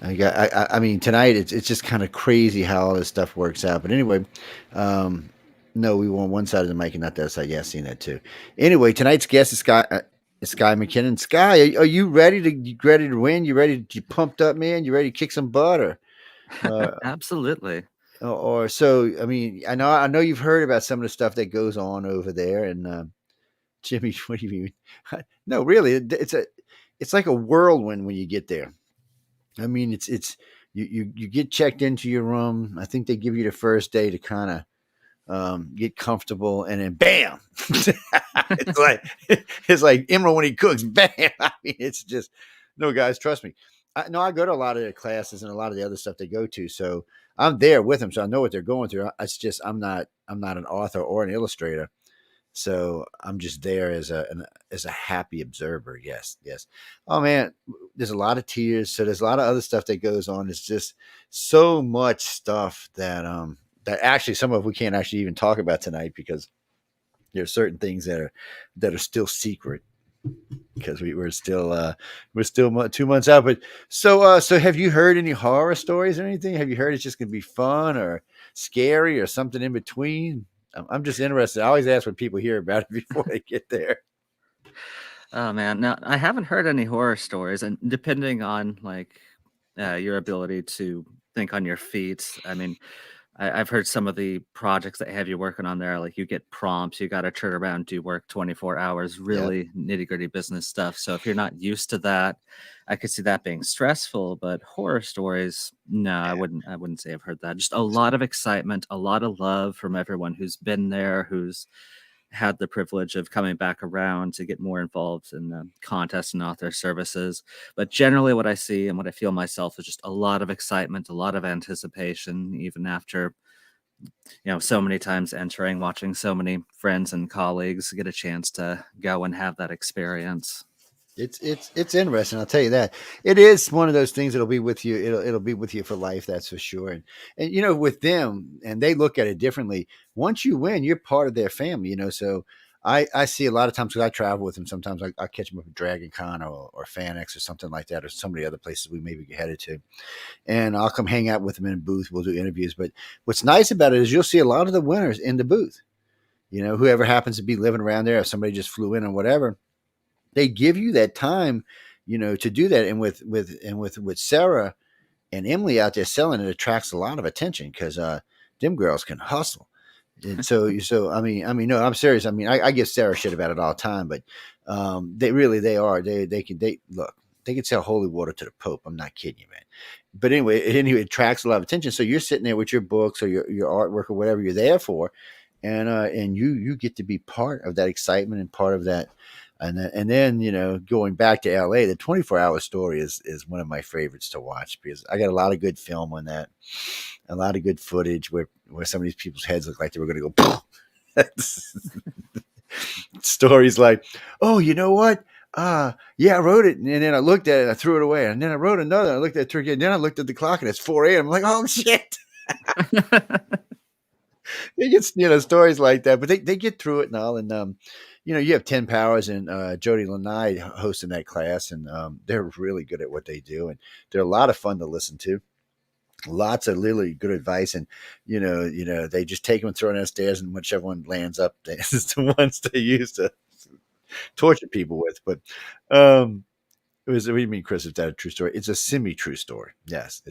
I mean, tonight it's just kind of crazy how all this stuff works out. But anyway, um, no, we won one side of the mic and not the other side. Yeah, I've seen that too. Anyway, tonight's guest is Sky McKinnon. Sky, are you ready to win? You pumped up, man? You ready to kick some butt uh, Absolutely. or so? I mean, I know you've heard about some of the stuff that goes on over there. And Jimmy, what do you mean? No, really, it's like a whirlwind when you get there. I mean, it's you get checked into your room. I think they give you the first day to kind of get comfortable, and then bam, it's like it's like Emerald when he cooks. Bam! I mean, it's just no, guys. Trust me. I go to a lot of their classes and a lot of the other stuff they go to, so I'm there with them, so I know what they're going through. It's just I'm not an author or an illustrator, so I'm just there as a happy observer. Yes, yes. Oh man, there's a lot of tears. So there's a lot of other stuff that goes on. It's just so much stuff that actually some of we can't actually even talk about tonight because there are certain things that are still secret because we're still 2 months out. But so have you heard any horror stories or anything? Have you heard it's just gonna be fun or scary or something in between? I'm just interested. I always ask when people hear about it before they get there. Oh man, now I haven't heard any horror stories, and depending on like your ability to think on your feet, I mean, I've heard some of the projects that have you working on there, like you get prompts, you got to turn around, do work 24 hours, Yep. really nitty gritty business stuff. So if you're not used to that, I could see that being stressful. But horror stories, no, I Yeah. wouldn't. I wouldn't say I've heard that. Just a lot of excitement, a lot of love from everyone who's been there, who's had the privilege of coming back around to get more involved in the contest and author services. But generally, what I see and what I feel myself is just a lot of excitement, a lot of anticipation, even after so many times entering, watching so many friends and colleagues get a chance to go and have that experience. It's interesting. I'll tell you that it is one of those things that'll be with you. It'll be with you for life. That's for sure. And with them, and they look at it differently. Once you win, you're part of their family. So I see a lot of times because I travel with them. Sometimes I catch them up at Dragon Con or FanX or something like that, or some of the other places we maybe get headed to. And I'll come hang out with them in a booth. We'll do interviews. But what's nice about it is you'll see a lot of the winners in the booth. Whoever happens to be living around there, if somebody just flew in or whatever, they give you that time, to do that. And with Sarah and Emily out there selling, it attracts a lot of attention because them girls can hustle. And so no, I'm serious. I mean, I give Sarah shit about it all the time, but they look. They can sell holy water to the Pope. I'm not kidding you, man. But anyway, it attracts a lot of attention. So you're sitting there with your books or your artwork or whatever you're there for, and you get to be part of that excitement and part of that. And then going back to LA, the 24-hour story is one of my favorites to watch because I got a lot of good film on that, a lot of good footage where some of these people's heads look like they were going to go. Stories like, oh, you know what? Yeah, I wrote it, and then I looked at it, and I threw it away, and then I wrote another. I looked at it again, and then I looked at the clock, and it's 4 a.m. I'm like, oh shit! It gets stories like that, but they get through it and all. And you have 10 Powers and Jody Lanai hosting that class, and they're really good at what they do, and they're a lot of fun to listen to. Lots of really good advice, and they just take them and throw them downstairs, and whichever one lands up is the ones they use to torture people with. But what do you mean, Chris? Is that a true story? It's a semi-true story. Yes,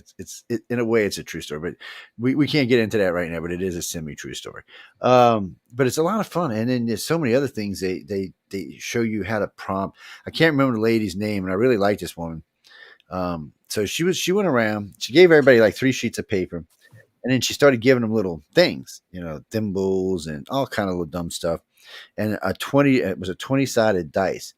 in a way, it's a true story, but we can't get into that right now. But it is a semi-true story. But it's a lot of fun, and then there's so many other things they show you how to prompt. I can't remember the lady's name, and I really like this woman. So she went around. She gave everybody like 3 sheets of paper, and then she started giving them little things, thimbles and all kind of little dumb stuff, and it was a 20-sided dice.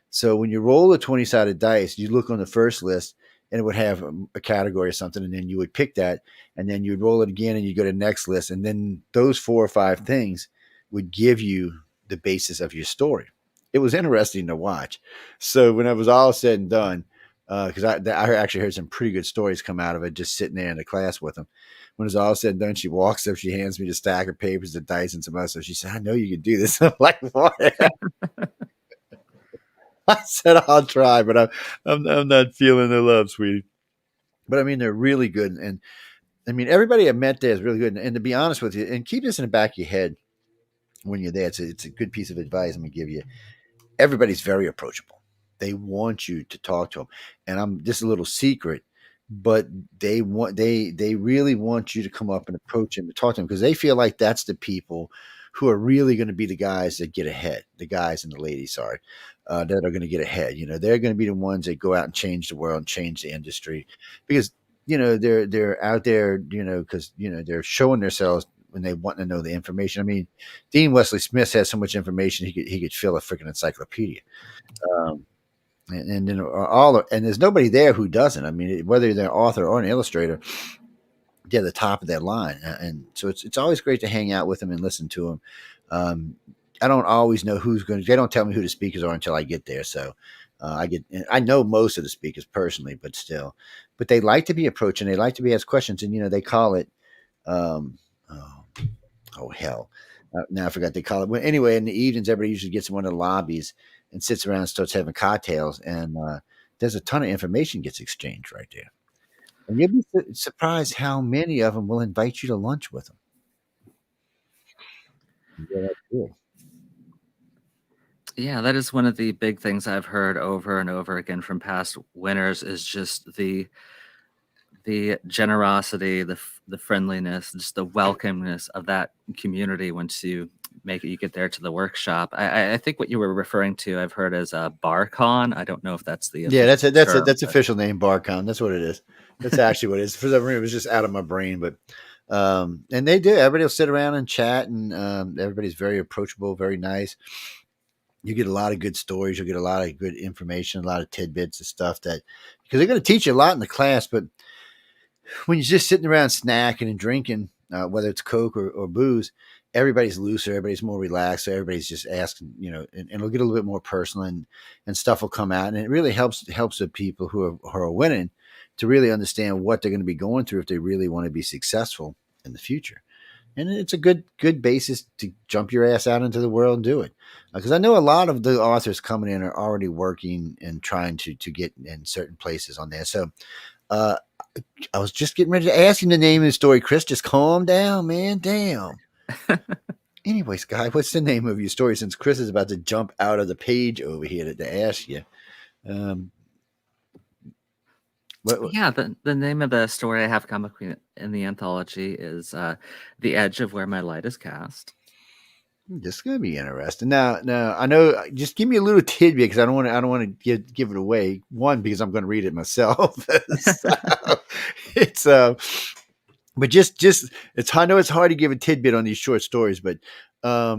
So when you roll a 20-sided dice, you look on the first list and it would have a category or something. And then you would pick that and then you'd roll it again and you go to the next list. And then those 4 or 5 things would give you the basis of your story. It was interesting to watch. So when it was all said and done, because I actually heard some pretty good stories come out of it just sitting there in the class with them. When it's all said and done, she walks up, she hands me the stack of papers, the dice, and some other stuff. She said, I know you can do this. I'm like, what? I said I'll try, but I'm not feeling the love, sweetie. But I mean, they're really good. And I mean, everybody I met there is really good. And to be honest with you, and keep this in the back of your head when you're there, it's a good piece of advice I'm going to give you. Everybody's very approachable. They want you to talk to them. And I'm just a little secret, but they really want you to come up and approach them and talk to them because they feel like that's the people who are really going to be the guys that get ahead, the guys and the ladies, sorry, that are going to get ahead. They're going to be the ones that go out and change the world and change the industry because they're out there, because they're showing themselves when they want to know the information. I mean, Dean Wesley Smith has so much information he could fill a freaking encyclopedia. Um, and then and there's nobody there who doesn't. I mean, whether they're an author or an illustrator, they're the top of their line, and so it's always great to hang out with them and listen to them. Um, I don't always know who's going to. They don't tell me who the speakers are until I get there. So I know most of the speakers personally, but still, but they like to be approached and they like to be asked questions, and they call it. Um, oh, oh hell! Now I forgot they call it. Well, anyway, in the evenings, everybody usually gets in one of the lobbies and sits around and starts having cocktails, and there's a ton of information gets exchanged right there. And you'll be surprised how many of them will invite you to lunch with them. Yeah, that's cool. Yeah, that is one of the big things I've heard over and over again from past winners is just the generosity, the friendliness, just the welcomeness of that community once you get there to the workshop. I think what you were referring to, I've heard as a BarCon. I don't know if that's the Yeah, official term, that's official name, BarCon. That's what it is. That's actually what it is. For some reason, it was just out of my brain, but and they do. Everybody will sit around and chat, and everybody's very approachable, very nice. You get a lot of good stories. You'll get a lot of good information, a lot of tidbits of stuff that because they're going to teach you a lot in the class, but when you're just sitting around snacking and drinking, whether it's Coke or booze, everybody's looser, everybody's more relaxed. So everybody's just asking, and it'll get a little bit more personal and stuff will come out. And it really helps the people who are winning to really understand what they're going to be going through if they really want to be successful in the future. And it's a good basis to jump your ass out into the world and do it. Because I know a lot of the authors coming in are already working and trying to get in certain places on there. So uh, I was just getting ready to ask him the name of the story. Chris, just calm down, man. Damn. Anyway, Sky, what's the name of your story? Since Chris is about to jump out of the page over here to ask you. Um, Yeah, the name of the story I have comic in the anthology is "The Edge of Where My Light Is Cast." this is gonna be interesting. Now I know. Just give me a little tidbit because I don't want to give it away. One, because I'm going to read it myself. So, it's but just it's I know it's hard to give a tidbit on these short stories, but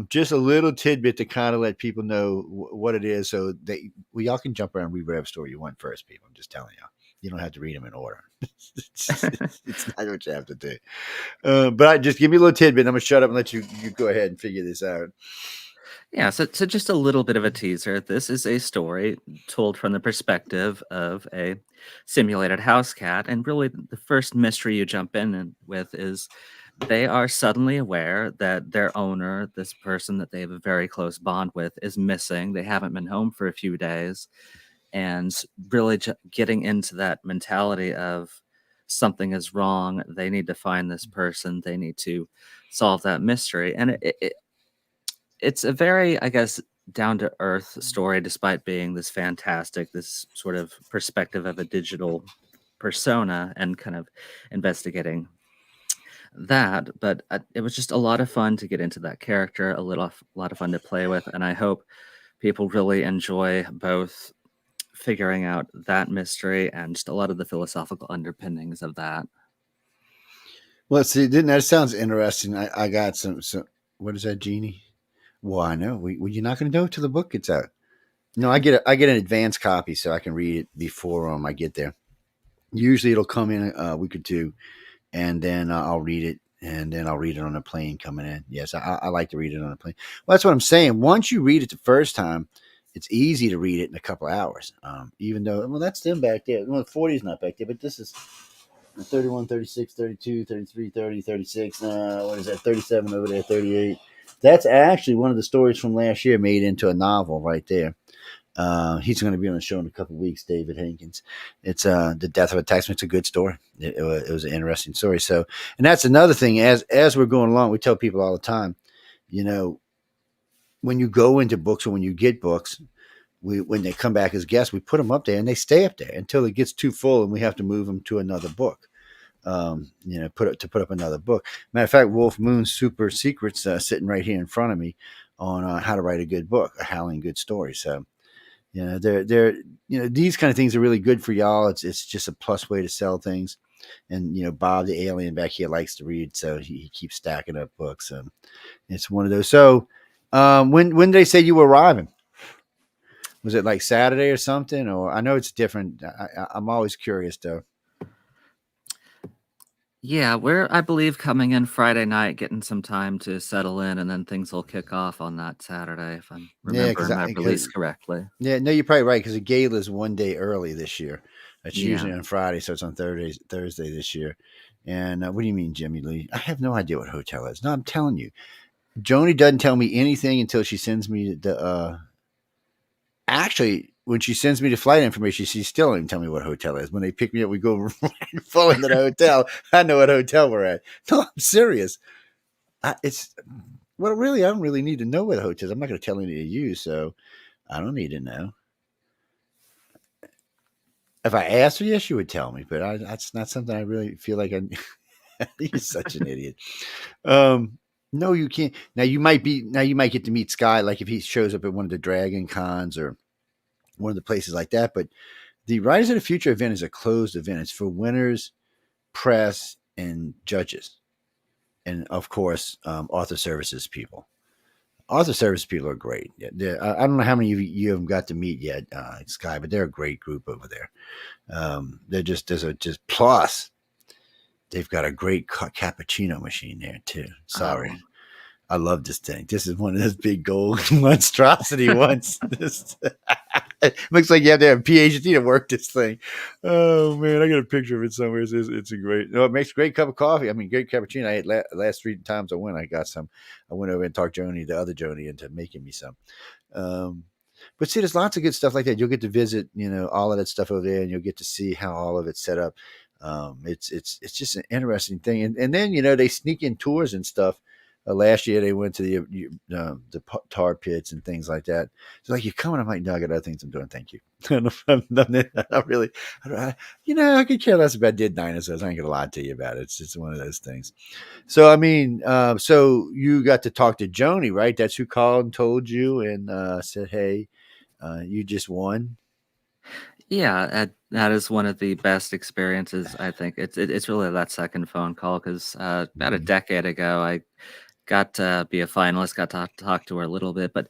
just a little tidbit to kind of let people know what it is, so y'all can jump around and read whatever story you want first. People, I'm just telling y'all, you don't have to read them in order. It's not what you have to do. But just give me a little tidbit. I'm gonna shut up and let you go ahead and figure this out. Yeah, so just a little bit of a teaser. This is a story told from the perspective of a simulated house cat, and really the first mystery you jump in with is they are suddenly aware that their owner, this person that they have a very close bond with, is missing. They haven't been home for a few days, and really getting into that mentality of something is wrong. They need to find this person. They need to solve that mystery, and it's a very, I guess, down to earth story, despite being this fantastic, this sort of perspective of a digital persona and kind of investigating that. But it was just a lot of fun to get into that character, lot of fun to play with, and I hope people really enjoy both figuring out that mystery and just a lot of the philosophical underpinnings of that. Well, see, that sounds interesting. I got some. What is that, Genie? Well, I know. You're not going to know till the book gets out. No, I get an advanced copy so I can read it before I get there. Usually, it'll come in a week or two, and then I'll read it, and then I'll read it on a plane coming in. Yes, I like to read it on a plane. Well, that's what I'm saying. Once you read it the first time, it's easy to read it in a couple hours. Even though, well, that's them back there. Well, 40 is not back there, but this is 31, 36, 32, 33, 30, 36. What is that? 37 over there, 38. That's actually one of the stories from last year made into a novel right there. He's going to be on the show in a couple of weeks. David Hankins. It's the death of a taxman. It's a good story. It was an interesting story. So, and that's another thing. As we're going along, we tell people all the time, you know, when you go into books or when you get books, when they come back as guests, we put them up there and they stay up there until it gets too full and we have to move them to another book. You know, put up another book. Matter of fact, Wolf Moon's Super Secrets sitting right here in front of me on how to write a good book, a howling good story. So, you know, they're you know, these kind of things are really good for y'all. It's just a plus way to sell things. And you know, Bob the alien back here likes to read, so he keeps stacking up books. It's one of those. So, when did they say you were arriving? Was it like Saturday or something? Or I know it's different. I'm always curious though. Yeah, we're, I believe, coming in Friday night, getting some time to settle in, and then things will kick off on that Saturday, if I'm Yeah, remembering my release correctly. yeah, no, you're probably right because the gala is one day early this year. It's Yeah. usually on Friday, so it's on Thursday this year. And what do you mean, Jimmy Lee? I have no idea what hotel is. No, I'm telling you, Joni doesn't tell me anything until she sends me the. Actually, when she sends me the flight information, she still doesn't tell me what hotel it is. When they pick me up, we go right full into the hotel. I know what hotel we're at. No, I'm serious. It's well, really, I don't really need to know what hotel is. I'm not going to tell any of you, so I don't need to know. If I asked her, yes, she would tell me, but that's not something I really feel like You're such an idiot. No, you can't. Now you might get to meet Sky, like if he shows up at one of the Dragon Cons or one of the places like that. But the Writers of the Future event is a closed event. It's for winners, press, and judges, and of course, author services people. Author service people are great. I don't know how many of you have got to meet yet, Sky, but they're a great group over there. They're just plus. They've got a great cappuccino machine there too. Sorry. Oh. I love this thing. This is one of those big gold monstrosity ones. Looks like you have to have a PhD to work this thing. Oh man, I got a picture of it somewhere. It's a great. No, it makes a great cup of coffee. I mean, great cappuccino. I ate last 3 times I went. I got some. I went over and talked the other Joni, into making me some. But see, there's lots of good stuff like that. You'll get to visit, you know, all of that stuff over there, and you'll get to see how all of it's set up. It's just an interesting thing, and then you know they sneak in tours and stuff. Last year they went to the tar pits and things like that. So like, you coming? I'm like, no, I got other things I'm doing. Thank you. I really, you know, I could care less about dead dinosaurs. I ain't gonna lie to you about it. It's just one of those things. So I mean, so you got to talk to Joni, right? That's who called and told you and said, hey, you just won. Yeah, that is one of the best experiences. I think it's really that second phone call, because about a decade ago I got to be a finalist, got to talk to her a little bit, but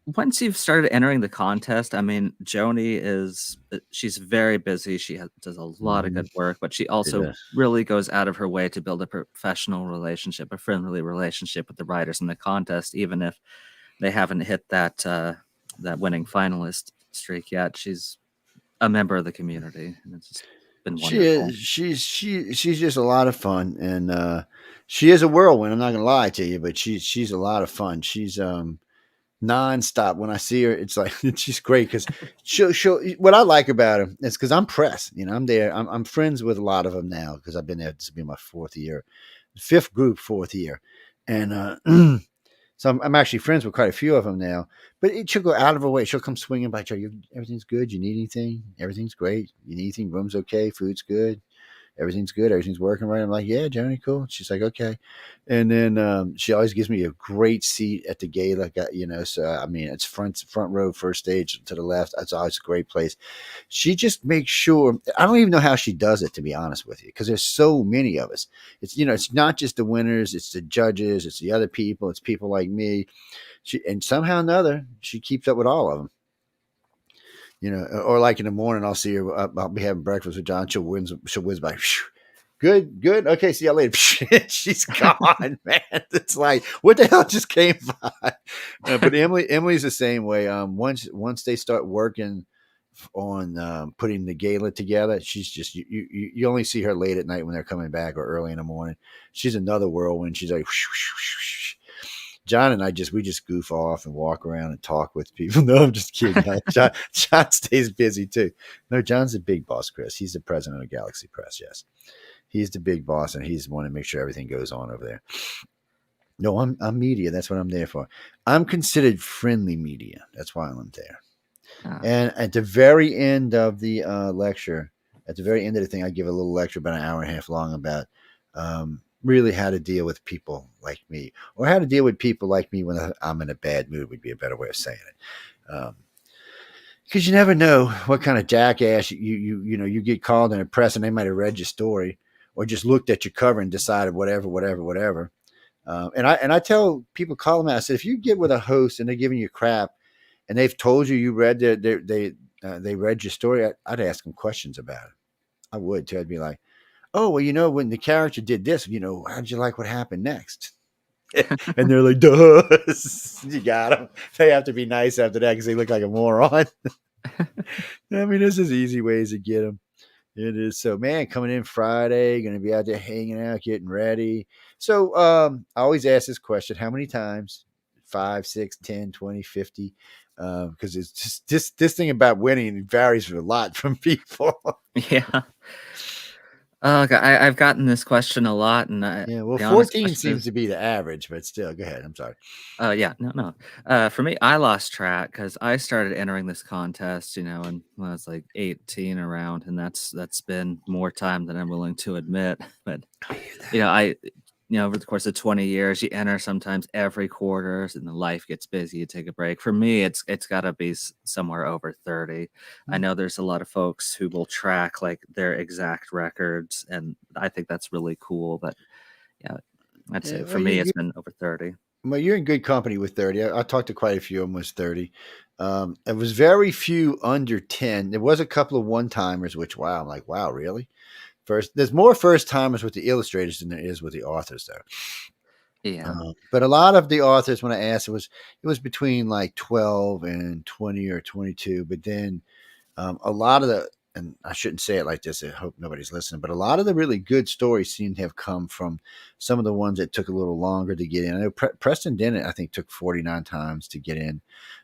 once you've started entering the contest, I mean, Joni she's very busy. She does a lot of good work, but she also really goes out of her way to build a professional relationship, a friendly relationship with the writers in the contest, even if they haven't hit that winning finalist streak yet. She's a member of the community, and it's just been wonderful. She's just a lot of fun, and she is a whirlwind. I'm not gonna lie to you, but she's a lot of fun. She's nonstop. When I see her, it's like she's great because she'll. What I like about her is because I'm press. You know, I'm there. I'm friends with a lot of them now because I've been there. This will be my 4th year, 5th group, 4th year, and so I'm actually friends with quite a few of them now. But she'll go out of her way. She'll come swinging by. Everything's good. You need anything? Everything's great. You need anything? Room's okay. Food's good. Everything's good. Everything's working right. I'm like, yeah, Joni, cool. She's like, okay. And then she always gives me a great seat at the gala. You know, so I mean, it's front row, first stage to the left. That's always a great place. She just makes sure. I don't even know how she does it, to be honest with you, because there's so many of us. It's, you know, it's not just the winners. It's the judges. It's the other people. It's people like me. And somehow or another, she keeps up with all of them. You know, or like in the morning, I'll see her. I'll be having breakfast with John. She'll whiz by. Good. Okay, see you later. She's gone, man. It's like, what the hell just came by? But Emily's the same way. Once they start working on putting the gala together, she's just you only see her late at night when they're coming back or early in the morning. She's another whirlwind. She's like, John and we just goof off and walk around and talk with people. No, I'm just kidding. John stays busy too. No, John's the big boss, Chris. He's the president of Galaxy Press. Yes, he's the big boss, and he's want to make sure everything goes on over there. No, I'm media. That's what I'm there for. I'm considered friendly media. That's why I'm there. And at the very end of the lecture, at the very end of the thing, I give a little lecture about an hour and a half long about really how to deal with people like me, or how to deal with people like me when I'm in a bad mood would be a better way of saying it. Because you never know what kind of jackass you get called in a press, and they might have read your story or just looked at your cover and decided whatever. And I tell people, call them out. I said, if you get with a host and they're giving you crap, and they've told you read they read your story, I'd ask them questions about it. I would too. I'd be like, oh, well, when the character did this, how'd you like what happened next? And they're like, duh. You got them. They have to be nice after that because they look like a moron. I mean, this is easy ways to get them. It is. So, man, coming in Friday, going to be out there hanging out, getting ready. So I always ask this question, how many times? 5, 6, 10, 20, 50? Because it's just this thing about winning varies a lot from people. Yeah. Okay, I've gotten this question a lot, and yeah, well, 14 seems to be the average, but still, go ahead. I'm sorry. Yeah, no. For me, I lost track because I started entering this contest, and when I was like 18 around, and that's been more time than I'm willing to admit. But over the course of 20 years, you enter sometimes every quarter, and then life gets busy. You take a break. For me, it's got to be somewhere over 30. I know there's a lot of folks who will track like their exact records, and I think that's really cool. But yeah, I'd say for me, it's been over 30. Well, you're in good company with 30. I talked to quite a few, almost 30. It was very few under 10. There was a couple of one-timers, which, wow, I'm like, wow, really? There's more first timers with the illustrators than there is with the authors, though. Yeah. But a lot of the authors, when I asked, it was between like 12 and 20 or 22. But then a lot of and I shouldn't say it like this, I hope nobody's listening, but a lot of the really good stories seem to have come from some of the ones that took a little longer to get in. I know Preston Dennett, I think, took 49 times to get in.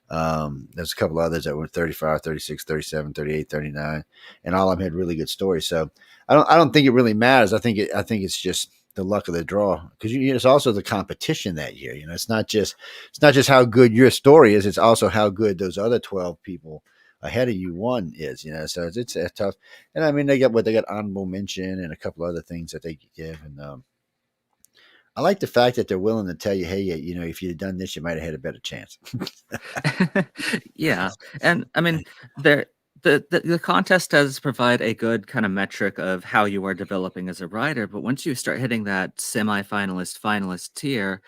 There's a couple others that were 35, 36, 37, 38, 39, and all of them had really good stories. So I don't think it really matters. I think it's just the luck of the draw, because it's also the competition that year. It's not just how good your story is. It's also how good those other 12 people ahead of you one is. So it's tough. And I mean, they got honorable mention and a couple other things that they give. And I like the fact that they're willing to tell you, hey, if you'd have done this, you might have had a better chance. Yeah. And I mean, the contest does provide a good kind of metric of how you are developing as a writer. But once you start hitting that finalist tier,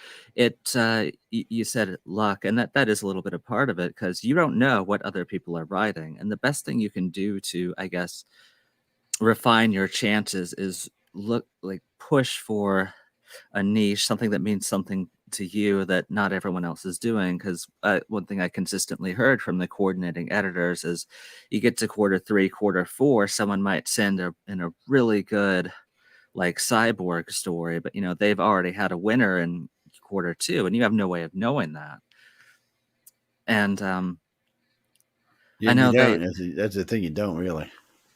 you said luck, and that is a little bit a part of it, because you don't know what other people are writing. And the best thing you can do to, I guess, refine your chances is push for a niche, something that means something to you that not everyone else is doing. Because one thing I consistently heard from the coordinating editors is you get to quarter 3, quarter 4, someone might send in a really good like cyborg story, but they've already had a winner in quarter 2, and you have no way of knowing that. And I know that's the thing, you don't really.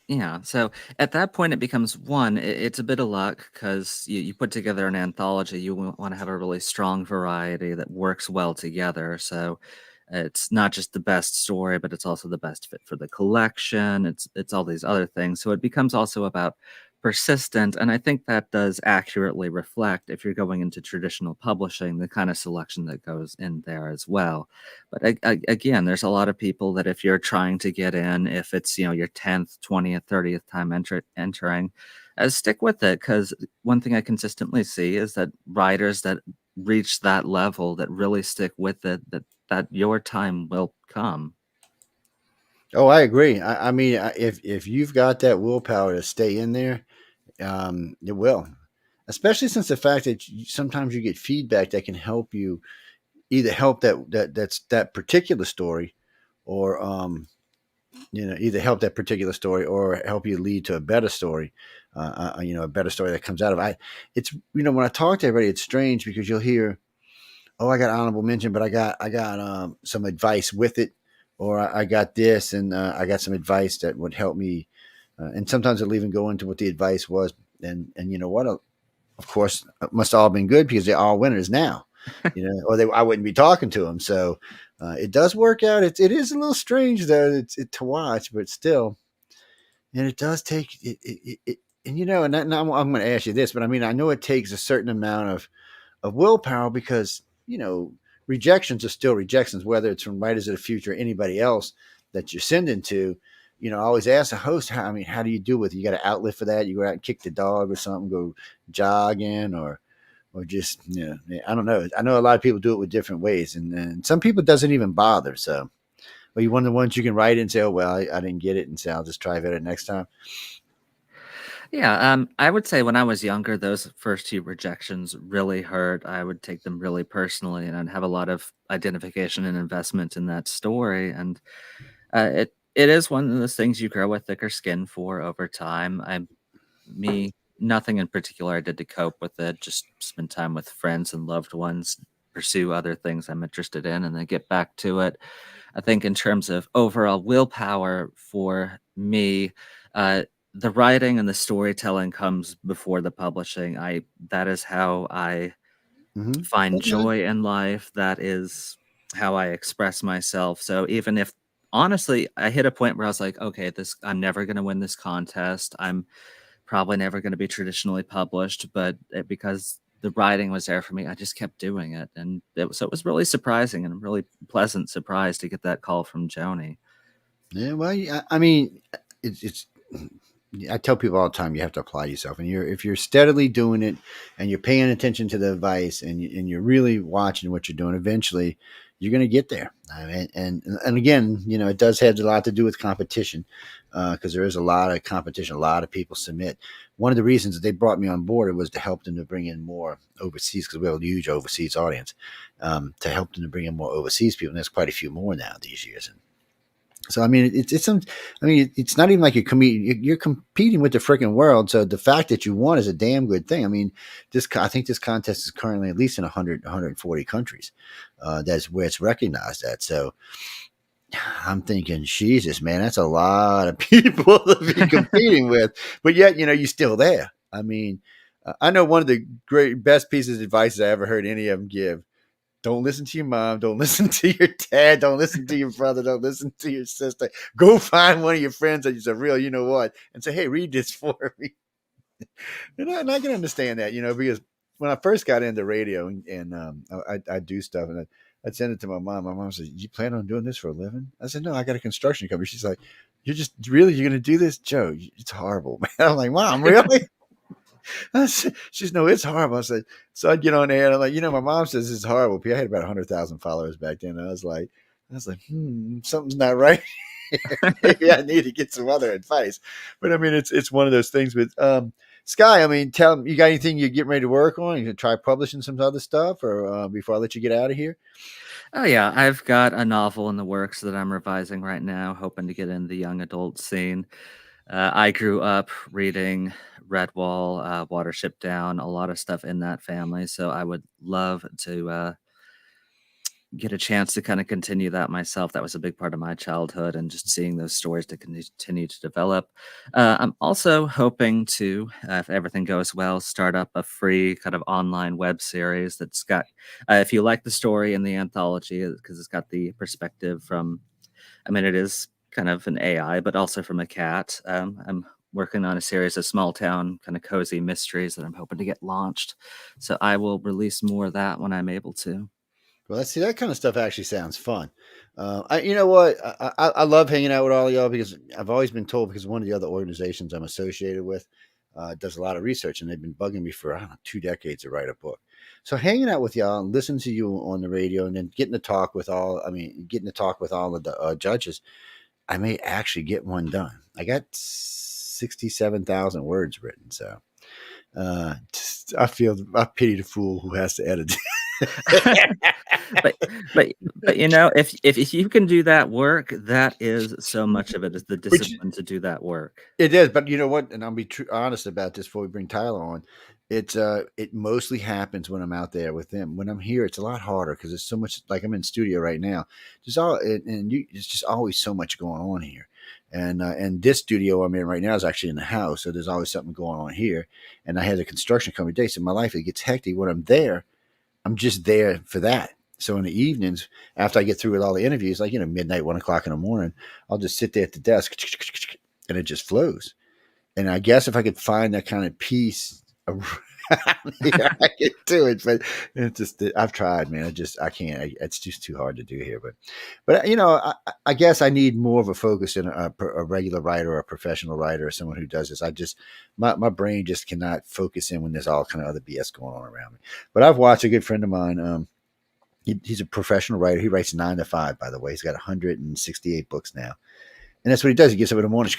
Yeah, so at that point, it becomes it's a bit of luck, because you put together an anthology. You want to have a really strong variety that works well together. So it's not just the best story, but it's also the best fit for the collection. It's all these other things. So it becomes also about persistent. And I think that does accurately reflect, if you're going into traditional publishing, the kind of selection that goes in there as well. But again, there's a lot of people that if you're trying to get in, if it's your 10th, 20th, 30th time entering, stick with it, because one thing I consistently see is that writers that reach that level, that really stick with it, that your time will come. Oh, I agree. I mean, if you've got that willpower to stay in there, it will. Especially since the fact that sometimes you get feedback that can help you, either help that particular story, or either help that particular story or help you lead to a better story. A better story that comes out of it. It's when I talk to everybody, it's strange because you'll hear, oh, I got honorable mention, but I got some advice with it, or I got this, and I got some advice that would help me. And sometimes it'll even go into what the advice was, and you know what? Of course, it must have all been good because they're all winners now, you know, or I wouldn't be talking to them. So it does work out. It is a little strange though, to watch, but still, and it does take it and you know, and now I'm going to ask you this, but I mean, I know it takes a certain amount of willpower because you know rejections are still rejections, whether it's from Writers of the Future or anybody else that you're sending to. You know, I always ask the host, how do you do with it? You got an outlet for that? You go out and kick the dog or something, go jogging, or just I don't know. I know a lot of people do it with different ways, and some people doesn't even bother. So, are you one of the ones you can write and say, "Oh well, I didn't get it," and say, "I'll just try better next time." Yeah, I would say when I was younger, those first two rejections really hurt. I would take them really personally, and I'd have a lot of identification and investment in that story. And it is one of those things you grow a thicker skin for over time. Me, nothing in particular I did to cope with it. Just spend time with friends and loved ones, pursue other things I'm interested in, and then get back to it. I think in terms of overall willpower for me, uh, the writing and the storytelling comes before the publishing. I That is how I Mm-hmm. find Okay. joy in life. That is how I express myself. So even if honestly I hit a point where I was like, okay, this I'm never going to win this contest. I'm probably never going to be traditionally published, but because the writing was there for me, I just kept doing it, and it was really surprising and a really pleasant surprise to get that call from Joni. Yeah, well, I mean, it's. I tell people all the time you have to apply yourself, and if you're steadily doing it, and you're paying attention to the advice, and you're really watching what you're doing, eventually you're going to get there. I mean, and again, you know, it does have a lot to do with competition because there is a lot of competition. A lot of people submit. One of the reasons that they brought me on board was to help them to bring in more overseas because we have a huge overseas audience. To help them to bring in more overseas people, and there's quite a few more now these years. And so I mean, it's some. I mean, it's not even like you're competing with the freaking world. So the fact that you won is a damn good thing. I mean, I think this contest is currently at least in 140 countries. That's where it's recognized at. So I'm thinking, Jesus, man, that's a lot of people to be competing with. But yet, you know, you're still there. I mean, I know one of the best pieces of advice I ever heard any of them give. Don't listen to your mom. Don't listen to your dad. Don't listen to your brother. Don't listen to your sister. Go find one of your friends that is a real, you know what, and say, hey, read this for me. And I can understand that, you know, because when I first got into radio and I do stuff and I'd send it to my mom. My mom said, you plan on doing this for a living? I said, no, I got a construction company. She's like, you're going to do this? Joe, it's horrible, man. I'm like, Mom, really? She's no, it's horrible. I said, so I'd get on there and I'm like, you know, my mom says it's horrible. I had about 100,000 followers back then. And I was like, something's not right. Maybe I need to get some other advice. But I mean, it's one of those things. But Sky, I mean, tell me, you got anything you're getting ready to work on? You can try publishing some other stuff, or before I let you get out of here. Oh yeah, I've got a novel in the works that I'm revising right now, hoping to get in the young adult scene. I grew up reading Redwall, Watership Down, a lot of stuff in that family, so I would love to get a chance to kind of continue that myself. That was a big part of my childhood, and just seeing those stories to continue to develop. I'm also hoping to, if everything goes well, start up a free kind of online web series that's got, if you like the story in the anthology, because it's got the perspective from, I mean, it is kind of an AI, but also from a cat. I'm working on a series of small town kind of cozy mysteries that I'm hoping to get launched. So I will release more of that when I'm able to. Well, let's see. That kind of stuff actually sounds fun. You know what? I love hanging out with all of y'all because I've always been told because one of the other organizations I'm associated with does a lot of research and they've been bugging me for I don't know 2 decades to write a book. So hanging out with y'all and listening to you on the radio and then getting to talk with all of the judges, I may actually get one done. I got 67,000 words written, so I pity the fool who has to edit. but but if you can do that work, that is so much of it is the Which discipline to do that work. it is, but you know what? And I'll be honest about this before we bring Tyler on. It mostly happens when I'm out there with them. When I'm here, it's a lot harder because there's so much. Like I'm in studio right now. It's just always so much going on here. And this studio I'm in right now is actually in the house, so there's always something going on here. And I had a construction company day, so my life it gets hectic. When I'm there, I'm just there for that. So in the evenings, after I get through with all the interviews, like midnight, 1 o'clock in the morning, I'll just sit there at the desk and it just flows. And I guess if I could find that kind of peace around here, I could do it. But it's just I've tried, man. I can't. It's just too hard to do here. But I guess I need more of a focus in a regular writer or a professional writer or someone who does this. My brain just cannot focus in when there's all kind of other BS going on around me. But I've watched a good friend of mine. He's a professional writer. He writes 9 to 5, by the way. He's got 168 books now. And that's what he does. He gets up in the morning.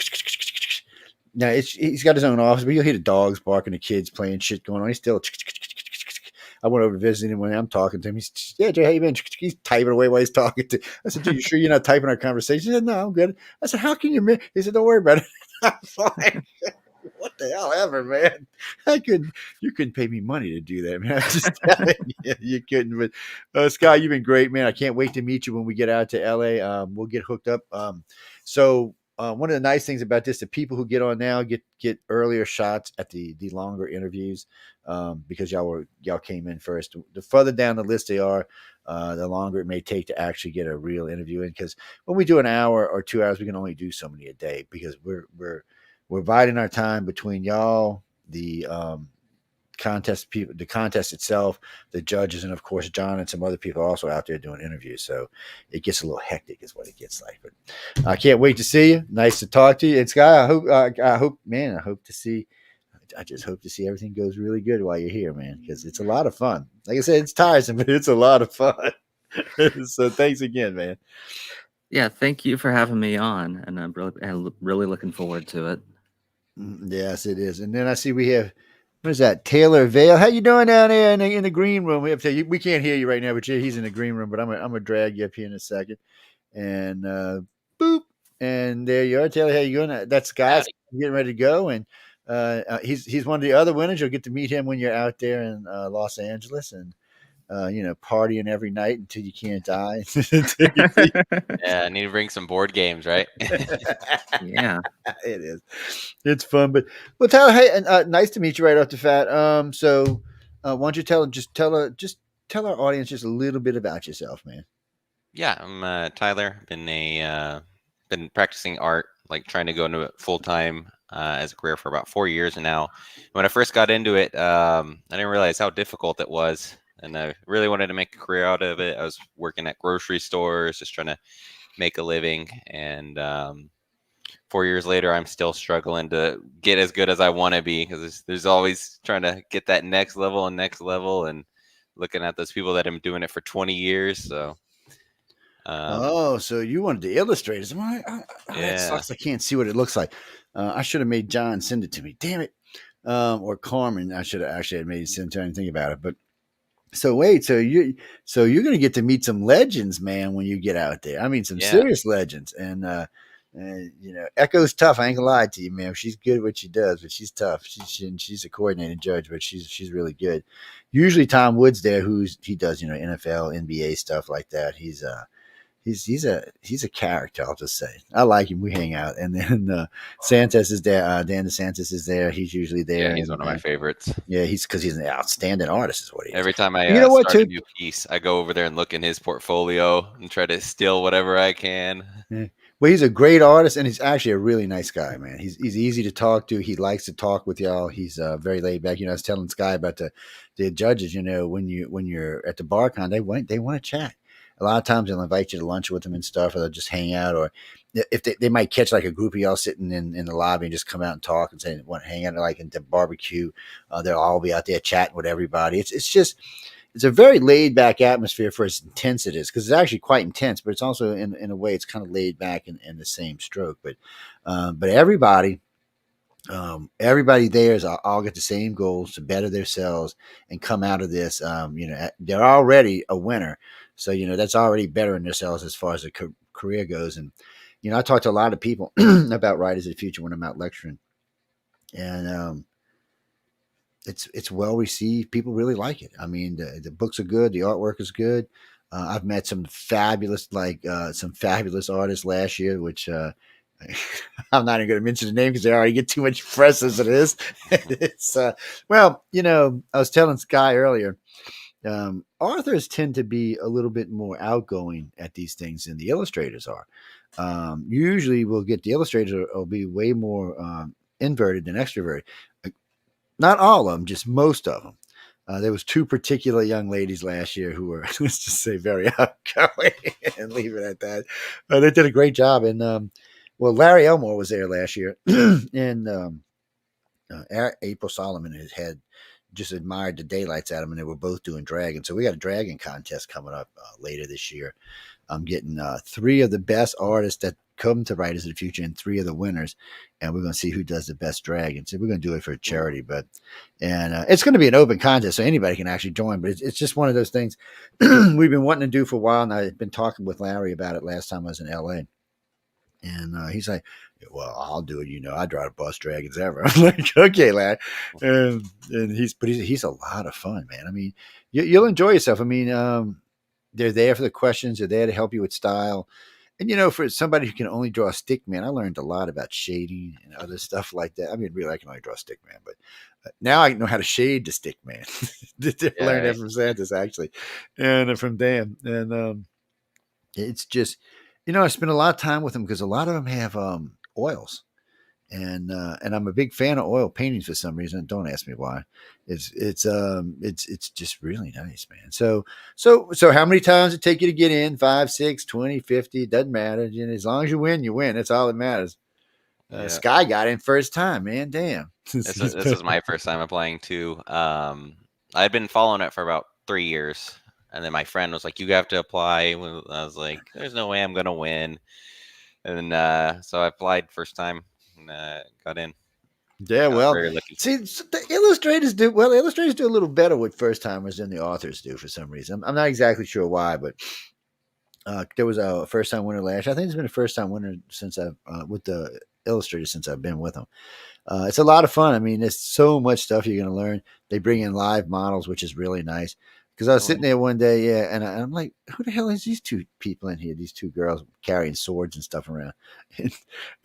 Now he's got his own office, but you'll hear the dogs barking, the kids playing, shit going on. He's still. I went over to visit him when I'm talking to him. He's, yeah, Jay, how you been? He's typing away while he's talking to. I said, dude, you sure you're not typing our conversation? He said, no, I'm good. I said, how can you? He said, don't worry about it. I'm fine. What the hell ever, man? You couldn't pay me money to do that, man. I'm just telling you, you couldn't. But Sky, you've been great, man. I can't wait to meet you when we get out to LA. We'll get hooked up. One of the nice things about this, the people who get on now get earlier shots at the longer interviews because y'all came in first. The further down the list they are, the longer it may take to actually get a real interview in. Because when we do an hour or 2 hours, we can only do so many a day because we're dividing our time between y'all, the contest people, the contest itself, the judges, and of course John and some other people are also out there doing interviews. So it gets a little hectic, is what it gets like. But I can't wait to see you. Nice to talk to you. And Sky, I hope to see. I just hope to see everything goes really good while you're here, man, because it's a lot of fun. Like I said, it's tiresome, but it's a lot of fun. So thanks again, man. Yeah, thank you for having me on, and I'm really looking forward to it. Yes, it is. And then I see we have, what is that? Taylor Vail. How you doing down there in the green room? We can't hear you right now, but he's in the green room. But I'm gonna drag you up here in a second. And boop, and there you are, Taylor. How you doing? That's Sky getting ready to go, and he's one of the other winners. You'll get to meet him when you're out there in Los Angeles, and partying every night until you can't die. Yeah, I need to bring some board games, right? Yeah, it is. It's fun, but well, Tyler, hey, nice to meet you right off the bat. So why don't you tell our audience just a little bit about yourself, man? Yeah, I'm Tyler. Been practicing art, like trying to go into it full time as a career for about 4 years now. When I first got into it, I didn't realize how difficult it was. And I really wanted to make a career out of it. I was working at grocery stores, just trying to make a living. And 4 years later, I'm still struggling to get as good as I want to be because there's always trying to get that next level and looking at those people that have been doing it for 20 years. So. So you wanted the illustrators? That sucks. I can't see what it looks like. I should have made John send it to me. Damn it. Or Carmen. I should have actually made send to and think about it. But so wait, so you're going to get to meet some legends, man, when you get out there. I mean, some serious legends. And Echo's tough. I ain't gonna lie to you, man. She's good at what she does, but she's tough. She's a coordinating judge, but she's really good. Usually Tom Wood's there, he does NFL, NBA stuff like that. He's a character. I'll just say I like him. We hang out, and then Santos is there. Dan DeSantis is there. He's usually there. Yeah, he's one of my favorites. Yeah, because he's an outstanding artist, is what he is. Every time I start a new piece, I go over there and look in his portfolio and try to steal whatever I can. Yeah. Well, he's a great artist, and he's actually a really nice guy, man. He's easy to talk to. He likes to talk with y'all. He's very laid back. I was telling Sky about the judges. When you're at the BarCon, they want to chat. A lot of times they'll invite you to lunch with them and stuff, or they'll just hang out, or if they might catch like a group of y'all sitting in the lobby and just come out and talk and say, want to hang out like in the barbecue. They'll all be out there chatting with everybody. It's a very laid back atmosphere for as intense it is, because it's actually quite intense, but it's also in a way it's kind of laid back in the same stroke. But everybody there is all get the same goals to better themselves and come out of this. They're already a winner. So, that's already bettering themselves as far as a career goes. And, I talk to a lot of people about Writers of the Future when I'm out lecturing. And it's well received. People really like it. I mean, the books are good. The artwork is good. I've met some fabulous artists last year, which I'm not even going to mention the name because they already get too much press as it is. It's well, I was telling Sky earlier. Authors tend to be a little bit more outgoing at these things than the illustrators are. Usually, we'll get the illustrators will be way more inverted than extroverted. Not all of them, just most of them. There was two particular young ladies last year who were, let's just say, very outgoing and leave it at that. They did a great job. And, Larry Elmore was there last year. And April Solomon had just admired the daylights at him, and they were both doing dragon. So we got a dragon contest coming up later this year. I'm getting 3 of the best artists that come to Writers of the Future and 3 of the winners, and we're going to see who does the best dragon. So we're going to do it for a charity, and it's going to be an open contest, so anybody can actually join. But it's just one of those things we've been wanting to do for a while, and I've been talking with Larry about it last time I was in LA. And he's like, well, I'll do it. I draw the best dragons ever. I'm like, okay, Larry. And he's a lot of fun, man. I mean, you'll enjoy yourself. I mean, they're there for the questions. They're there to help you with style. And, for somebody who can only draw a stick man, I learned a lot about shading and other stuff like that. I mean, really, I can only draw a stick man, but now I know how to shade the stick man. Learned that from Santos, actually, and from Dan. And it's just, I spend a lot of time with them because a lot of them have oils. And I'm a big fan of oil paintings for some reason. Don't ask me why. It's just really nice, man. So how many times it take you to get in? 5, 6, 20, 50, doesn't matter. As long as you win, you win. That's all that matters. Sky got in first time, man. Damn. This was my first time applying too. I'd been following it for about 3 years, and then my friend was like, "You have to apply." I was like, "There's no way I'm gonna win." And so I applied first time. Got in. Yeah, well, see, the illustrators do a little better with first timers than the authors do for some reason. I'm not exactly sure why, but there was a first time winner last year. I think there's been a first time winner since I've with the illustrators since I've been with them. It's a lot of fun. I mean, there's so much stuff you're going to learn. They bring in live models, which is really nice. Because I was sitting there one day, and I'm like, who the hell is these 2 people in here? These 2 girls carrying swords and stuff around. And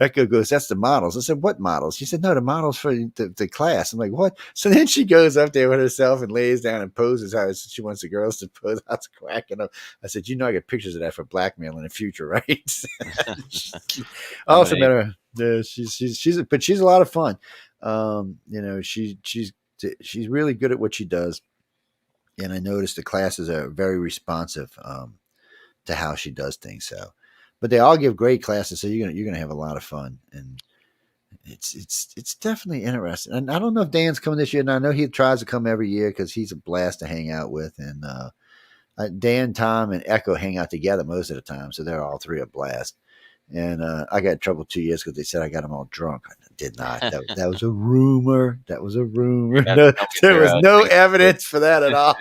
Echo goes, that's the models. I said, what models? She said, no, the models for the class. I'm like, what? So then she goes up there with herself and lays down and poses how she wants the girls to pose. I was cracking up. I said, I get pictures of that for blackmail in the future, right? Also, matter. Yeah, she's a lot of fun. She's really good at what she does. And I noticed the classes are very responsive to how she does things. So, but they all give great classes, so you're gonna have a lot of fun, and it's definitely interesting. And I don't know if Dan's coming this year, and I know he tries to come every year because he's a blast to hang out with. And Dan, Tom, and Echo hang out together most of the time, so they're all 3 a blast. And I got in trouble 2 years because they said I got them all drunk. I did not. That was a rumor. That was a rumor. No, there was no evidence for that at all.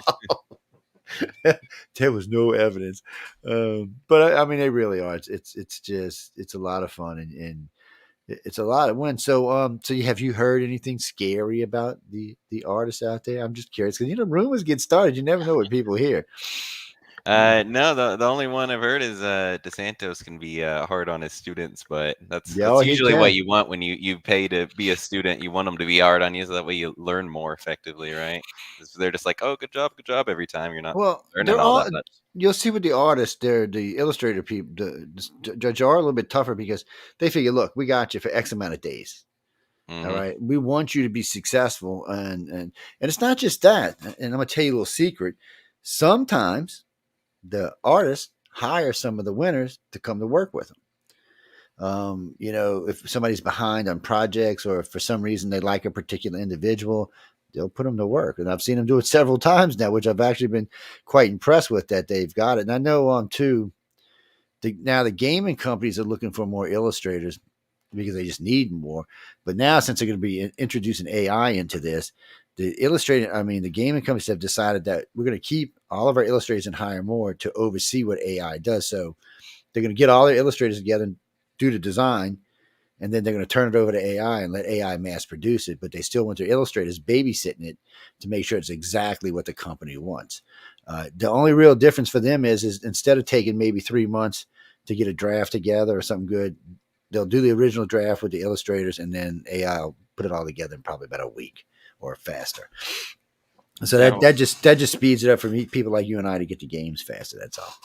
There was no evidence. But I mean, they really are. It's a lot of fun, and it's a lot of fun. So have you heard anything scary about the artists out there? I'm just curious because rumors get started. You never know what people hear. No, the only one I've heard is DeSantos can be hard on his students, but that's usually what you want when you pay to be a student. You want them to be hard on you, so that way you learn more effectively, right? So they're just like, oh, good job every time. You're not learning all that much. You'll see with the artists, the illustrator people, the judge are a little bit tougher because they figure, look, we got you for X amount of days. Mm-hmm. All right, we want you to be successful, and it's not just that. And I'm gonna tell you a little secret. Sometimes the artists hire some of the winners to come to work with them. If somebody's behind on projects or if for some reason they like a particular individual, they'll put them to work. And I've seen them do it several times now, which I've actually been quite impressed with that they've got it. And I know too, now the gaming companies are looking for more illustrators because they just need more. But now, since they're going to be introducing AI into this, the gaming companies have decided that we're going to keep all of our illustrators and hire more to oversee what AI does. So they're going to get all their illustrators together and do the design, and then they're going to turn it over to AI and let AI mass produce it. But they still want their illustrators babysitting it to make sure it's exactly what the company wants. The only real difference for them is instead of taking maybe 3 months to get a draft together or something good, they'll do the original draft with the illustrators, and then AI will put it all together in probably about a week or faster. So that just speeds it up for people like you and I to get the games faster. That's all.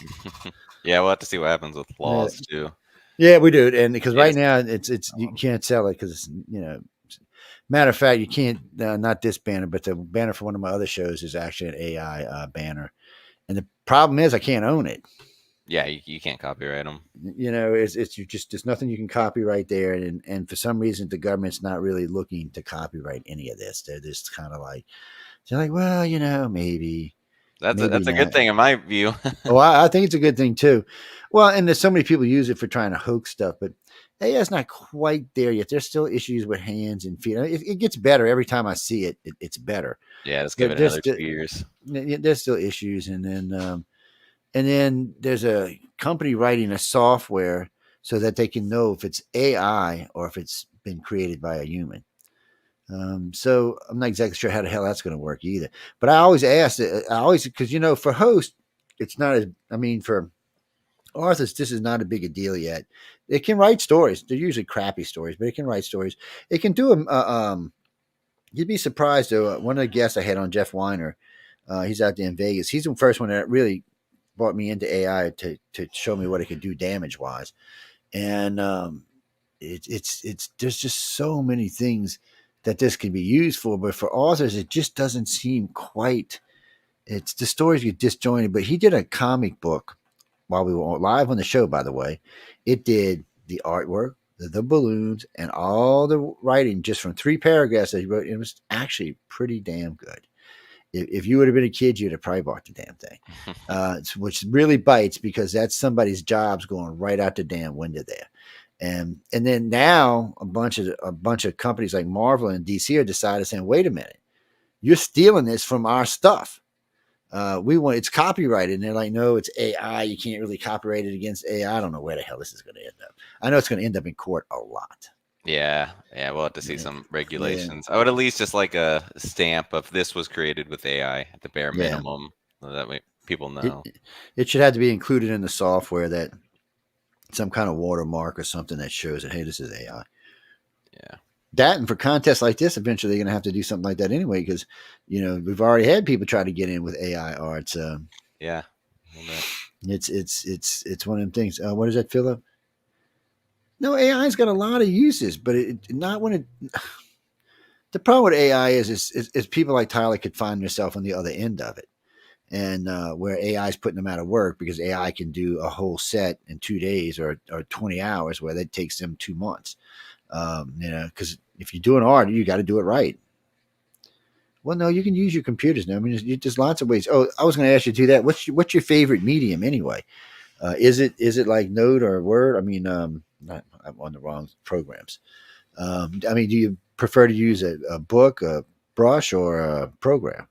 Yeah, we'll have to see what happens with laws too. Yeah, we do, and because right now it's you can't sell it because matter of fact, you can't not this banner, but the banner for one of my other shows is actually an AI banner, and the problem is I can't own it. Yeah, you can't copyright them. There's nothing you can copyright there, and for some reason the government's not really looking to copyright any of this. They're just kind of like, well, maybe. That's a good thing in my view. Oh, I think it's a good thing too. Well, and there's so many people use it for trying to hoax stuff, but AI is not quite there yet. There's still issues with hands and feet. It gets better every time I see it. It's better. Yeah, let's give it another 2 years. There's still issues, and then there's a company writing a software so that they can know if it's AI or if it's been created by a human. So I'm not exactly sure how the hell that's going to work either. But I always ask it. Because for hosts, it's not as. For authors, this is not a big a deal yet. It can write stories. They're usually crappy stories, but it can write stories. It can do them. You'd be surprised though. One of the guests I had on, Jeff Weiner, he's out there in Vegas. He's the first one that really brought me into AI to show me what it could do damage wise, and it's there's just so many things that this can be used for, but for authors, it just doesn't seem quite. It's the stories get disjointed. But he did a comic book while we were live on the show. By the way, it did the artwork, the balloons, and all the writing just from 3 paragraphs that he wrote. It was actually pretty damn good. If you would have been a kid, you'd have probably bought the damn thing, which really bites because that's somebody's job's going right out the damn window there. And then now a bunch of companies like Marvel and DC are decided saying, wait a minute, you're stealing this from our stuff. It's copyrighted. And they're like, no, it's AI. You can't really copyright it against AI. I don't know where the hell this is going to end up. I know it's going to end up in court a lot. Yeah, we'll have to see some regulations. I would at least just like a stamp of this was created with AI at the bare minimum. So that way people know. It should have to be included in the software, that some kind of watermark or something that shows that, hey, this is AI. Yeah. That, and for contests like this, eventually they're going to have to do something like that anyway, because, we've already had people try to get in with AI art. Yeah. It's one of them things. What is that, Philip? No, AI's got a lot of uses, but not when it. The problem with AI is people like Tyler could find themselves on the other end of it. And where AI is putting them out of work because AI can do a whole set in 2 days or 20 hours, where that takes them 2 months. Because if you're doing art, you got to do it right. Well, no, you can use your computers now. There's lots of ways. Oh, I was going to ask you to do that. What's your favorite medium anyway? Is it like Node or Word? I'm on the wrong programs. Do you prefer to use a book, a brush, or a program?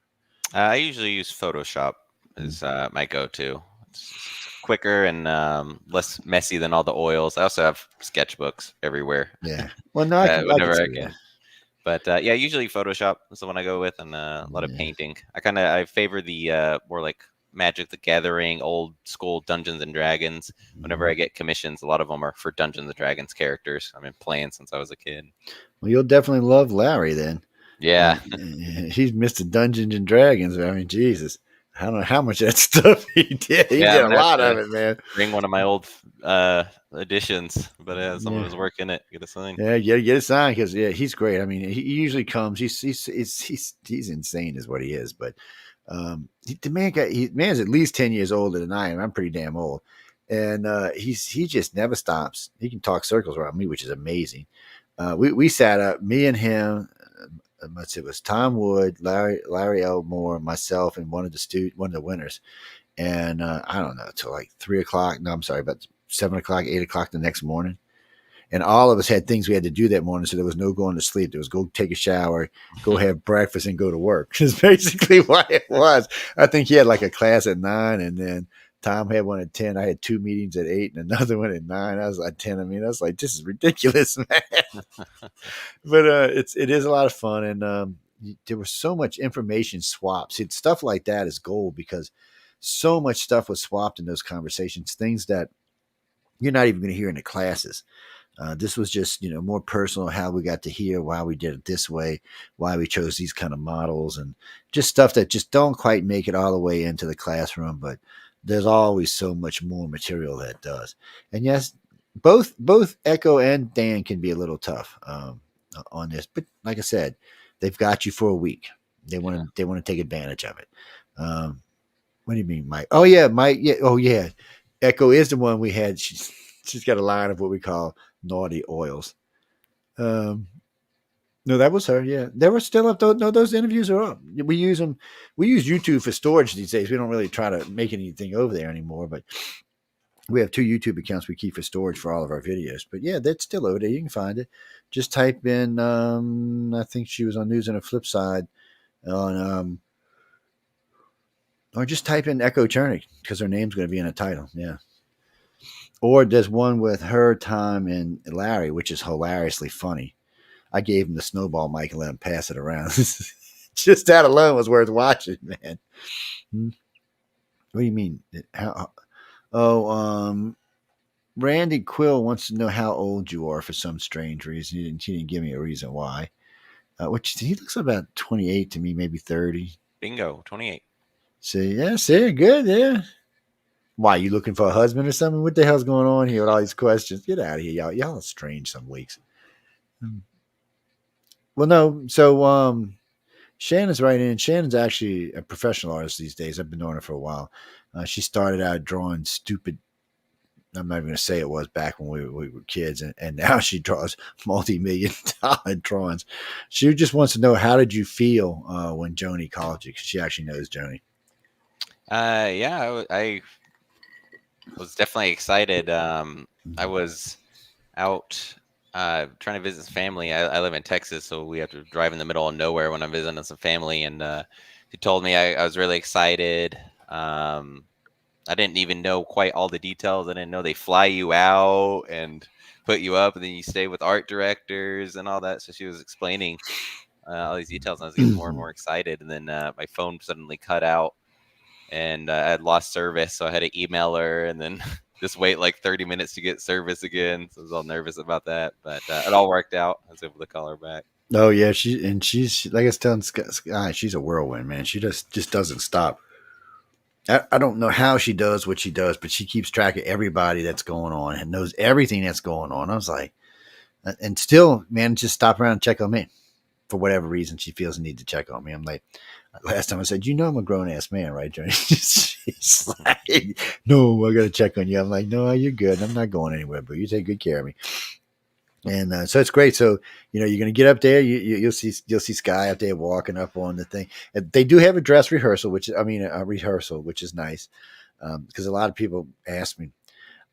I usually use Photoshop as my go-to. It's quicker and less messy than all the oils. I also have sketchbooks everywhere. Yeah. Well, no, whenever I can. But usually Photoshop is the one I go with, and a lot of painting. I favor the more like Magic the Gathering, old school Dungeons and Dragons. Whenever I get commissions, a lot of them are for Dungeons and Dragons characters. I've been playing since I was a kid. Well, you'll definitely love Larry then. Yeah. He's Mr. Dungeons and Dragons. Jesus. I don't know how much of that stuff he did. He did a lot of it, man. Bring one of my old editions, but someone was working it. Get a sign. Yeah, get a sign because he's great. He usually comes. He's insane, is what he is. But the man's at least 10 years older than I am. I'm pretty damn old, and he just never stops. He can talk circles around me, which is amazing. We sat up, me and him. It was Tom Wood, Larry Elmore, myself, and one of the winners. And I don't know, till like 3 o'clock. No, I'm sorry, about 7 o'clock, 8 o'clock the next morning. and all of us had things we had to do that morning. So there was no going to sleep. There was go take a shower, go have breakfast, and go to work. Is basically what it was. I think he had like a class at 9, and then Tom had one at 10. I had 2 meetings at 8 and another one at 9. I was at 10. I mean, I was like, this is ridiculous, man. But it is a lot of fun, and there was so much information swapped. See, stuff like that is gold because so much stuff was swapped in those conversations, things that you're not even going to hear in the classes. This was just, more personal, how we got to hear why we did it this way, why we chose these kind of models, and just stuff that just don't quite make it all the way into the classroom. But there's always so much more material that does. And yes, both Echo and Dan can be a little tough on this. But like I said, they've got you for a week. They want to take advantage of it. What do you mean, Mike? Oh yeah, Mike. Yeah. Oh yeah. Echo is the one we had. She's got a line of what we call naughty oils. No, that was her. Yeah, they were still up. Those interviews are up. We use them. We use YouTube for storage these days. We don't really try to make anything over there anymore. But we have 2 YouTube accounts we keep for storage for all of our videos. But yeah, that's still over there. You can find it. Just type in. I think she was on News on the Flip Side on. Or just type in Echo Chernick because her name's going to be in the title. Yeah. Or there's one with her, Tom, and Larry, which is hilariously funny. I gave him the snowball mic and let him pass it around. Just that alone was worth watching, man. What do you mean? Randy Quill wants to know how old you are for some strange reason. He didn't give me a reason why. Which he looks about 28 to me, maybe 30. Bingo, 28. See, good, yeah. Why, you looking for a husband or something? What the hell's going on here with all these questions? Get out of here, y'all. Y'all are strange some weeks. Well, no. So Shannon's right in. Shannon's actually a professional artist these days. I've been knowing her for a while. She started out drawing stupid. I'm not even going to say it was back when we were kids, and now she draws multi-million-dollar drawings. She just wants to know, how did you feel when Joni called you? Because she actually knows Joni. Yeah, I was definitely excited. I was out trying to visit some family. I live in Texas, so we have to drive in the middle of nowhere when I'm visiting some family. And she told me I was really excited. I didn't even know quite all the details. I didn't know they fly you out and put you up, and then you stay with art directors and all that. So she was explaining all these details, and I was getting more and more excited. And then my phone suddenly cut out, and I had lost service, so I had to email her and then just wait like 30 minutes to get service again. So I was all nervous about that, but it all worked out. I was able to call her back. Oh yeah, she's like I was telling Sky, she's a whirlwind, man. She just doesn't stop. I don't know how she does what she does, but she keeps track of everybody that's going on and knows everything that's going on. I was like, and still, man, just stop around and check on me for whatever reason. She feels the need to check on me. I'm like, last time I said, I'm a grown ass man, right, Johnny? She's like, no, I got to check on you. I'm like, no, you're good. I'm not going anywhere, but you take good care of me. And so it's great. So, you're going to get up there. You'll see Sky up there walking up on the thing. They do have a dress rehearsal, a rehearsal, which is nice. Because a lot of people ask me,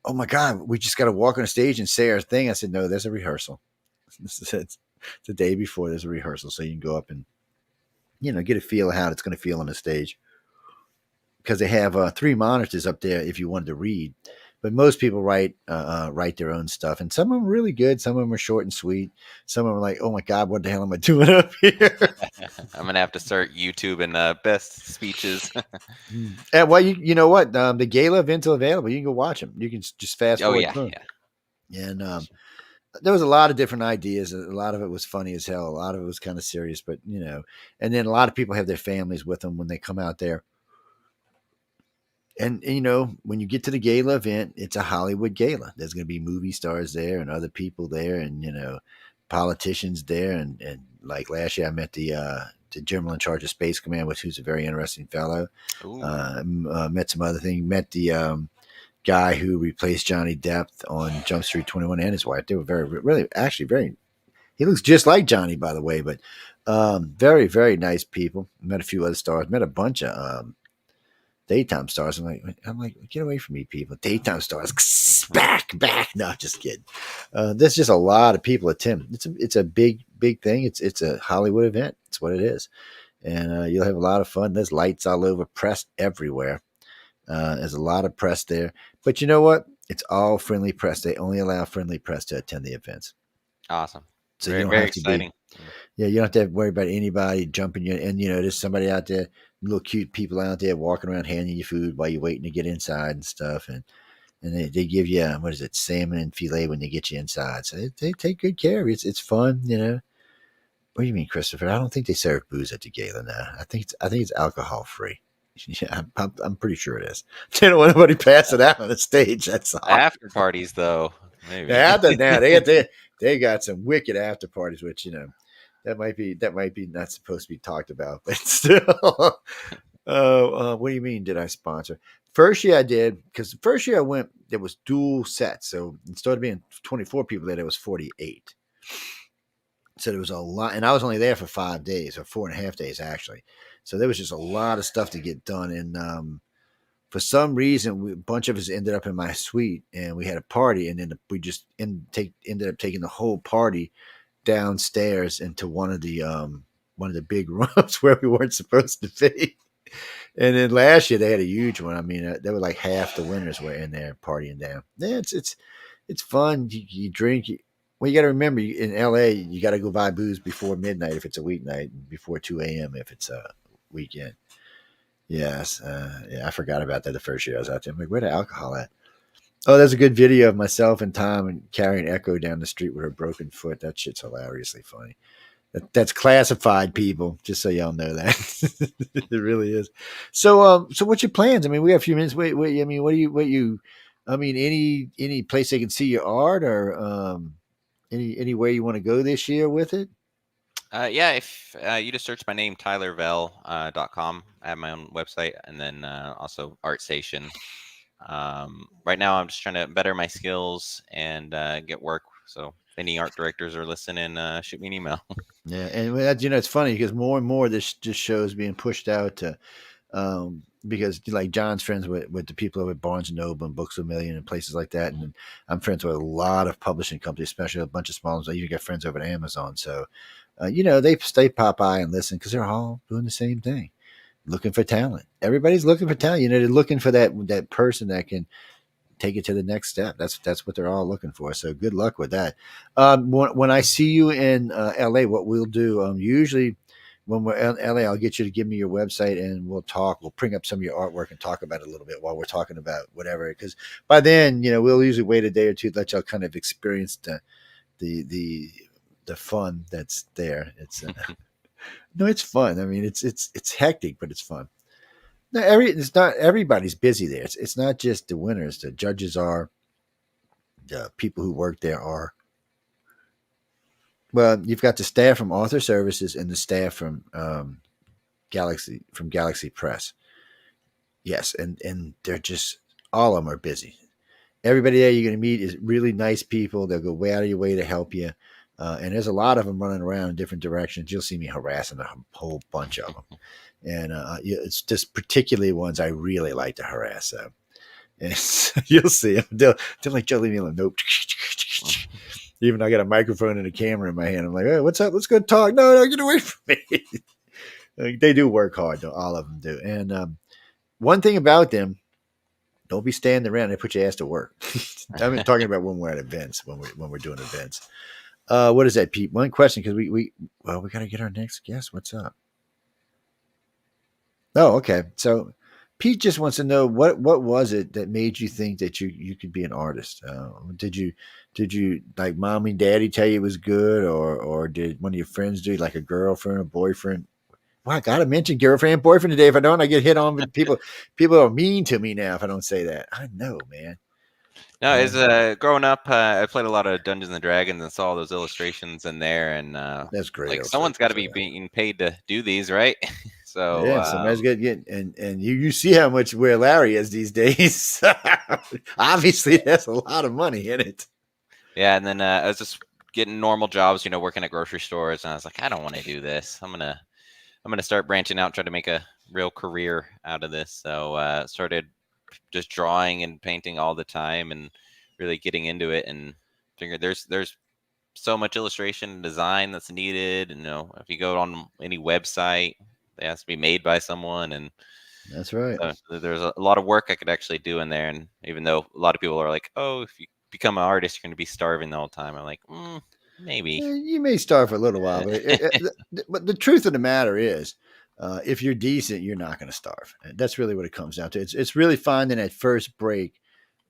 oh my God, we just got to walk on a stage and say our thing. I said, no, there's a rehearsal. It's the day before there's a rehearsal. So you can go up and, get a feel of how it's going to feel on the stage. Because they have 3 monitors up there if you wanted to read. But most people write their own stuff. And some of them are really good. Some of them are short and sweet. Some of them are like, oh my God, what the hell am I doing up here? I'm going to have to start YouTube and best speeches. And well, you know what? The gala events are available. You can go watch them. You can just fast forward. Oh, yeah. And there was a lot of different ideas. A lot of it was funny as hell. A lot of it was kind of serious, but and then a lot of people have their families with them when they come out there. And when you get to the gala event, it's a Hollywood gala. There's going to be movie stars there and other people there, and politicians there. And like last year, I met the general in charge of Space Command, who's a very interesting fellow. Met some other things. Met the guy who replaced Johnny Depp on Jump Street 21 and his wife. They were very. He looks just like Johnny, by the way, but very, very nice people. Met a few other stars. Met a bunch of daytime stars. I'm like, get away from me, people. Daytime stars, back. No, just kidding. There's just a lot of people attend. It's a big thing. It's a Hollywood event. It's what it is, and you'll have a lot of fun. There's lights all over, press everywhere. There's a lot of press there, but you know what? It's all friendly press. They only allow friendly press to attend the events. Awesome. So Very, you don't very have to exciting. yeah, you don't have to worry about anybody jumping you. And there's somebody out there, little cute people out there walking around handing you food while you're waiting to get inside and stuff. And they give you what is it, salmon and filet when they get you inside. So they take good care of you. It's fun. What do you mean, Christopher? I don't think they serve booze at the gala now. I think it's alcohol free. Yeah, I'm pretty sure it is. They don't want anybody passing out on the stage. That's all. After parties, though, maybe. Now they got some wicked after parties, which that might be not supposed to be talked about, but still. What do you mean? Did I sponsor? First year I did, because the first year I went, there was dual sets, so instead of being 24 people there was 48. So there was a lot, and I was only there for 5 days, or 4.5 days actually. So there was just a lot of stuff to get done, and for some reason, a bunch of us ended up in my suite, and we had a party, and then we just ended up taking the whole party downstairs into one of the big rooms where we weren't supposed to be. And then last year they had a huge one. I mean, there were like half the winners were in there partying down. Yeah, it's fun. You drink. Well, you got to remember, in LA, you got to go buy booze before midnight if it's a weeknight, and before 2 a.m. if it's a weekend. Yes. Yeah, I forgot about that the first year I was out there. I'm like, where the alcohol at? Oh, there's a good video of myself and Tom and carrying Echo down the street with her broken foot. That shit's hilariously funny. That's classified, people, just so y'all know that. It really is. So what's your plans? I mean, we have a few minutes. Wait, I mean, any place they can see your art, or anywhere you want to go this year with it? Yeah, if you just search my name, tylervail.com. I have my own website, and then also ArtStation. Right now, I'm just trying to better my skills and get work. So if any art directors are listening, shoot me an email. Yeah, and it's funny because more and more this show is being pushed out to, because like John's friends with the people over at Barnes and Noble and Books A Million and places like that, and I'm friends with a lot of publishing companies, especially a bunch of small ones. I even got friends over at Amazon, so they pop by and listen because they're all doing the same thing, looking for talent. Everybody's looking for talent. They're looking for that person that can take it to the next step. That's what they're all looking for. So good luck with that. When I see you in LA, what we'll do, usually when we're in LA, I'll get you to give me your website and we'll talk. We'll bring up some of your artwork and talk about it a little bit while we're talking about whatever. Because by then, we'll usually wait a day or two to let y'all kind of experience the fun that's there. It's no, it's fun. I mean, it's hectic, but it's fun. No, it's not everybody's busy there. It's not just the winners. The judges are, the people who work there are. Well, you've got the staff from Author Services and the staff from Galaxy Press. Yes, and they're just, all of them are busy. Everybody there you're going to meet is really nice people. They'll go way out of your way to help you. And there's a lot of them running around in different directions. You'll see me harassing a whole bunch of them. And it's just particularly ones I really like to harass. And you'll see them. They're like, Joe, leave me alone. Nope. Even I got a microphone and a camera in my hand. I'm like, hey, what's up? Let's go talk. No, get away from me. They do work hard, though. All of them do. And one thing about them, don't be standing around. They put your ass to work. I've been talking about when we're at events, when we're doing events. What is that, Pete? One question, because we got to get our next guest. What's up? Oh, okay. So Pete just wants to know what was it that made you think that you could be an artist? Did you like mommy and daddy tell you it was good, or did one of your friends do, like a girlfriend or boyfriend? Well, I gotta mention girlfriend and boyfriend today. If I don't, I get hit on with people. People are mean to me now if I don't say that. I know, man. No, as growing up, I played a lot of Dungeons and Dragons and saw those illustrations in there, and that's great. Like someone's got to be being paid to do these, right? So yeah, somebody's got to get, and you see how much where Larry is these days. Obviously, that's a lot of money in it. Yeah, and then I was just getting normal jobs, working at grocery stores, and I was like, I don't want to do this. I'm gonna start branching out, try to make a real career out of this. So started just drawing and painting all the time and really getting into it, and figured there's so much illustration and design that's needed. And if you go on any website, it has to be made by someone, and That's right. so there's a lot of work I could actually do in there. And even though a lot of people are like, oh, if you become an artist, you're going to be starving the whole time, I'm like, maybe. You may starve for a little while, but the truth of the matter is, if you're decent, you're not going to starve. That's really what it comes down to. It's really finding that first break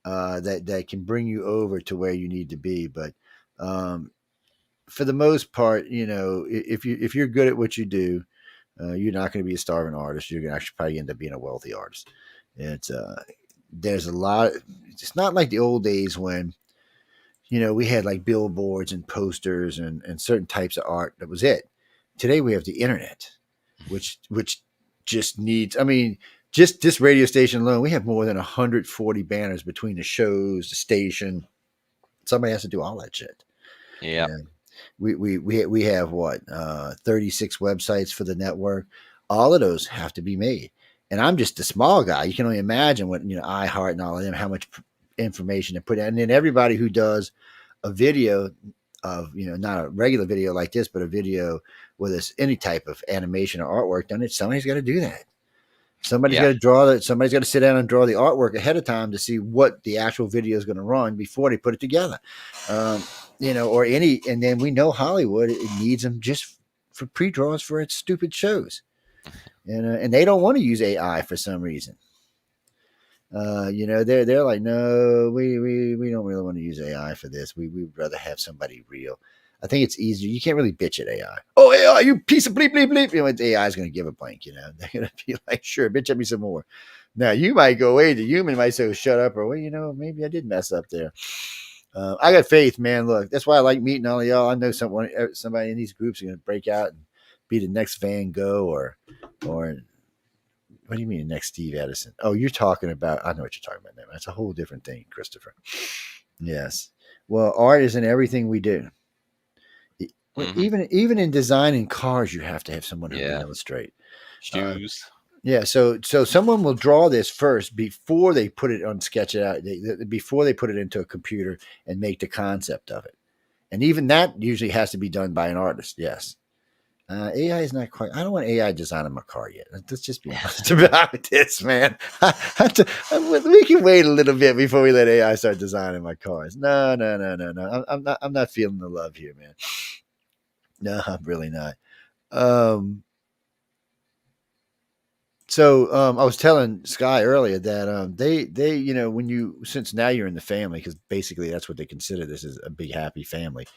that can bring you over to where you need to be. But for the most part, if you're good at what you do, you're not going to be a starving artist. You're going to actually probably end up being a wealthy artist. It's there's a lot. It's not like the old days when we had like billboards and posters and certain types of art. That was it. Today we have the internet, which just needs. I mean, just this radio station alone, we have more than 140 banners between the shows, the station. Somebody has to do all that shit. Yeah. We have what 36 websites for the network. All of those have to be made, and I'm just a small guy. You can only imagine what iHeart and all of them, how much information to put in. And then everybody who does a video of not a regular video like this, but a video with any type of animation or artwork done, somebody's got to do that. Somebody's got to draw that. Somebody's got to sit down and draw the artwork ahead of time to see what the actual video is going to run before they put it together. Or any, and then we know Hollywood, it needs them just for pre-draws for its stupid shows. And they don't want to use AI for some reason. They're like, no, we don't really want to use AI for this. We'd rather have somebody real. I think it's easier. You can't really bitch at AI. Oh, AI, you piece of bleep, bleep, bleep. AI is going to give a blank, They're going to be like, sure, bitch at me some more. Now, you might go away. The human might say, shut up. Or, well, maybe I did mess up there. I got faith, man. Look, that's why I like meeting all of y'all. I know somebody in these groups are going to break out and be the next Van Gogh or what do you mean the next Steve Edison? Oh, you're talking about, I know what you're talking about now. That's a whole different thing, Christopher. Yes. Well, art is in everything we do. Mm-hmm. Even in designing cars, you have to have someone who can illustrate. Shoes. So someone will draw this first before they put it on sketch it out, before they put it into a computer and make the concept of it. And even that usually has to be done by an artist. Yes. AI is not quite. I don't want AI designing my car yet. Let's just be honest about this, man. We can wait a little bit before we let AI start designing my cars. No. I'm not feeling the love here, man. No, I'm really not. So I was telling Sky earlier that they since now you're in the family, because basically that's what they consider this is a big happy family.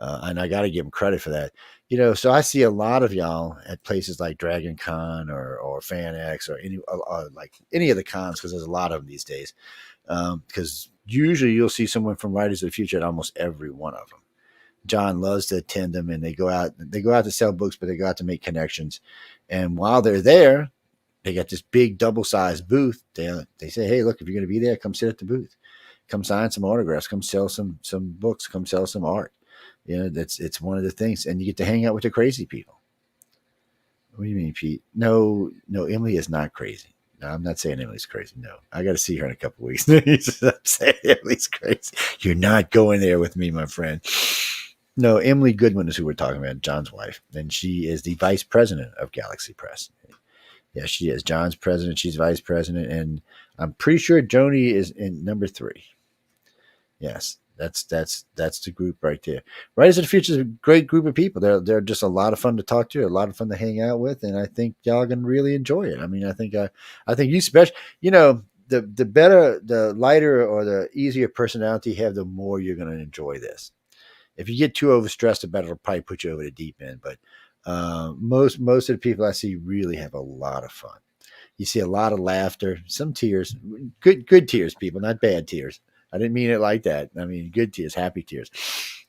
And I got to give them credit for that. So I see a lot of y'all at places like Dragon Con or FanX or any of the cons, because there's a lot of them these days. Because usually you'll see someone from Writers of the Future at almost every one of them. John loves to attend them, and they go out to sell books, but they go out to make connections. And while they're there, they got this big double-sized booth. They say, hey, look, if you're going to be there, come sit at the booth. Come sign some autographs. Come sell some books. Come sell some art. It's one of the things. And you get to hang out with the crazy people. What do you mean, Pete? No, Emily is not crazy. No, I'm not saying Emily's crazy. No, I got to see her in a couple of weeks. I'm saying Emily's crazy. You're not going there with me, my friend. No, Emily Goodwin is who we're talking about, John's wife. And she is the vice president of Galaxy Press. Yeah, she is. John's president. She's vice president. And I'm pretty sure Joni is in number 3. Yes, that's the group right there. Writers of the Future is a great group of people. They're just a lot of fun to talk to, a lot of fun to hang out with. And I think y'all can really enjoy it. I mean, I think you special, the better, the lighter or the easier personality you have, the more you're going to enjoy this. If you get too overstressed about it, it'll probably put you over the deep end. But most of the people I see really have a lot of fun. You see a lot of laughter, some tears, good tears, people, not bad tears. I didn't mean it like that. I mean, good tears, happy tears.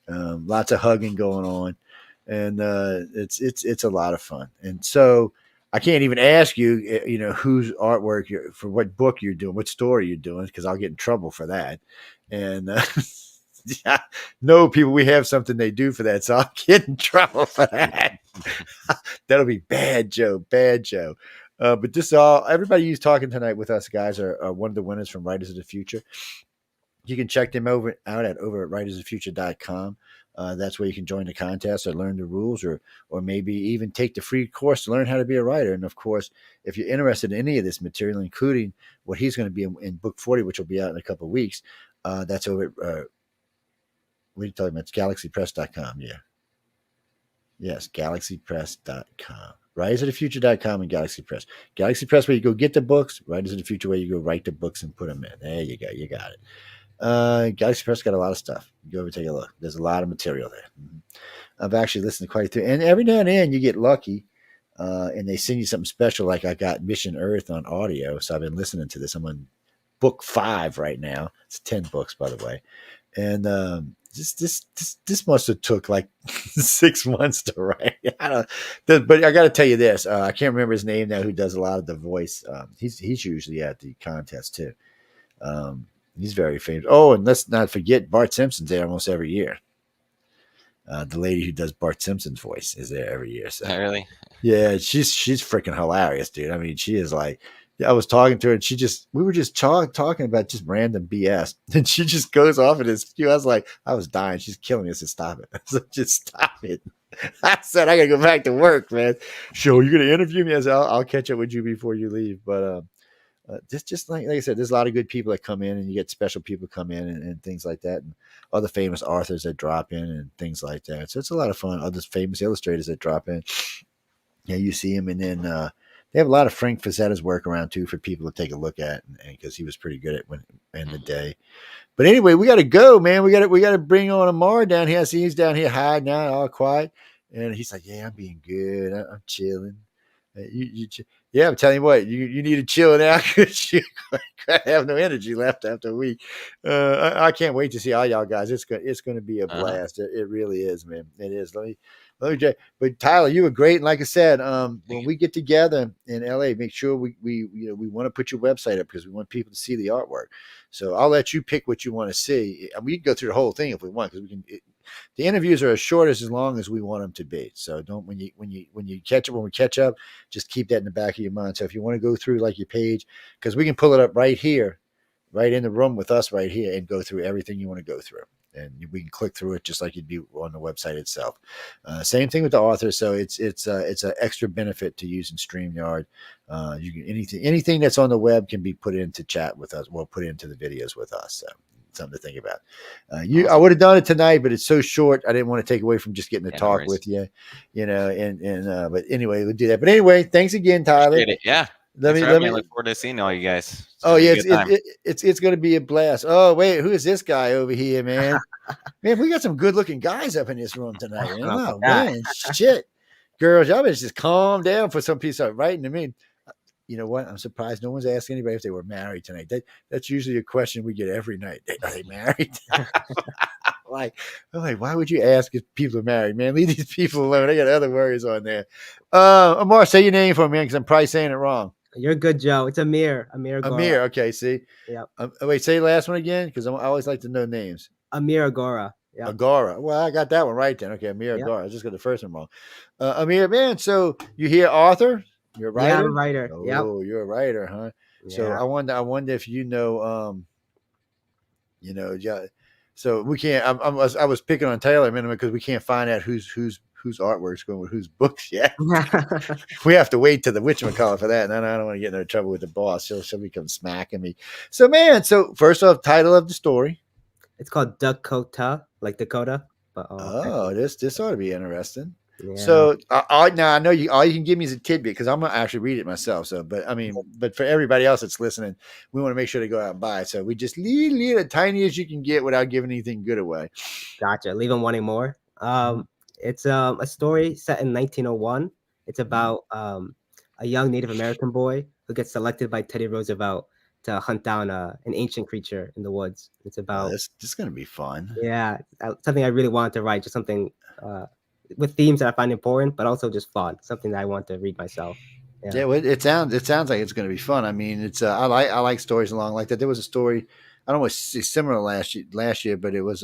Lots of hugging going on, and it's a lot of fun. And so I can't even ask you, whose artwork for what book you're doing, what story you're doing, because I'll get in trouble for that. And yeah, no, people, we have something they do for that, so I'll get in trouble for that. That'll be bad, Joe. But this all everybody who's talking tonight with us guys are one of the winners from Writers of the Future. You can check them over at writersofthefuture.com. That's where you can join the contest or learn the rules, or maybe even take the free course to learn how to be a writer. And of course, if you're interested in any of this material, including what he's going to be in book 40, which will be out in a couple of weeks, that's over at what are you talking about? It's galaxypress.com. Yeah. Yes, galaxypress.com. Writersofthefuture.com and Galaxy Press. Galaxy Press, where you go get the books. Writers of the Future, where you go write the books and put them in. There you go. You got it. Galaxy Press got a lot of stuff. You go over and take a look. There's a lot of material there. I've actually listened to quite a few. And every now and then you get lucky and they send you something special. Like I got Mission Earth on audio. So I've been listening to this. I'm on book 5 right now. It's 10 books, by the way. And this must have took like 6 months to write. But I got to tell you this. I can't remember his name now. Who does a lot of the voice? He's usually at the contest too. He's very famous. Oh, and let's not forget Bart Simpson's there almost every year. The lady who does Bart Simpson's voice is there every year. So Really? yeah, she's freaking hilarious, dude. I mean, she is like. I was talking to her and we were just talking about just random BS. And she just goes off in this cue. I was like, I was dying. She's killing me. I said, stop it. I said, just stop it. I said, I got to go back to work, man. Sure, you're going to interview me? I said, I'll catch up with you before you leave. But just like I said, there's a lot of good people that come in and you get special people come in and things like that. And other famous authors that drop in and things like that. So it's a lot of fun. Other famous illustrators that drop in. Yeah, you see them. And then, they have a lot of Frank Frazzetta's work around too for people to take a look at, and because he was pretty good at in the day. But anyway, we got to go, man. We got to bring on Amir down here. I see he's down here hiding out, all quiet, and he's like, "Yeah, I'm being good. I'm chilling." Yeah, I'm telling you what, you need to chill now because you have no energy left after a week. I can't wait to see all y'all guys. It's going to be a blast. It really is, man. It is. Let me. But Tyler, you were great, and like I said, when we get together in LA, make sure we want to put your website up because we want people to see the artwork. So I'll let you pick what you want to see. We can go through the whole thing if we want because we can. The interviews are as short as long as we want them to be. So don't when we catch up, just keep that in the back of your mind. So if you want to go through like your page, because we can pull it up right here, right in the room with us right here, and go through everything you want to go through. And we can click through it just like you'd be on the website itself. Same thing with the author. So it's an extra benefit to using StreamYard. You can anything that's on the web can be put into chat with us. Well, put into the videos with us. So something to think about. I would have done it tonight, but it's so short. I didn't want to take away from just getting to talk with you, but anyway, we'll do that. But anyway, thanks again, Tyler. Yeah. Let me look forward to seeing all you guys. It's going to be a blast. Oh wait, who is this guy over here, man? Man, we got some good looking guys up in this room tonight. Oh man, shit, girls, y'all better just calm down for some piece of writing to me. You know what? I'm surprised no one's asking anybody if they were married tonight. That's usually a question we get every night. Are they married? Like, why would you ask if people are married, man? Leave these people alone. They got other worries on there. Amir, say your name for me, because I'm probably saying it wrong. You're good, Joe. It's Amir. Agoora. Amir. Okay. See. Yeah. Wait. Say the last one again, because I always like to know names. Amir Agoora. Yeah. Agoora. Well, I got that one right then. Okay. Amir Agoora. I just got the first one wrong. Amir, man. So you hear author? You're a writer. Yeah, I'm a writer. Oh, you're a writer, huh? Yeah. So I wonder if you know. Yeah. So we can't. I was picking on Taylor a minute because we can't find out whose artwork's going with whose books yet. We have to wait till the whatchamacallit for that, and then I don't want to get in trouble with the boss. She'll become smacking me. So man, first off, title of the story. It's called Dakota, like Dakota. But this ought to be interesting. Yeah. So now I know you. All you can give me is a tidbit because I'm gonna actually read it myself. So, but for everybody else that's listening, we want to make sure to go out and buy it. So we just leave it tiny as you can get without giving anything good away. Gotcha. Leave them wanting more. It's a story set in 1901. It's about a young Native American boy who gets selected by Teddy Roosevelt to hunt down an ancient creature in the woods. It's about this is gonna be fun. Yeah, something I really wanted to write. Just something. With themes that I find important, but also just fun. Something that I want to read myself. Yeah, well, it sounds like it's going to be fun. I mean, it's I like stories along like that. There was a story I don't want to see similar last year, but it was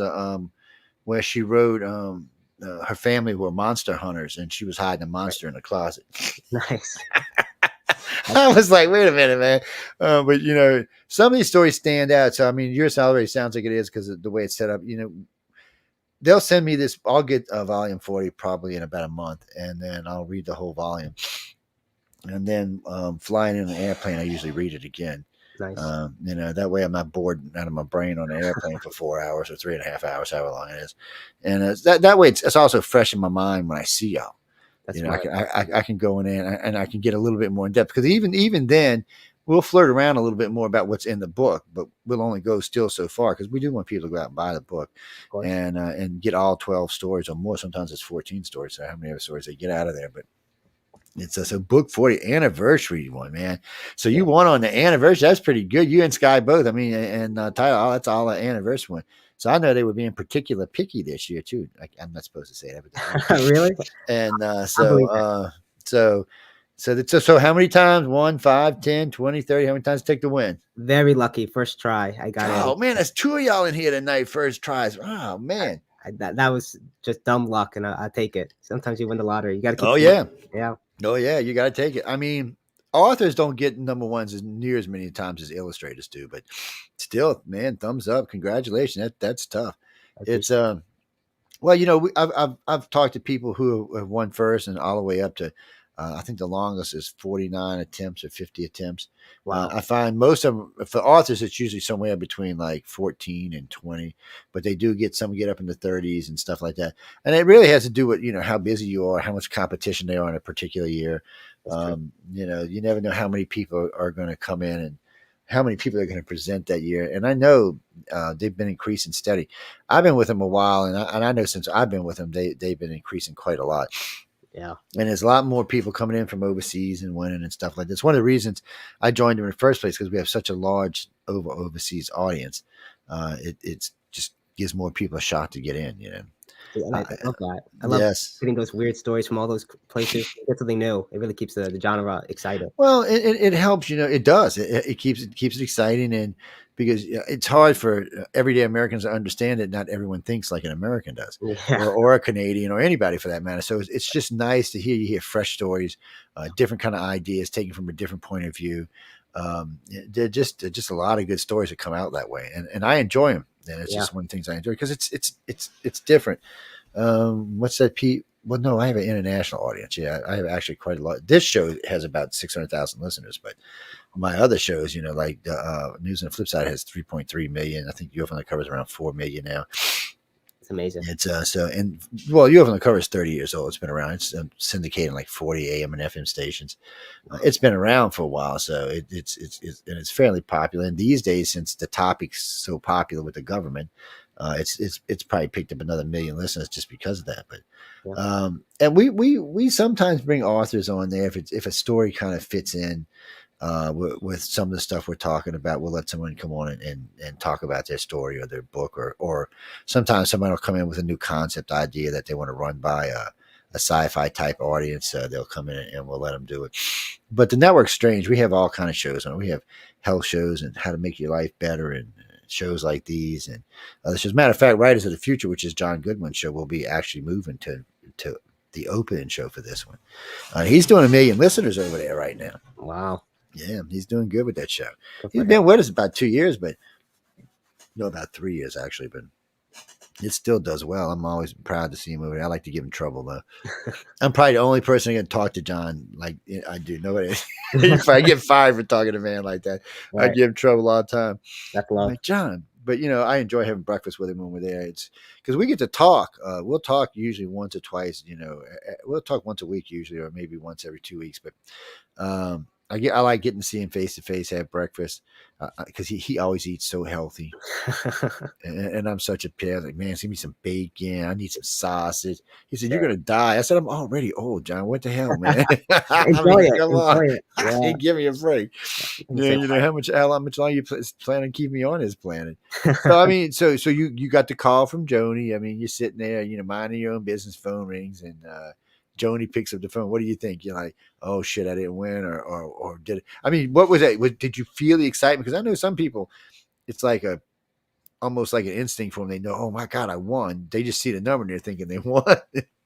where she wrote her family were monster hunters and she was hiding a monster in the closet. Nice. I was like, wait a minute, man. But some of these stories stand out. So I mean, yours already sounds like it is because of the way it's set up. They'll send me this. I'll get volume 40 probably in about a month, and then I'll read the whole volume. And then flying in an airplane, I usually read it again. Nice. That way I'm not bored out of my brain on an airplane for 4 hours or 3.5 hours, however long it is. And that way it's also fresh in my mind when I see y'all. That's I can go in there and I can get a little bit more in depth, because even then we'll flirt around a little bit more about what's in the book, but we'll only go still so far, because we do want people to go out and buy the book and get all 12 stories or more. Sometimes it's 14 stories. So how many other stories they get out of there, but it's a book 40 anniversary one, man. So you won on the anniversary. That's pretty good. You and Sky both. I mean, and Tyler, that's all an anniversary one. So I know they were being particular picky this year too. I'm not supposed to say that, but really. And so how many times? 1, 5, 10, 20, 30? How many times did it take to win? Very lucky. First try, I got it. Oh man, that's 2 of y'all in here tonight. First tries. Oh man, that was just dumb luck, and I take it. Sometimes you win the lottery. You got to keep. Oh yeah. Oh yeah, you got to take it. I mean, authors don't get number ones as near as many times as illustrators do, but still, man, thumbs up, congratulations. That's tough. It's well, I've talked to people who have won first and all the way up to I think the longest is 49 attempts or 50 attempts. Wow. I find most of them, for authors, it's usually somewhere between like 14 and 20, but they do get up in the 30s and stuff like that. And it really has to do with, how busy you are, how much competition there are in a particular year. You never know how many people are going to come in and how many people are going to present that year. And I know they've been increasing steady. I've been with them a while, and I know since I've been with them, they've been increasing quite a lot. Yeah. And there's a lot more people coming in from overseas and winning and stuff like this. One of the reasons I joined them in the first place, because we have such a large overseas audience. It just gives more people a shot to get in, Yeah, I love that. I love getting those weird stories from all those places. Get something new. It really keeps the genre excited. Well, it helps, it does. It keeps it exciting, and because it's hard for everyday Americans to understand it. Not everyone thinks like an American does, or a Canadian, or anybody for that matter. So it's just nice to hear fresh stories, different kind of ideas taken from a different point of view. They're just a lot of good stories that come out that way, and I enjoy them. And it's just one of the things I enjoy, because it's different. What's that, Pete? Well, no, I have an international audience. Yeah, I have actually quite a lot. This show has about 600,000 listeners, but my other shows, like News on the Flip Side, has 3.3 million. I think UFO on the Cover is around 4 million now. It's amazing. It's UFO on the Cover is 30 years old. It's been around. It's syndicated in like 40 AM and FM stations. It's been around for a while, so it's fairly popular. And these days, since the topic's so popular with the government, it's probably picked up another 1 million listeners just because of that. But and we sometimes bring authors on there if a story kind of fits in with some of the stuff we're talking about. We'll let someone come on and talk about their story or their book, or sometimes someone will come in with a new concept idea that they want to run by a sci-fi type audience. They'll come in and we'll let them do it. But the network's strange. We have all kind of shows on it. We have health shows and how to make your life better, and shows like these and other shows. Matter of fact, Writers of the Future, which is John Goodwin's show, will be actually moving to the opening show for this one. He's doing 1 million listeners over there right now. Wow. Yeah, he's doing good with that show. He's been with us about 2 years, about 3 years actually, but it still does well. I'm always proud to see him over there. I like to give him trouble though. I'm probably the only person that can talk to John like I do. Nobody. If I get fired for talking to a man like that, I give him trouble all the time. That's love, like, John. But I enjoy having breakfast with him when we're there. It's because we get to talk. We'll talk usually once or twice. We'll talk once a week usually, or maybe once every 2 weeks. But I like getting to see him face to face, have breakfast, because he always eats so healthy, and I'm such a pig. Like, man, give me some bacon. I need some sausage. He said, "You're gonna die." I said, "I'm already old, John. What the hell, man? Enjoy it. Yeah. Give me a break." How much longer you plan on keeping me on this planet? So I mean, so you got the call from Joni. I mean, you're sitting there, minding your own business. Phone rings and Joni picks up the phone. What do you think? You're like, oh shit, I didn't win, or did it? I mean, what was that? Did you feel the excitement? Because I know some people, it's like almost like an instinct for them. They know, oh my God, I won. They just see the number and they're thinking they won.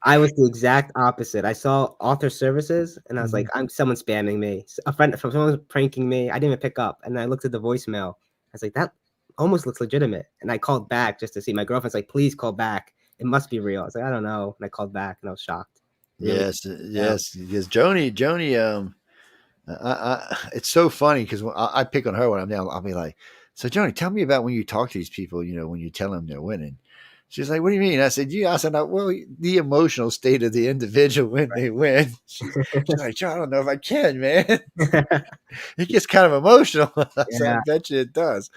I was the exact opposite. I saw author services and I was like, I'm someone spamming me. A friend from someone pranking me. I didn't even pick up. And I looked at the voicemail. I was like, that almost looks legitimate. And I called back just to see. My girlfriend's like, please call back. It must be real. I was like, I don't know. And I called back and I was shocked. Really? Yes. Because Joni, it's so funny because I pick on her when I'm down. I'll be like, so Joni, tell me about when you talk to these people, when you tell them they're winning. She's like, what do you mean? I said, well, the emotional state of the individual when they win. She's like, John, I don't know if I can, man. It gets kind of emotional. So I bet you it does.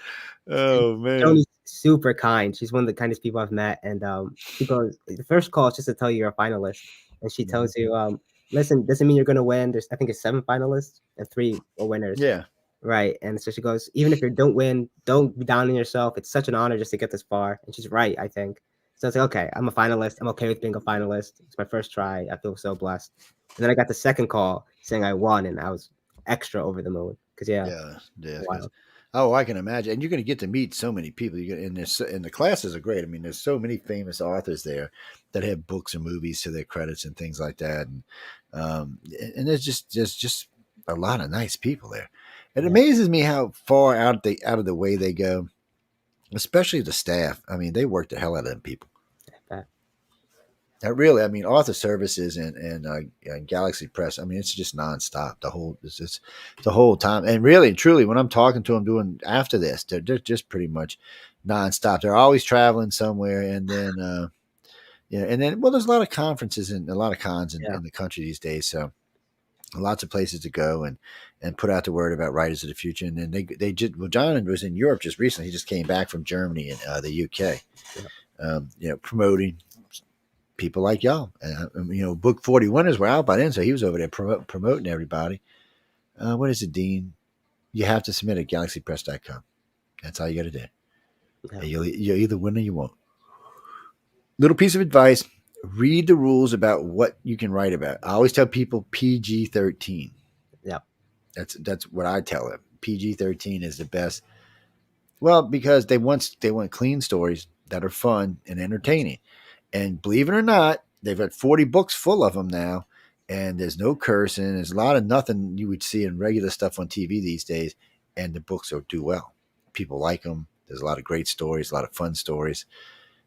Oh, man. Joni's super kind. She's one of the kindest people I've met. And she goes, the first call is just to tell you you're a finalist. And she tells you, listen, doesn't mean you're going to win. I think it's 7 finalists and 3 are winners. Yeah. Right. And so she goes, even if you don't win, don't be down on yourself. It's such an honor just to get this far. And she's right, I think. So I was like, okay, I'm a finalist. I'm okay with being a finalist. It's my first try. I feel so blessed. And then I got the second call saying I won, and I was extra over the moon. Because Oh, I can imagine. And you're going to get to meet so many people. And the classes are great. I mean, there's so many famous authors there that have books or movies to their credits and things like that. And there's just a lot of nice people there. It amazes me how far out of the way they go, especially the staff. I mean, they work the hell out of them people. Really, I mean, author services and Galaxy Press. I mean, it's just nonstop. It's the whole time. And really, truly, when I'm talking to them doing after this, they're just pretty much nonstop. They're always traveling somewhere, and then there's a lot of conferences and a lot of cons in the country these days. So lots of places to go and put out the word about Writers of the Future. And then John was in Europe just recently. He just came back from Germany and the UK, promoting people like y'all. Book 41 is were out by then, so he was over there promoting everybody. What is it, Dean? You have to submit at galaxypress.com. That's all you got to do. Okay. You'll either win or you won't. Little piece of advice: read the rules about what you can write about. I always tell people PG-13. Yeah, that's what I tell them. PG-13 is the best. Well, because they want clean stories that are fun and entertaining. And believe it or not, they've got 40 books full of them now, and there's no cursing. There's a lot of nothing you would see in regular stuff on TV these days, and the books do well. People like them. There's a lot of great stories, a lot of fun stories.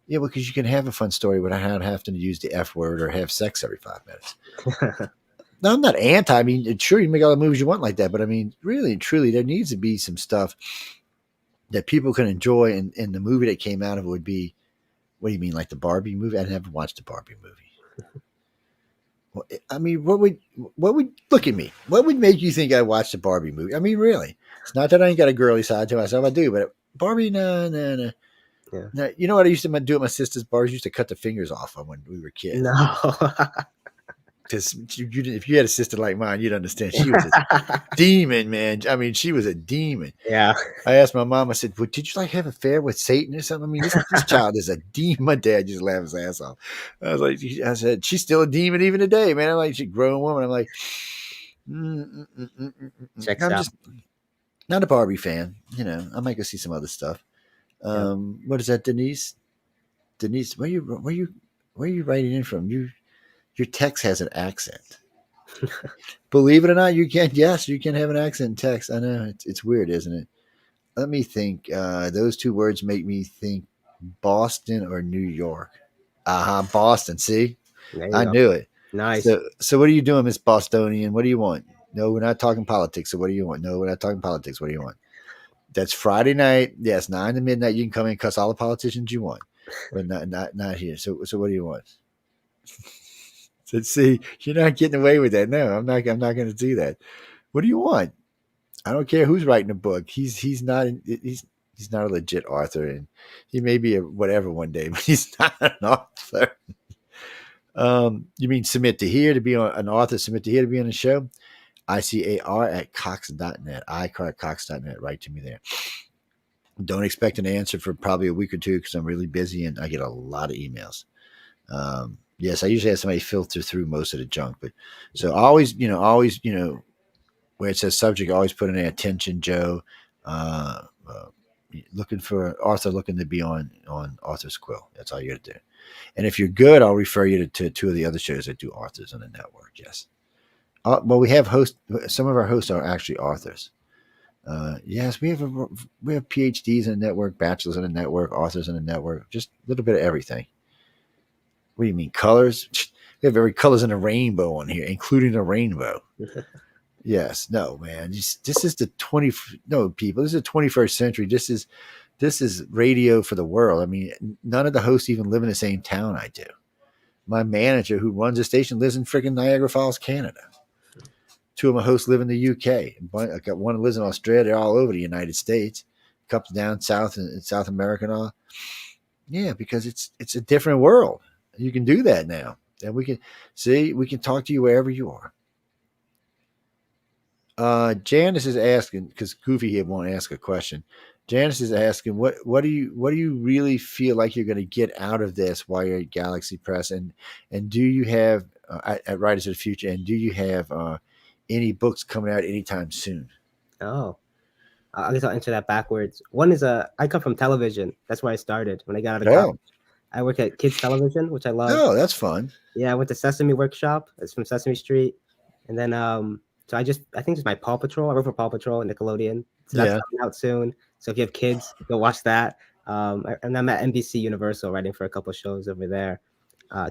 Yeah, because you can have a fun story without having to use the F word or have sex every 5 minutes. No, I'm not anti. I mean, sure, you can make all the movies you want like that, but I mean, really and truly, there needs to be some stuff that people can enjoy, and the movie that came out of it would be, what do you mean, like the Barbie movie? I never watched the Barbie movie. Well, I mean, what would look at me? What would make you think I watched the Barbie movie? I mean, really? It's not that I ain't got a girly side to myself. I do, but Barbie, no. Yeah. Now, you know what I used to do at my sister's bars? I used to cut the fingers off them when we were kids. No. Because if you had a sister like mine, you'd understand. She was a demon, man. I mean, she was a demon. Yeah. I asked my mom, I said, well, did you have an affair with Satan or something? I mean, this child is a demon. My dad just laughed his ass off. I said, she's still a demon even today, man. I'm like, she's a grown woman. I'm like, Checks out. Just not a Barbie fan. I might go see some other stuff. What is that, Denise? Denise, where you writing in from? Your text has an accent. Believe it or not, you can have an accent in text. I know it's weird, isn't it? Let me think. Those 2 words make me think Boston or New York. Boston. See, I knew it. Nice. So what are you doing, Miss Bostonian? What do you want? No, we're not talking politics. So what do you want? No, we're not talking politics. What do you want? That's Friday night. Yes, 9 to midnight. You can come in and cuss all the politicians you want, but not here. So what do you want? So see, you're not getting away with that. No, I'm not going to do that. What do you want? I don't care who's writing a book. He's not a legit author, and he may be a whatever one day, but he's not an author. You mean submit to here to be on an author? Submit to here to be on the show? ICAR@cox.net. ICAR@cox.net. Write to me there. Don't expect an answer for probably a week or 2 because I'm really busy and I get a lot of emails. Yes, I usually have somebody filter through most of the junk, but so always, where it says subject, always put in there, attention, Joe, looking for Arthur, looking to be on Arthur's Quill. That's all you got to do. And if you're good, I'll refer you to two of the other shows that do authors on the network. Yes. Well, we have hosts. Some of our hosts are actually authors. Yes, we have PhDs in the network, bachelors in the network, authors in the network, just a little bit of everything. What do you mean colors? We have every colors in the rainbow on here, including the rainbow. Yes, no, man. This is the people. This is the 21st century. This is radio for the world. I mean, none of the hosts even live in the same town I do. My manager, who runs the station, lives in freaking Niagara Falls, Canada. Two of my hosts live in the UK. I got one that lives in Australia. They're all over the United States. A couple down south in South America and all. Yeah, because it's a different world. You can do that now. And we can talk to you wherever you are. Janice is asking, because Goofy here won't ask a question. Janice is asking, what do you really feel like you're going to get out of this while you're at Galaxy Press, and do you have at Writers of the Future, and do you have any books coming out anytime soon? Oh, I guess I'll answer that backwards. One is I come from television. That's where I started when I got out of college. I work at kids television, which I love. Oh, that's fun. Yeah, I went to Sesame Workshop. It's from Sesame Street, and then so I think it's my Paw Patrol. I wrote for Paw Patrol and Nickelodeon. So that's coming out soon. So if you have kids, go watch that. And I'm at NBC Universal writing for a couple of shows over there,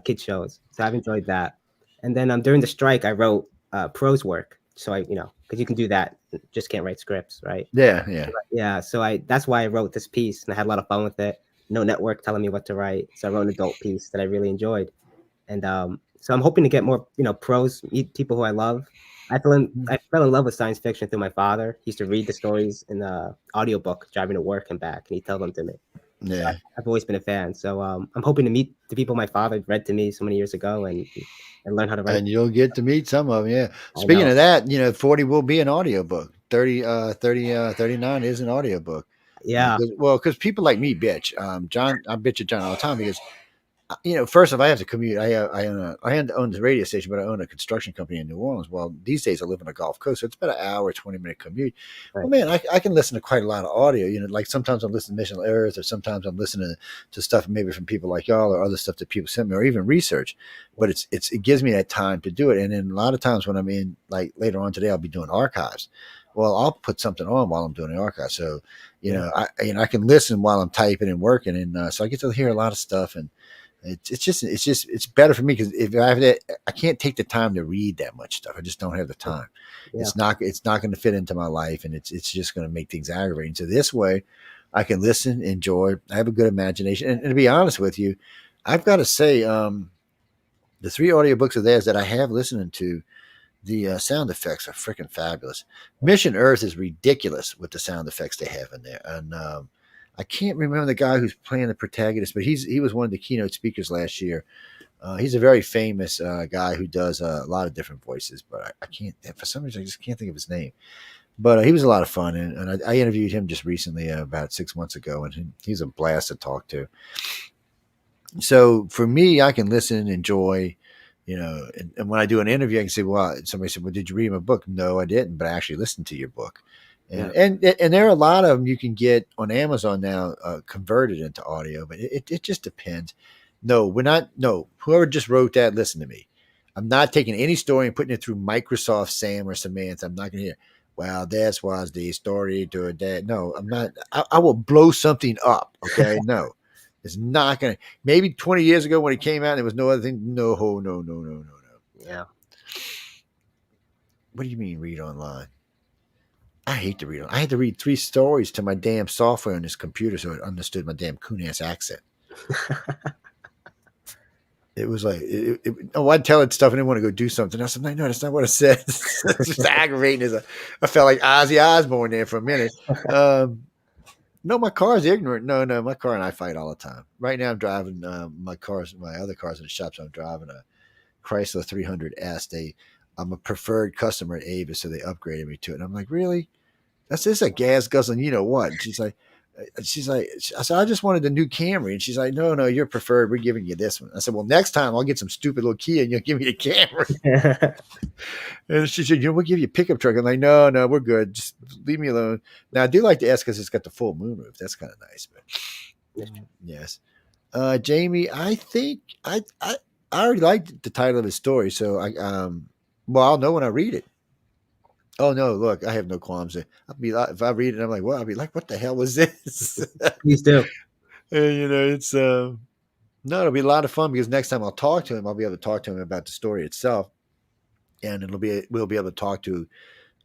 kid shows. So I've enjoyed that. And then during the strike, I wrote prose work. So because you can do that, just can't write scripts, right? Yeah. So that's why I wrote this piece, and I had a lot of fun with it. No network telling me what to write, so I wrote an adult piece that I really enjoyed. And so I'm hoping to get more, prose, meet people who I love. I fell in love with science fiction through my father. He used to read the stories in the audiobook driving to work and back, and he'd tell them to me. Yeah, so I've always been a fan. So I'm hoping to meet the people my father read to me so many years ago and learn how to write. And you'll get to meet some of them. Yeah. Speaking of that, 40 will be an audiobook. 39 is an audiobook. Yeah. Because people like me bitch. John, I bitch at John all the time because, first off, I have to commute. I own the radio station, but I own a construction company in New Orleans. Well, these days I live on the Gulf Coast, so it's about an hour, 20-minute commute. Right. Well, man, I can listen to quite a lot of audio. Like sometimes I'm listening to Mission Earth, or sometimes I'm listening to stuff maybe from people like y'all, or other stuff that people send me, or even research. But it gives me that time to do it. And then a lot of times when I'm in, like later on today, I'll be doing archives. Well, I'll put something on while I'm doing the archive. So, I can listen while I'm typing and working. And so I get to hear a lot of stuff. And it's better for me because if I have that, I can't take the time to read that much stuff. I just don't have the time. Yeah. It's not going to fit into my life, and it's just going to make things aggravating. So this way I can listen, enjoy. I have a good imagination. And to be honest with you, I've got to say, the 3 audiobooks of theirs that I have listened to, the sound effects are freaking fabulous. Mission Earth is ridiculous with the sound effects they have in there. And I can't remember the guy who's playing the protagonist, but he was one of the keynote speakers last year. He's a very famous guy who does a lot of different voices, but I can't, for some reason, I just can't think of his name. But he was a lot of fun, and I interviewed him just recently, about 6 months ago, and he's a blast to talk to. So for me, I can listen and enjoy. And when I do an interview, I can say, well, somebody said, well, did you read my book? No, I didn't, but I actually listened to your book. And there are a lot of them you can get on Amazon now, converted into audio, but it just depends. No, whoever just wrote that, listen to me. I'm not taking any story and putting it through Microsoft Sam or Samantha. I'm not going to hear, well, this was the story to that. No, I'm not. I will blow something up. Okay. No. It's not going to. Maybe 20 years ago when it came out, there was no other thing. No. Yeah. What do you mean read online? I hate to read. I had to read 3 stories to my damn software on this computer so it understood my damn coon-ass accent. It was like, I'd tell it stuff and I didn't want to go do something. I was like, no, that's not what it says. It's just aggravating. I felt like Ozzy Osbourne there for a minute. No, my car's ignorant. No, my car and I fight all the time. Right now I'm driving my other cars in the shop, so I'm driving a Chrysler 300S. I'm a preferred customer at Avis, so they upgraded me to it. And I'm like, really? That's just a gas guzzling, you know what? And she's like, I said, I just wanted the new Camry. And she's like, no, you're preferred. We're giving you this one. I said, well, next time I'll get some stupid little Kia and you'll give me the Camry. And she said, we'll give you a pickup truck. I'm like, no, we're good. Just leave me alone. Now, I do like the S because it's got the full moonroof. That's kind of nice. But yes. Jamie, I think I already liked the title of his story, so well, I'll know when I read it. Oh no, look, I have no qualms. I'll be like, if I read it, I'm like, well, I'll be like, what the hell was this? Please do. And, it's no, it'll be a lot of fun because next time I'll talk to him, I'll be able to talk to him about the story itself, and we'll be able to talk to.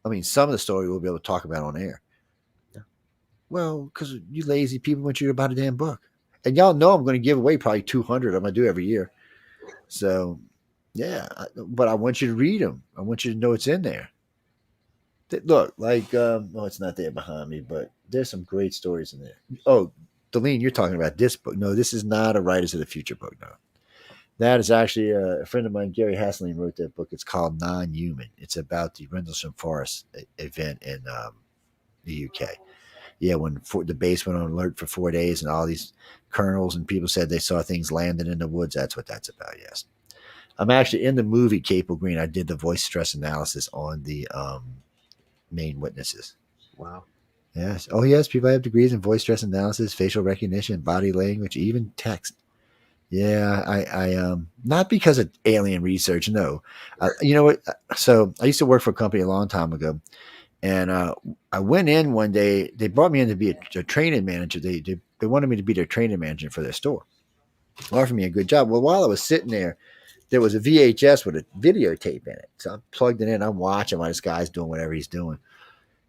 I mean, some of the story we'll be able to talk about on air. Yeah. Well, because you lazy people want you to buy the damn book, and y'all know I'm going to give away probably 200. I'm going to do every year. So, yeah, but I want you to read them. I want you to know what's in there. Look, like, it's not there behind me, but there's some great stories in there. Oh, Deline, you're talking about this book. No, this is not a Writers of the Future book. No, that is actually a friend of mine, Gary Hasling, wrote that book. It's called Non-Human. It's about the Rendlesham Forest event in the UK. Yeah, when the base went on alert for 4 days and all these colonels and people said they saw things landing in the woods. That's what that's about, yes. I'm actually in the movie Capel Green. I did the voice stress analysis on the main witnesses. Wow. Yes. Oh, yes. People have degrees in voice stress analysis, facial recognition, body language, even text. Yeah, I not because of alien research. No, you know what? So I used to work for a company a long time ago, and I went in one day. They brought me in to be a training manager. They wanted me to be their training manager for their store. Offered me a good job. Well, while I was sitting there was a VHS with a videotape in it. So I plugged it in. I'm watching while this guy's doing whatever he's doing.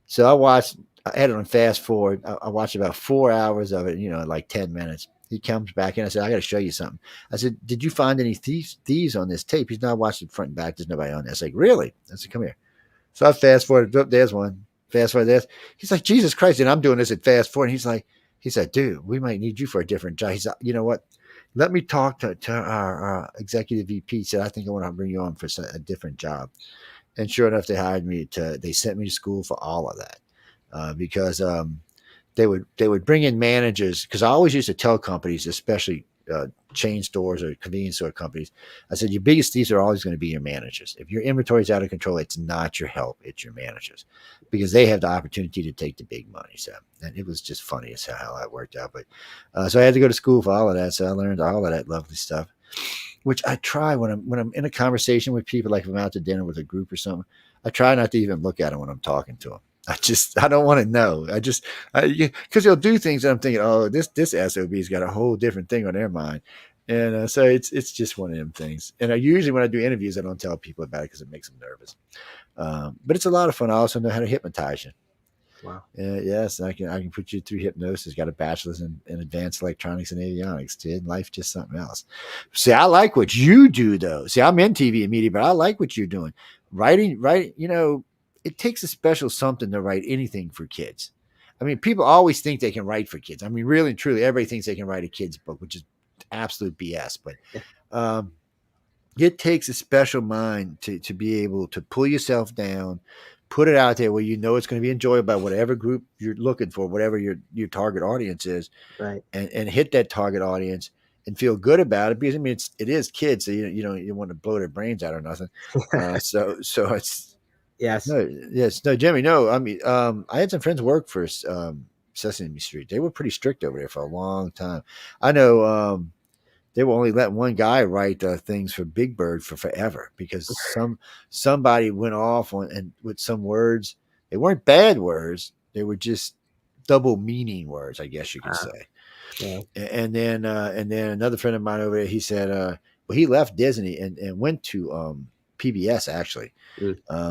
So I had it on fast forward. I watched about 4 hours of it, like 10 minutes. He comes back in. I said, I got to show you something. I said, did you find any thieves on this tape? He's not watching front and back. There's nobody on there. I was like, really? I said, come here. So I fast forwarded. Oh, there's one. Fast forward this. He's like, Jesus Christ. And I'm doing this at fast forward. And he said, dude, we might need you for a different job. He said, you know what? Let me talk to our executive VP. He said, I think I want to bring you on for a different job. And sure enough, they hired me they sent me to school for all of that because they would bring in managers. Because I always used to tell companies, especially chain stores or convenience store companies, I said, your biggest thieves are always going to be your managers. If your inventory is out of control, it's not your help, it's your managers, because they have the opportunity to take the big money. So, and it was just funny as how that worked out. But so I had to go to school for all of that. So I learned all of that lovely stuff, which I try when I'm in a conversation with people, like if I'm out to dinner with a group or something, I try not to even look at them when I'm talking to them. I don't want to know. Because they'll do things that I'm thinking, oh, this SOB's got a whole different thing on their mind. And so it's just one of them things. And usually when I do interviews, I don't tell people about it because it makes them nervous. But it's a lot of fun. I also know how to hypnotize you. Wow. Yes, I can put you through hypnosis. Got a bachelor's in advanced electronics and avionics. Dude, life just something else. See, I like what you do, though. See, I'm in TV and media, but I like what you're doing. Writing, it takes a special something to write anything for kids. I mean, people always think they can write for kids. I mean, really and truly, everybody thinks they can write a kid's book, which is absolute BS. But it takes a special mind to be able to pull yourself down, put it out there where you know it's going to be enjoyable by whatever group you're looking for, whatever your target audience is, right? And hit that target audience and feel good about it, because I mean it is kids, so you don't want to blow their brains out or nothing. So it's. Yes. No, Jimmy. No, I mean, I had some friends work for Sesame Street. They were pretty strict over there for a long time. I know they will only let one guy write things for Big Bird for forever because somebody went off and with some words. They weren't bad words. They were just double meaning words, I guess you could say. Yeah. And then another friend of mine over there, he said, well, he left Disney and went to PBS actually.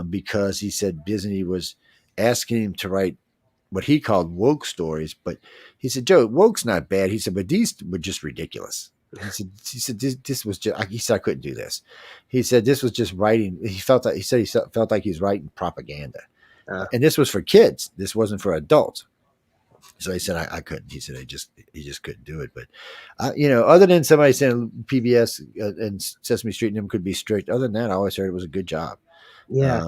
Because he said Disney was asking him to write what he called woke stories, but he said, Joe, woke's not bad. He said, but these were just ridiculous. He said this was just. He said I couldn't do this. He said this was just writing. He felt like he was writing propaganda, and this was for kids. This wasn't for adults. So he said I couldn't. He said he just couldn't do it. But other than somebody saying PBS and Sesame Street and them could be strict, other than that, I always heard it was a good job. Yeah.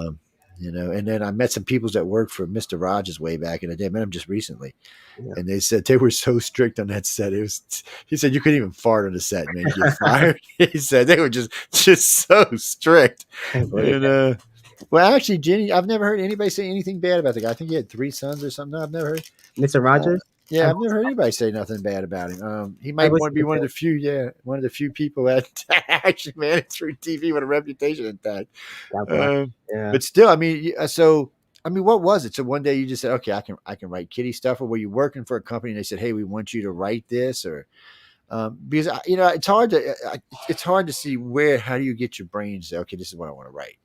And then I met some people that worked for Mr. Rogers way back in the day. I met them just recently. Yeah. And they said they were so strict on that set. He said you couldn't even fart on the set, man. You get fired. He said they were just so strict. And well, actually, Jenny, I've never heard anybody say anything bad about the guy. I think he had 3 sons or something. No, I've never heard. Mr. Rogers? Yeah, I I've never heard voiced, anybody say nothing bad about him. He I might voiced want to be one of Hubbard. the few, one of the few people that actually made it through TV with a reputation intact. God bless. Yeah. But still, I mean, so I mean, what was it? So one day you just said, "Okay, I can write kiddie stuff," or were you working for a company and they said, "Hey, we want you to write this," or because it's hard to see how do you get your brain to say, "Okay, this is what I want to write,"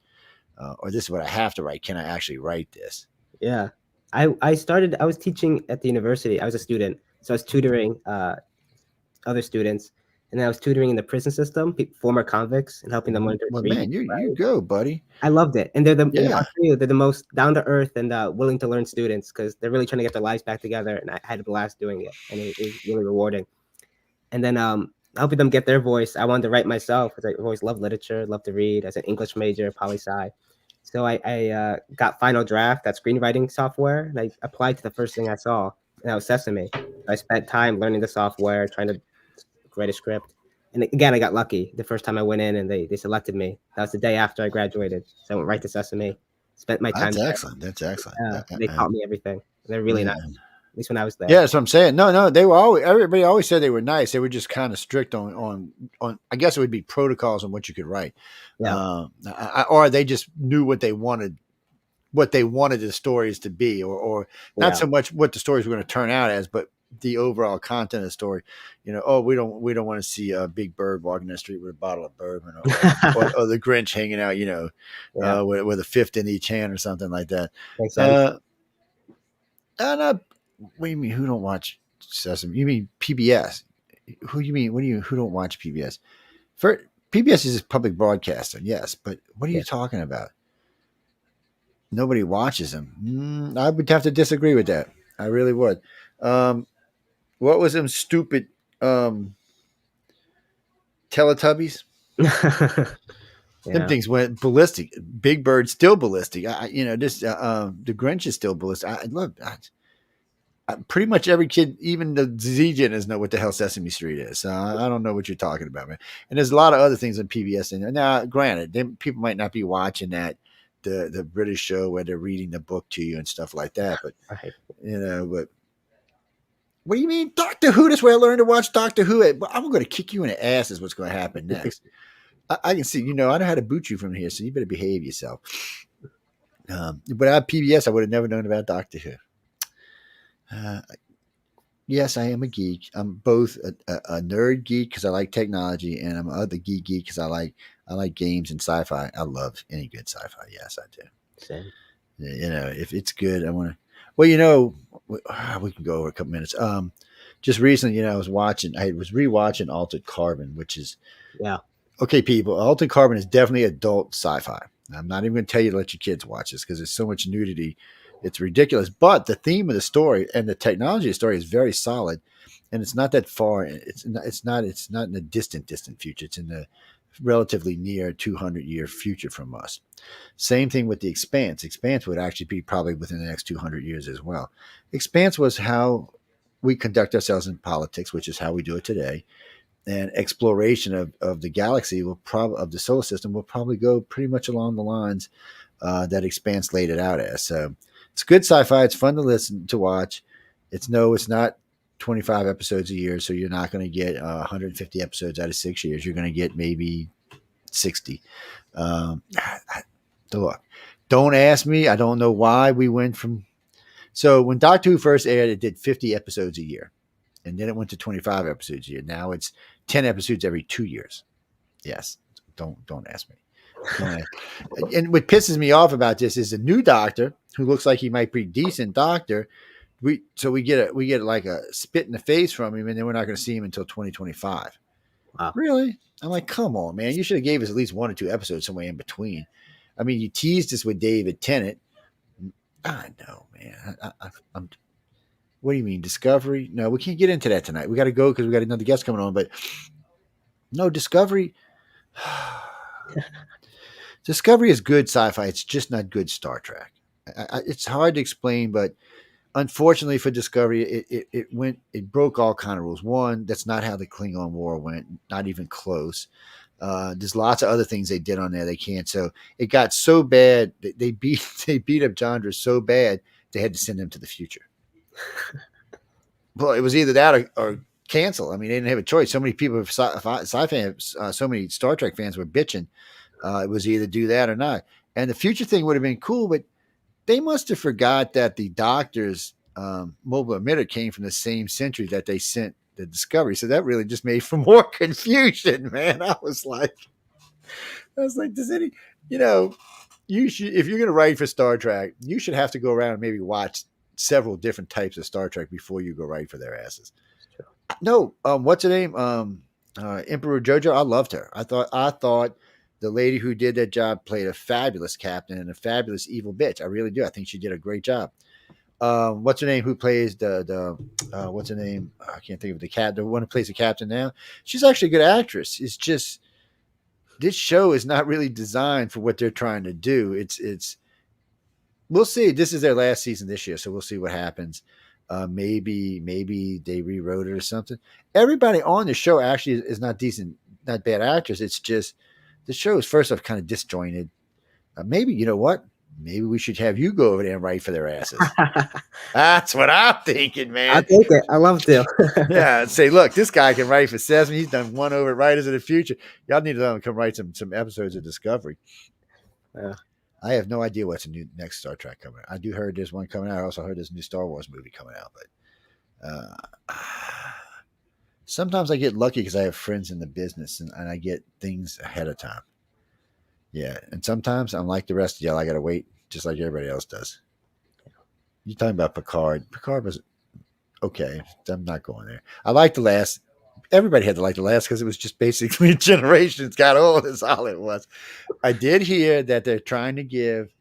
or "This is what I have to write. Can I actually write this?" Yeah. I was teaching at the university. I was a student. So I was tutoring other students. And then I was tutoring in the prison system, former convicts, and helping them learn to Well, read. man, you go, buddy. I loved it. And Yeah. I'll tell you, they're the most down to earth and willing to learn students because they're really trying to get their lives back together. And I had a blast doing it. And it was really rewarding. And then helping them get their voice, I wanted to write myself because I've always loved literature, loved to read as an English major, poli-sci. So I got Final Draft, that screenwriting software, and I applied to the first thing I saw, and that was Sesame. I spent time learning the software, trying to write a script. And again, I got lucky. The first time I went in and they selected me. That was the day after I graduated. So I went right to Sesame, spent my time That's there. excellent. That's excellent. They taught me everything. They're really nice. At least when I was there. Yeah, that's what I'm saying. No, they were always. Everybody always said they were nice. They were just kind of strict on. I guess it would be protocols on what you could write. Yeah. Or they just knew what they wanted the stories to be, or not so much what the stories were going to turn out as, but the overall content of the story. We don't want to see a Big Bird walking down the street with a bottle of bourbon, or the Grinch hanging out, with a fifth in each hand or something like that. Makes sense. What do you mean? Who don't watch Sesame? You mean PBS? Who you mean? Who don't watch PBS? PBS is public broadcaster, yes, but what are you talking about? Nobody watches them. I would have to disagree with that. I really would. What was them stupid Teletubbies? Them things went ballistic. Big Bird still ballistic. The Grinch is still ballistic. I love. Pretty much every kid, even the Z-Geners, know what the hell Sesame Street is. So I don't know what you're talking about, man. And there's a lot of other things on PBS in there. Now, granted, people might not be watching that the British show where they're reading the book to you and stuff like that. But but what do you mean, Doctor Who? That's where I learned to watch Doctor Who. I'm going to kick you in the ass. Is what's going to happen next. I can see. I know how to boot you from here, so you better behave yourself. But at PBS, I would have never known about Doctor Who. Yes, I am a geek. I'm both a nerd geek because I like technology, and I'm other geek because I like games and sci-fi. I love any good sci-fi. Yes, I do. Same. If it's good, I want to. Well, we can go over a couple minutes. Just recently, I was rewatching Altered Carbon, which is okay, people. Altered Carbon is definitely adult sci-fi. I'm not even going to tell you to let your kids watch this because there's so much nudity. It's ridiculous, but the theme of the story and the technology of the story is very solid, and it's not that far. It's not in the distant future. It's in the relatively near 200-year future from us. Same thing with The Expanse. Expanse would actually be probably within the next 200 years as well. Expanse was how we conduct ourselves in politics, which is how we do it today, and exploration of the galaxy of the solar system will probably go pretty much along the lines that Expanse laid it out as. So. It's good sci-fi. It's fun to watch. It's not 25 episodes a year, so you're not going to get 150 episodes out of 6 years. You're going to get maybe 60. Look, don't ask me. I don't know why we went from. So when Doctor Who first aired, it did 50 episodes a year, and then it went to 25 episodes a year. Now it's 10 episodes every 2 years. Yes, don't ask me. And what pisses me off about this is the new Doctor, who looks like he might be a decent Doctor. We get like a spit in the face from him, and then we're not going to see him until 2025. Wow. Really? I'm like, come on, man! You should have gave us at least 1 or 2 episodes somewhere in between. I mean, you teased us with David Tennant. I know, man. I'm. What do you mean, Discovery? No, we can't get into that tonight. We got to go because we got another guest coming on. But no, Discovery. Discovery is good sci-fi. It's just not good Star Trek. It's hard to explain, but unfortunately for Discovery, it broke all kind of rules. One, that's not how the Klingon War went. Not even close. There's lots of other things they did on there they can't. So it got so bad they beat up Chandra so bad they had to send him to the future. Well, it was either that or cancel. I mean, they didn't have a choice. So many people, sci fans, so many Star Trek fans were bitching. It was either do that or not. And the future thing would have been cool, but they must have forgot that the Doctor's mobile emitter came from the same century that they sent the Discovery. So that really just made for more confusion, man. I was like, does any, you should, if you're going to write for Star Trek, you should have to go around and maybe watch several different types of Star Trek before you go write for their asses. No, what's her name? Emperor Jojo. I loved her. I thought the lady who did that job played a fabulous captain and a fabulous evil bitch. I really do. I think she did a great job. What's her name? Who plays the what's her name? I can't think of the one who plays the captain now. She's actually a good actress. It's just this show is not really designed for what they're trying to do. It's we'll see. This is their last season this year, so we'll see what happens. Maybe they rewrote it or something. Everybody on the show actually is not decent, not bad actors. It's just the show is first off kind of disjointed. Maybe you know what? Maybe we should have you go over there and write for their asses. That's what I'm thinking, man. I'll take it. I love to. Yeah, say, look, this guy can write for Sesame. He's done one over at Writers of the Future. Y'all need to let him come write some episodes of Discovery. Yeah. I have no idea what's the next Star Trek coming out. I do heard there's one coming out. I also heard there's a new Star Wars movie coming out. But sometimes I get lucky because I have friends in the business and I get things ahead of time. Yeah, and sometimes I'm like the rest of y'all. I got to wait just like everybody else does. You're talking about Picard. Picard was okay. I'm not going there. I like the last. Everybody had to like the last because it was just basically generations got old. That's all it was. I did hear that they're trying to give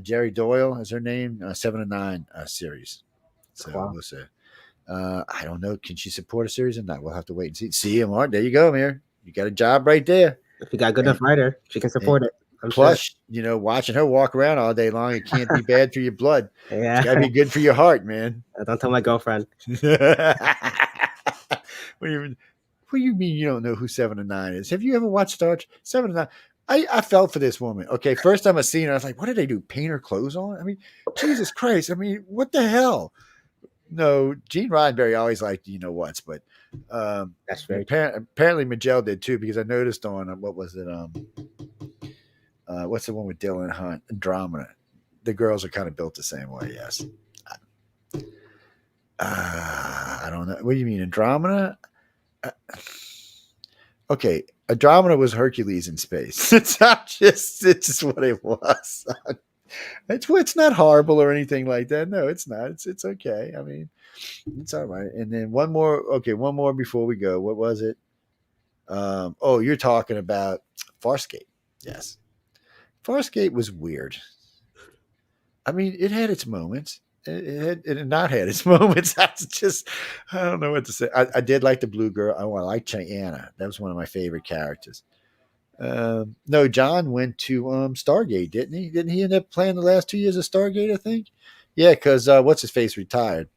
Jerry Doyle, is her name, 7 of 9 series. So we'll see. I don't know. Can she support a series or not? We'll have to wait and see. See, Amir, there you go, Amir. You got a job right there. If you got a good enough writer, she can support it. Plus, watching her walk around all day long, it can't be bad for your blood. Yeah. It's got to be good for your heart, man. Don't tell my girlfriend. What do you mean you don't know who 7 of 9 is? Have you ever watched Star Trek? 7 of 9. I felt for this woman. Okay, first time I seen her, I was like, what did they do? Paint her clothes on? I mean, Jesus Christ. I mean, what the hell? No, Gene Roddenberry always liked what's, but that's very apparently Majel did too, because I noticed on what was it? What's the one with Dylan Hunt? Andromeda. The girls are kind of built the same way. Yes. I don't know. What do you mean, Andromeda? Okay, Andromeda was Hercules in space. It's just what it was. It's not horrible or anything like that. No, it's not. It's okay. I mean, it's all right. And then one more before we go. What was it? You're talking about Farscape. Yes. Farscape was weird. I mean, it had its moments. It had not had its moments. I don't know what to say. I did like the blue girl. I like Cheyenne. That was one of my favorite characters. No, John went to Stargate, didn't he? Didn't he end up playing the last 2 years of Stargate, I think? Yeah, because what's his face retired?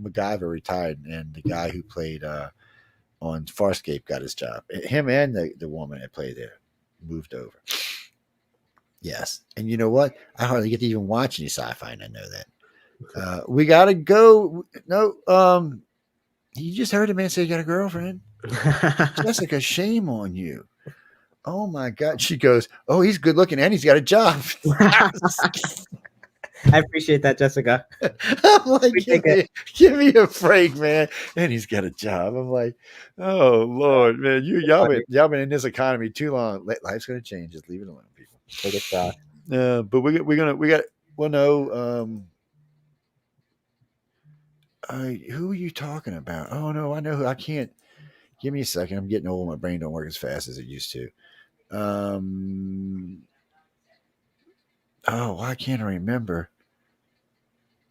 MacGyver retired, and the guy who played on Farscape got his job. Him and the woman that played there moved over. Yes. And you know what? I hardly get to even watch any sci-fi, and I know that. We got to go. No, you just heard a man say you got a girlfriend. Jessica, shame on you. Oh, my God. She goes, oh, he's good looking and he's got a job. I appreciate that, Jessica. I'm like, give me a break, man. And he's got a job. I'm like, oh, Lord, man. Y'all been in this economy too long. Life's going to change. Just leave it alone, people. Take a shot. But who are you talking about? Oh, no, I know who. I can't. Give me a second. I'm getting old. My brain don't work as fast as it used to. Why can't I remember?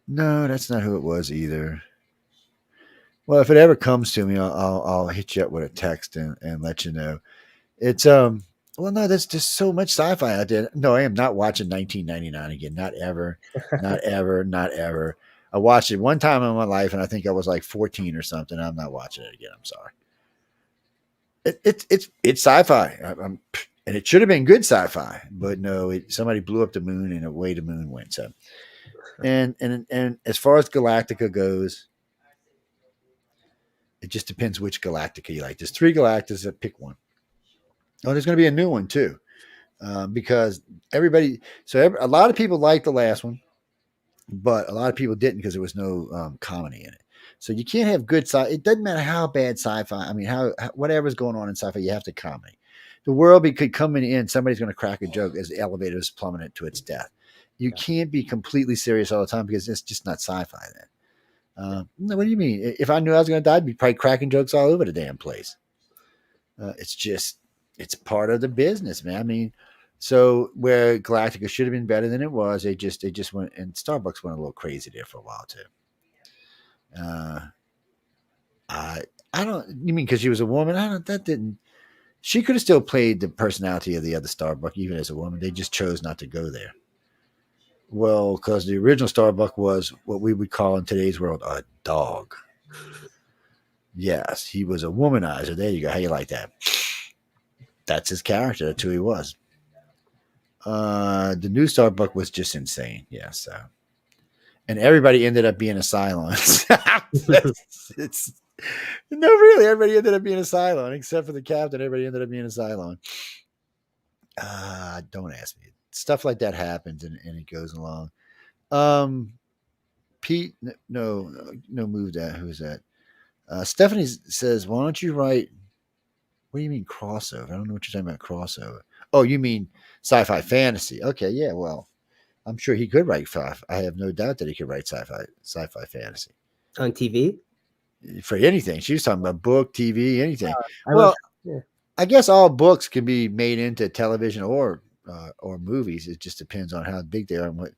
No, that's not who it was either. Well, if it ever comes to me, I'll hit you up with a text and let you know. It's well, no, there's just so much sci-fi out there. No, I am not watching 1999 again. Not ever. Not ever. Not ever. I watched it one time in my life, and I think I was like 14 or something. I'm not watching it again. I'm sorry. It's sci-fi, and it should have been good sci-fi, but no, somebody blew up the moon, and away the moon went. So, and as far as Galactica goes, It just depends which Galactica you like. There's 3 Galacticas. Pick one. Oh, there's going to be a new one too, because everybody. A lot of people liked the last one, but a lot of people didn't because there was no comedy in it. So you can't have good sci. It doesn't matter how bad sci-fi. I mean, how whatever's going on in sci-fi, you have to comedy. The world could come in. Somebody's going to crack a joke as the elevator is plummeting to its death. You can't be completely serious all the time because it's just not sci-fi then. No, what do you mean? If I knew I was going to die, I'd be probably cracking jokes all over the damn place. It's part of the business, man. I mean, so where Galactica should have been better than it was, they just went, and Starbucks went a little crazy there for a while too. I don't. You mean because she was a woman? That didn't. She could have still played the personality of the other Starbuck even as a woman. They just chose not to go there. Well, because the original Starbuck was what we would call in today's world a dog. Yes, he was a womanizer. There you go. How you like that? That's his character. That's who he was. The new Starbuck was just insane. Yeah, so. And everybody ended up being a Cylon. No, really, everybody ended up being a Cylon, except for the captain. Everybody ended up being a Cylon. Don't ask me. Stuff like that happens, and it goes along. Pete, no, move that. Who's that? Stephanie says, "Why don't you write?" What do you mean crossover? I don't know what you're talking about. Crossover. Oh, you mean sci-fi fantasy? Okay, yeah. Well, I'm sure he could write sci-fi. I have no doubt that he could write sci-fi fantasy On TV for anything. She was talking about book, TV, anything. Yeah. I guess all books can be made into television or movies. It just depends on how big they are and what.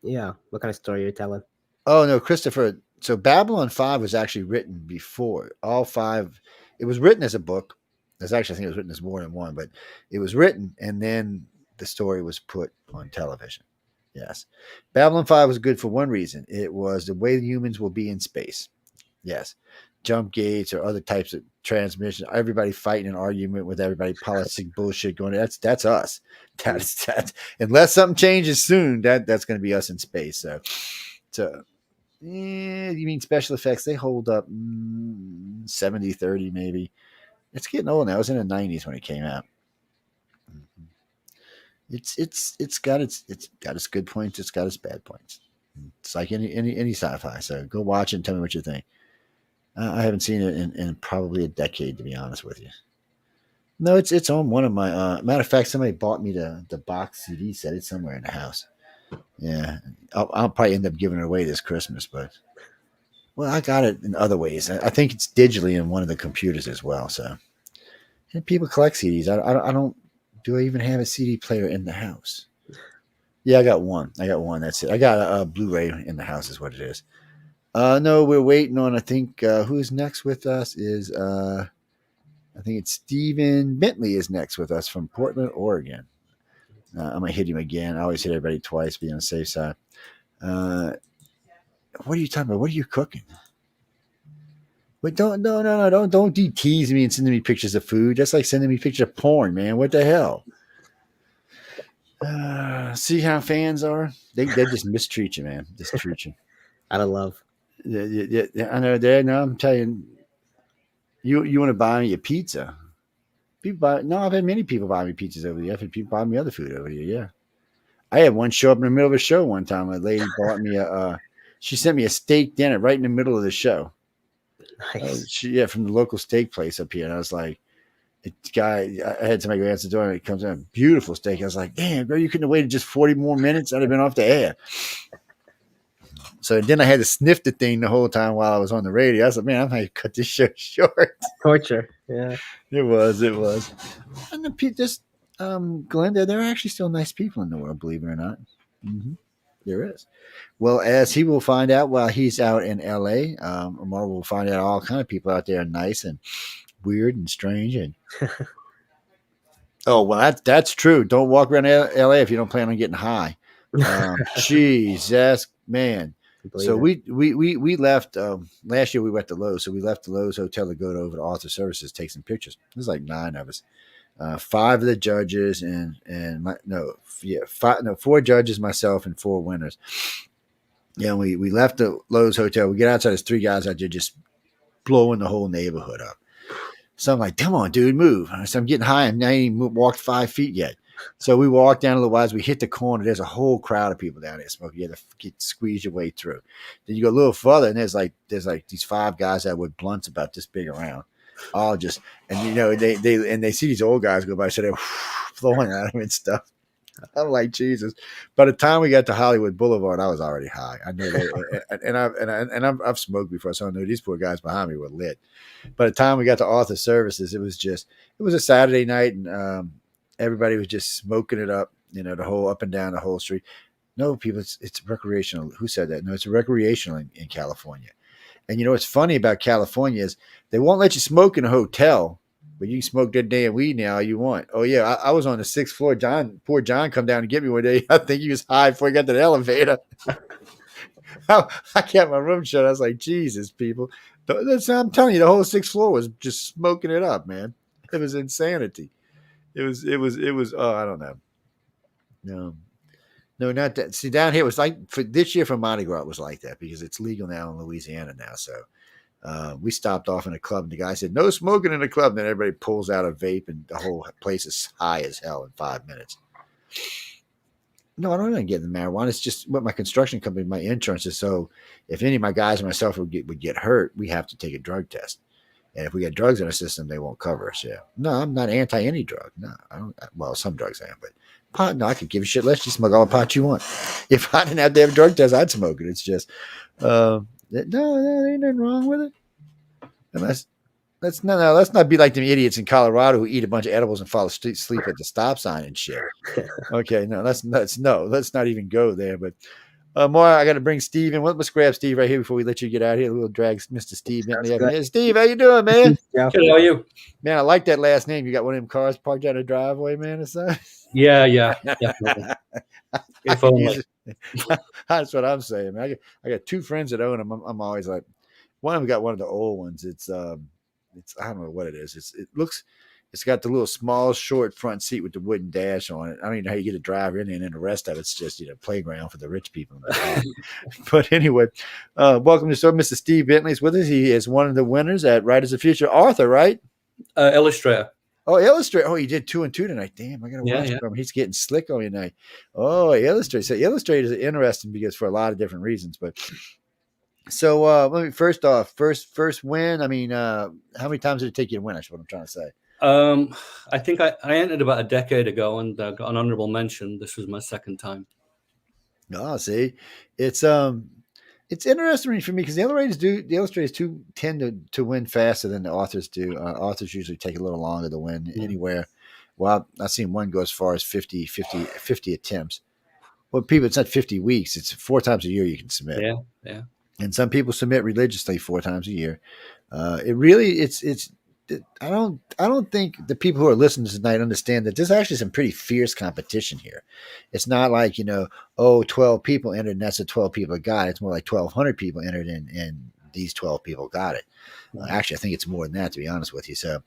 Yeah, what kind of story you're telling? Oh no, Christopher. So Babylon 5 was actually written before all 5. It was written as a book. I think it was written as more than one, but it was written and then the story was put on television. Yes, Babylon 5 was good for one reason. It was the way the humans will be in space. Yes, jump gates or other types of transmission. Everybody fighting an argument with everybody, politics bullshit going. That's us. That's unless something changes soon. That's going to be us in space. So you mean special effects? They hold up 70-30 maybe. It's getting old now. It was in the 90s when it came out. It's got its good points. It's got its bad points. It's like any sci-fi. So go watch it and tell me what you think. I haven't seen it in probably a decade, to be honest with you. No, it's on one of my. Matter of fact, somebody bought me the box CD set. It's somewhere in the house. Yeah, I'll probably end up giving it away this Christmas, but well, I got it in other ways. I think it's digitally in one of the computers as well. So, and people collect CDs. I don't. Do I even have a CD player in the house? Yeah, I got one. That's it. I got a Blu-ray in the house. Is what it is. No, we're waiting on. I think who's next with us is. I think it's Stephen Bentley is next with us from Portland, Oregon. I'm gonna hit him again. I always hit everybody twice, be on the safe side. What are you talking about? What are you cooking? Wait, don't tease me and sending me pictures of food. That's like sending me pictures of porn, man. What the hell? See how fans are? They just mistreat you, man. Just treat you. Out of love. Yeah, I know that. No, I'm telling you, you want to buy me a pizza. I've had many people buy me pizzas over the years. I've had people buy me other food over the year. Yeah. I had one show up in the middle of a show one time. A lady bought me she sent me a steak dinner right in the middle of the show. Nice. From the local steak place up here. And I was like, I had somebody go answer the door and it comes in, beautiful steak. I was like, damn, girl, you couldn't have waited just 40 more minutes. I'd have been off the air. So then I had to sniff the thing the whole time while I was on the radio. I was like, man, I'm going to cut this show short. Torture. Yeah. It was. And Glenda, there are actually still nice people in the world, believe it or not. Mm-hmm. There is. Well, as he will find out while he's out in LA, Amar will find out all kind of people out there are nice and weird and strange. And oh, well, that's true. Don't walk around LA if you don't plan on getting high. Jesus, man. So we left last year. We went to Lowe's, so we left the Lowe's hotel to go over to Author Services, take some pictures. There's like 9 of us, 5 of the judges, and 4 judges, myself, and 4 winners. Yeah, we left the Lowe's hotel. We get outside. There's 3 guys out there just blowing the whole neighborhood up. So I'm like, come on, dude, move. So I'm getting high, and I ain't even walked 5 feet yet. So we walk down a little while. We hit the corner. There's a whole crowd of people down there smoking. You have to squeeze your way through. Then you go a little further, and there's like these 5 guys that with blunts about this big around, all just, and you know they see these old guys go by, so they're flowing at them and stuff. I'm like, Jesus. By the time we got to Hollywood Boulevard, I was already high. I know that, I've smoked before, so I know these poor guys behind me were lit. By the time we got to Arthur Services, it was a Saturday night, and everybody was just smoking it up, you know, the whole up and down the whole street. No, people, it's recreational. Who said that? No, it's recreational in California. And you know what's funny about California is they won't let you smoke in a hotel, but you can smoke that damn weed now all you want. Oh yeah, I was on the 6th floor. Poor John come down and get me one day. I think he was high before he got to the elevator. I kept my room shut. I was like, Jesus, people. I'm telling you, the whole 6th floor was just smoking it up, man. It was insanity. It was. Oh, I don't know. No, not that. See, down here it was like for this year for Mardi Gras, it was like that because it's legal now in Louisiana now. So we stopped off in a club, and the guy said, "No smoking in the club." And then everybody pulls out a vape, and the whole place is high as hell in 5 minutes. No, I don't want to get the marijuana. It's just what my construction company, my insurance is. So if any of my guys or myself would get hurt, we have to take a drug test. And if we get drugs in our system, they won't cover us. Yeah. No, I'm not anti any drug. No, I don't. Well, some drugs I am, but pot, no, I could give a shit less. You smoke all the pot you want. If I didn't have to have a drug test, I'd smoke it. It's just, no, there ain't nothing wrong with it. And let's not be like them idiots in Colorado who eat a bunch of edibles and fall asleep at the stop sign and shit. Okay, no, let's not even go there. But more, I got to bring Steve in. Let's grab Steve right here before we let you get out of here. We'll drag Mr. Steve Bentley up. Hey, Steve, how you doing, man? Good, how are you? Man, I like that last name. You got one of them cars parked out of the driveway, man, or something? Yeah, definitely. If only. That's what I'm saying, man. I got 2 friends that own them. I'm always like, one of them got one of the old ones. It's I don't know what it is. It's got the little small short front seat with the wooden dash on it. I don't even know how you get a driver in there, and then the rest of it's just, you know, playground for the rich people. But anyway, welcome to the show. Mr. Steve Bentley is with us. He is one of the winners at Writers of the Future. Author, right? Illustrator. Oh, Illustrator. Oh, he did 2 and 2 tonight. Damn, I got to watch him. He's getting slick on you tonight. Oh, Illustrator. So Illustrators are interesting because for a lot of different reasons. But so let me first off, first win. I mean, how many times did it take you to win? That's what I'm trying to say. I think I entered about a decade ago and got an honorable mention. This was my 2nd time. Oh, see, it's interesting for me because the illustrators tend to win faster than the authors do. Authors usually take a little longer to win anywhere. Well, I've seen one go as far as 50 attempts. Well, people, it's not 50 weeks. It's 4 times a year you can submit. Yeah. And some people submit religiously 4 times a year. I don't think the people who are listening tonight understand that there's actually some pretty fierce competition here. It's not like, 12 people entered and that's the 12 people that got it. It's more like 1,200 people entered and these 12 people got it. Actually, I think it's more than that, to be honest with you. So,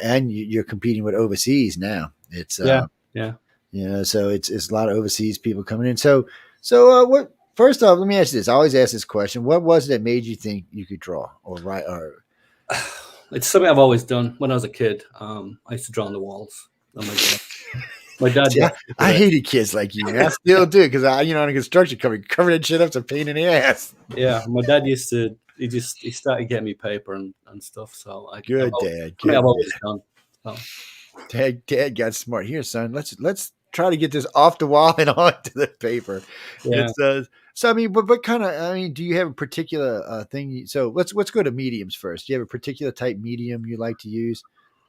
and you're competing with overseas now. It's so it's a lot of overseas people coming in. So what? First off, let me ask you this. I always ask this question: what was it that made you think you could draw or write? Or it's something I've always done. When I was a kid, I used to draw on the walls. Oh my God. My dad. See, I hated kids like you. I still do because in a construction company, covering that shit up's a pain in the ass. Yeah, my dad used to. He started getting me paper and stuff. So I've always done. So. Dad got smart. Here, son. Let's try to get this off the wall and onto the paper. Yeah. So I mean, but what kind of? I mean, do you have a particular thing? So let's go to mediums first. Do you have a particular type medium you like to use?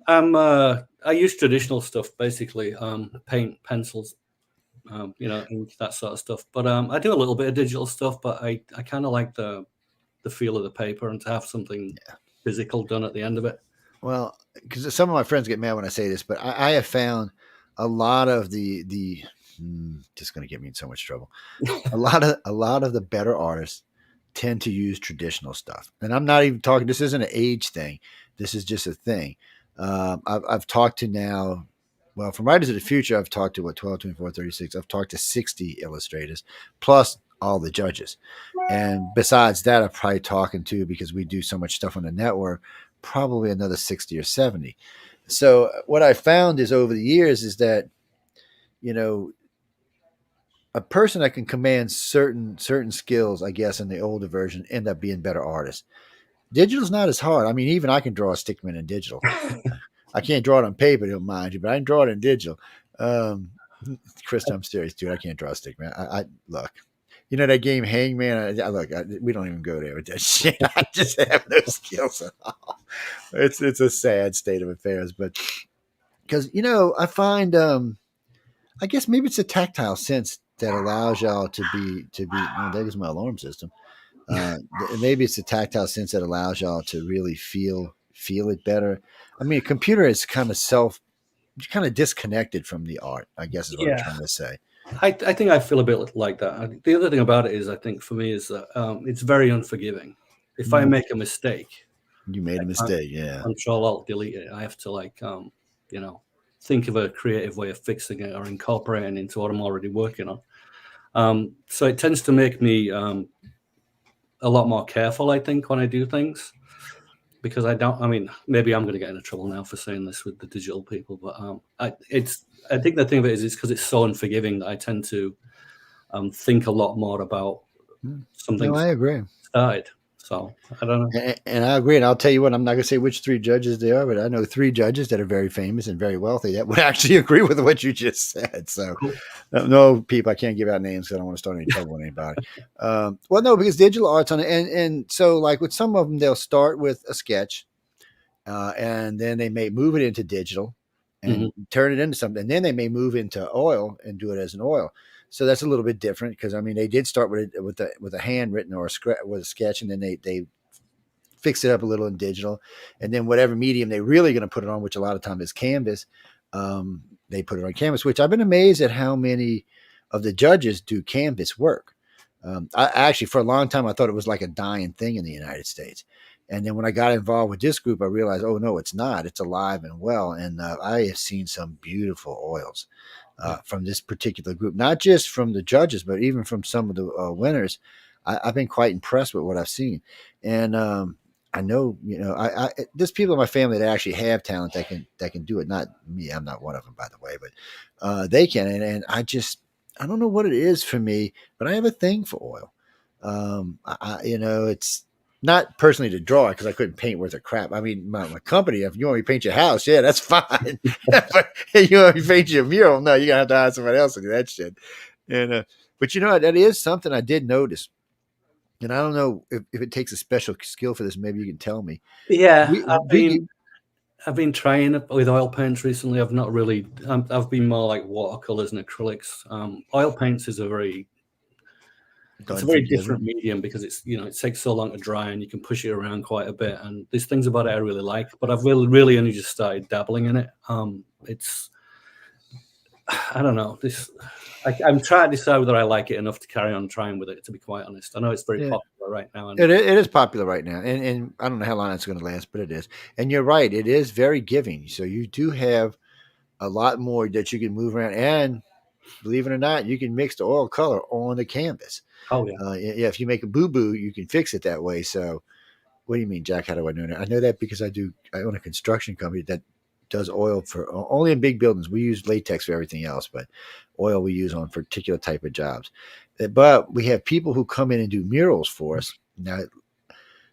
I use traditional stuff, basically, paint, pencils, ink, that sort of stuff. But I do a little bit of digital stuff. But I kind of like the feel of the paper and to have something physical done at the end of it. Well, because some of my friends get mad when I say this, but I have found a lot of the just going to get me in so much trouble. a lot of the better artists tend to use traditional stuff, and I'm not even talking. This isn't an age thing. This is just a thing. I've talked to now. Well, from Writers of the Future, I've talked to 12, 24, 36. I've talked to 60 illustrators, plus all the judges. And besides that, I'm probably talking to, because we do so much stuff on the network, probably another 60 or 70. So what I found is over the years is that, you know, a person that can command certain skills, I guess, in the older version end up being better artists. Digital's not as hard. I mean, even I can draw a stickman in digital. I can't draw it on paper, don't mind you, but I can draw it in digital. Chris, I'm serious, dude. I can't draw a stickman. I look. You know that game Hangman? We don't even go there with that shit. I just have no skills at all. It's a sad state of affairs, but because I find I guess maybe it's a tactile sense that allows y'all to be. Oh, there goes my alarm system. Maybe it's a tactile sense that allows y'all to really feel it better. I mean, a computer is kind of disconnected from the art, I guess is what I'm trying to say. I think I feel a bit like that. The other thing about it is, I think for me is that it's very unforgiving. If I make a mistake, you made a mistake, yeah. Control Alt Delete it. I have to think of a creative way of fixing it or incorporating it into what I'm already working on. So it tends to make me a lot more careful, I think, when I do things, because maybe I'm going to get into trouble now for saying this with the digital people, but I think the thing of it is because it's so unforgiving that I tend to think a lot more about something. No, I agree. Started. So I don't know. And I agree. And I'll tell you what, I'm not going to say which 3 judges they are, but I know 3 judges that are very famous and very wealthy that would actually agree with what you just said. So cool. No, people, I can't give out names because I don't want to start any trouble with anybody. Well, no, because digital art's on it. And so like with some of them, they'll start with a sketch and then they may move it into digital and turn it into something. And then they may move into oil and do it as an oil. So that's a little bit different because I mean they did start with a handwritten or with a sketch, and then they fix it up a little in digital, and then whatever medium they're really going to put it on, which a lot of time is canvas, they put it on canvas. Which I've been amazed at how many of the judges do canvas work. I actually for a long time I thought it was like a dying thing in the United States, and then when I got involved with this group, I realized, oh no, it's not. It's alive and well, and I have seen some beautiful oils. From this particular group, not just from the judges, but even from some of the winners. I've been quite impressed with what I've seen. And I know, there's people in my family that actually have talent that can do it. Not me. I'm not one of them, by the way, but they can. And I don't know what it is for me, but I have a thing for oil. It's not personally to draw it because I couldn't paint worth a crap. I mean, my company, if you want me to paint your house, yeah, that's fine. But if you want me to paint your mural, no, you're going to have to hire somebody else to do that shit. And, but that is something I did notice. And I don't know if it takes a special skill for this. Maybe you can tell me. Yeah, I've been trying with oil paints recently. I've not really, I've been more like watercolors and acrylics. Oil paints is it's a very different medium because it's it takes so long to dry and you can push it around quite a bit, and there's things about it I really like, but I've really only just started dabbling in it. I don't know, I'm trying to decide whether I like it enough to carry on trying with it, to be quite honest. I know it's very popular right now. It is popular right now, and I don't know how long it's going to last, but it is. And you're right, it is very giving. So you do have a lot more that you can move around, and believe it or not, you can mix the oil color on the canvas. Oh yeah. If you make a boo-boo, you can fix it that way. So what do you mean, Jack? How do I know that? I know that because I own a construction company that does oil for only in big buildings. We use latex for everything else, but oil we use on particular type of jobs. But we have people who come in and do murals for us. Now,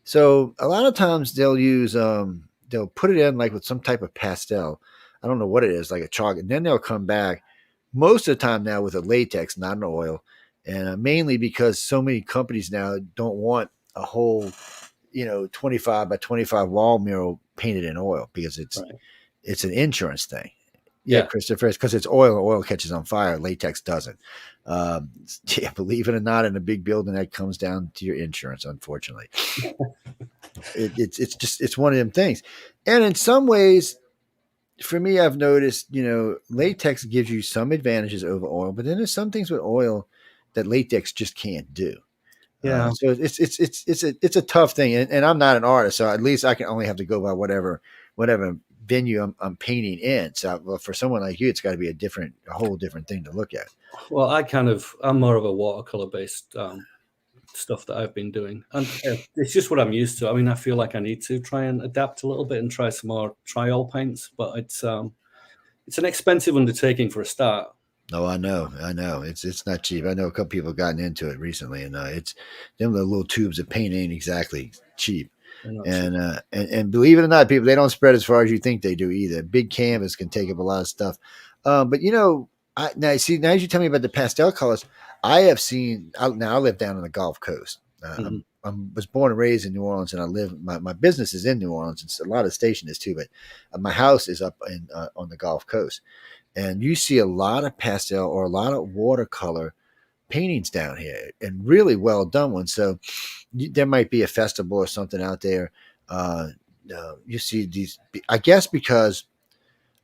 so a lot of times they'll use, they'll put it in like with some type of pastel. I don't know what it is, like a chalk. And then they'll come back most of the time now with a latex, not an oil. And mainly because so many companies now don't want a whole, 25 by 25 wall mural painted in oil because it's an insurance thing. Yeah, Christopher, because it's oil. Oil catches on fire. Latex doesn't. Believe it or not, in a big building, that comes down to your insurance. Unfortunately, it's one of them things. And in some ways, for me, I've noticed, latex gives you some advantages over oil, but then there's some things with oil that latex just can't do. Yeah. So it's a tough thing, and I'm not an artist, so at least I can only have to go by whatever venue I'm painting in. So, well, for someone like you, it's got to be a whole different thing to look at. Well, I'm more of a watercolor based stuff that I've been doing, and it's just what I'm used to. I mean, I feel like I need to try and adapt a little bit and try some more trial paints, but it's an expensive undertaking for a start. Oh, I know. It's not cheap. I know a couple people have gotten into it recently, and it's them little tubes of paint ain't exactly cheap. And believe it or not, people, they don't spread as far as you think they do either. Big canvas can take up a lot of stuff. But now as you tell me about the pastel colors, I have seen. Now I live down on the Gulf Coast. I was born and raised in New Orleans, and I live. My business is in New Orleans. It's a lot of the station is too, but my house is up on the Gulf Coast, and you see a lot of pastel or a lot of watercolor paintings down here, and really well done ones. So there might be a festival or something out there. You see these, I guess, because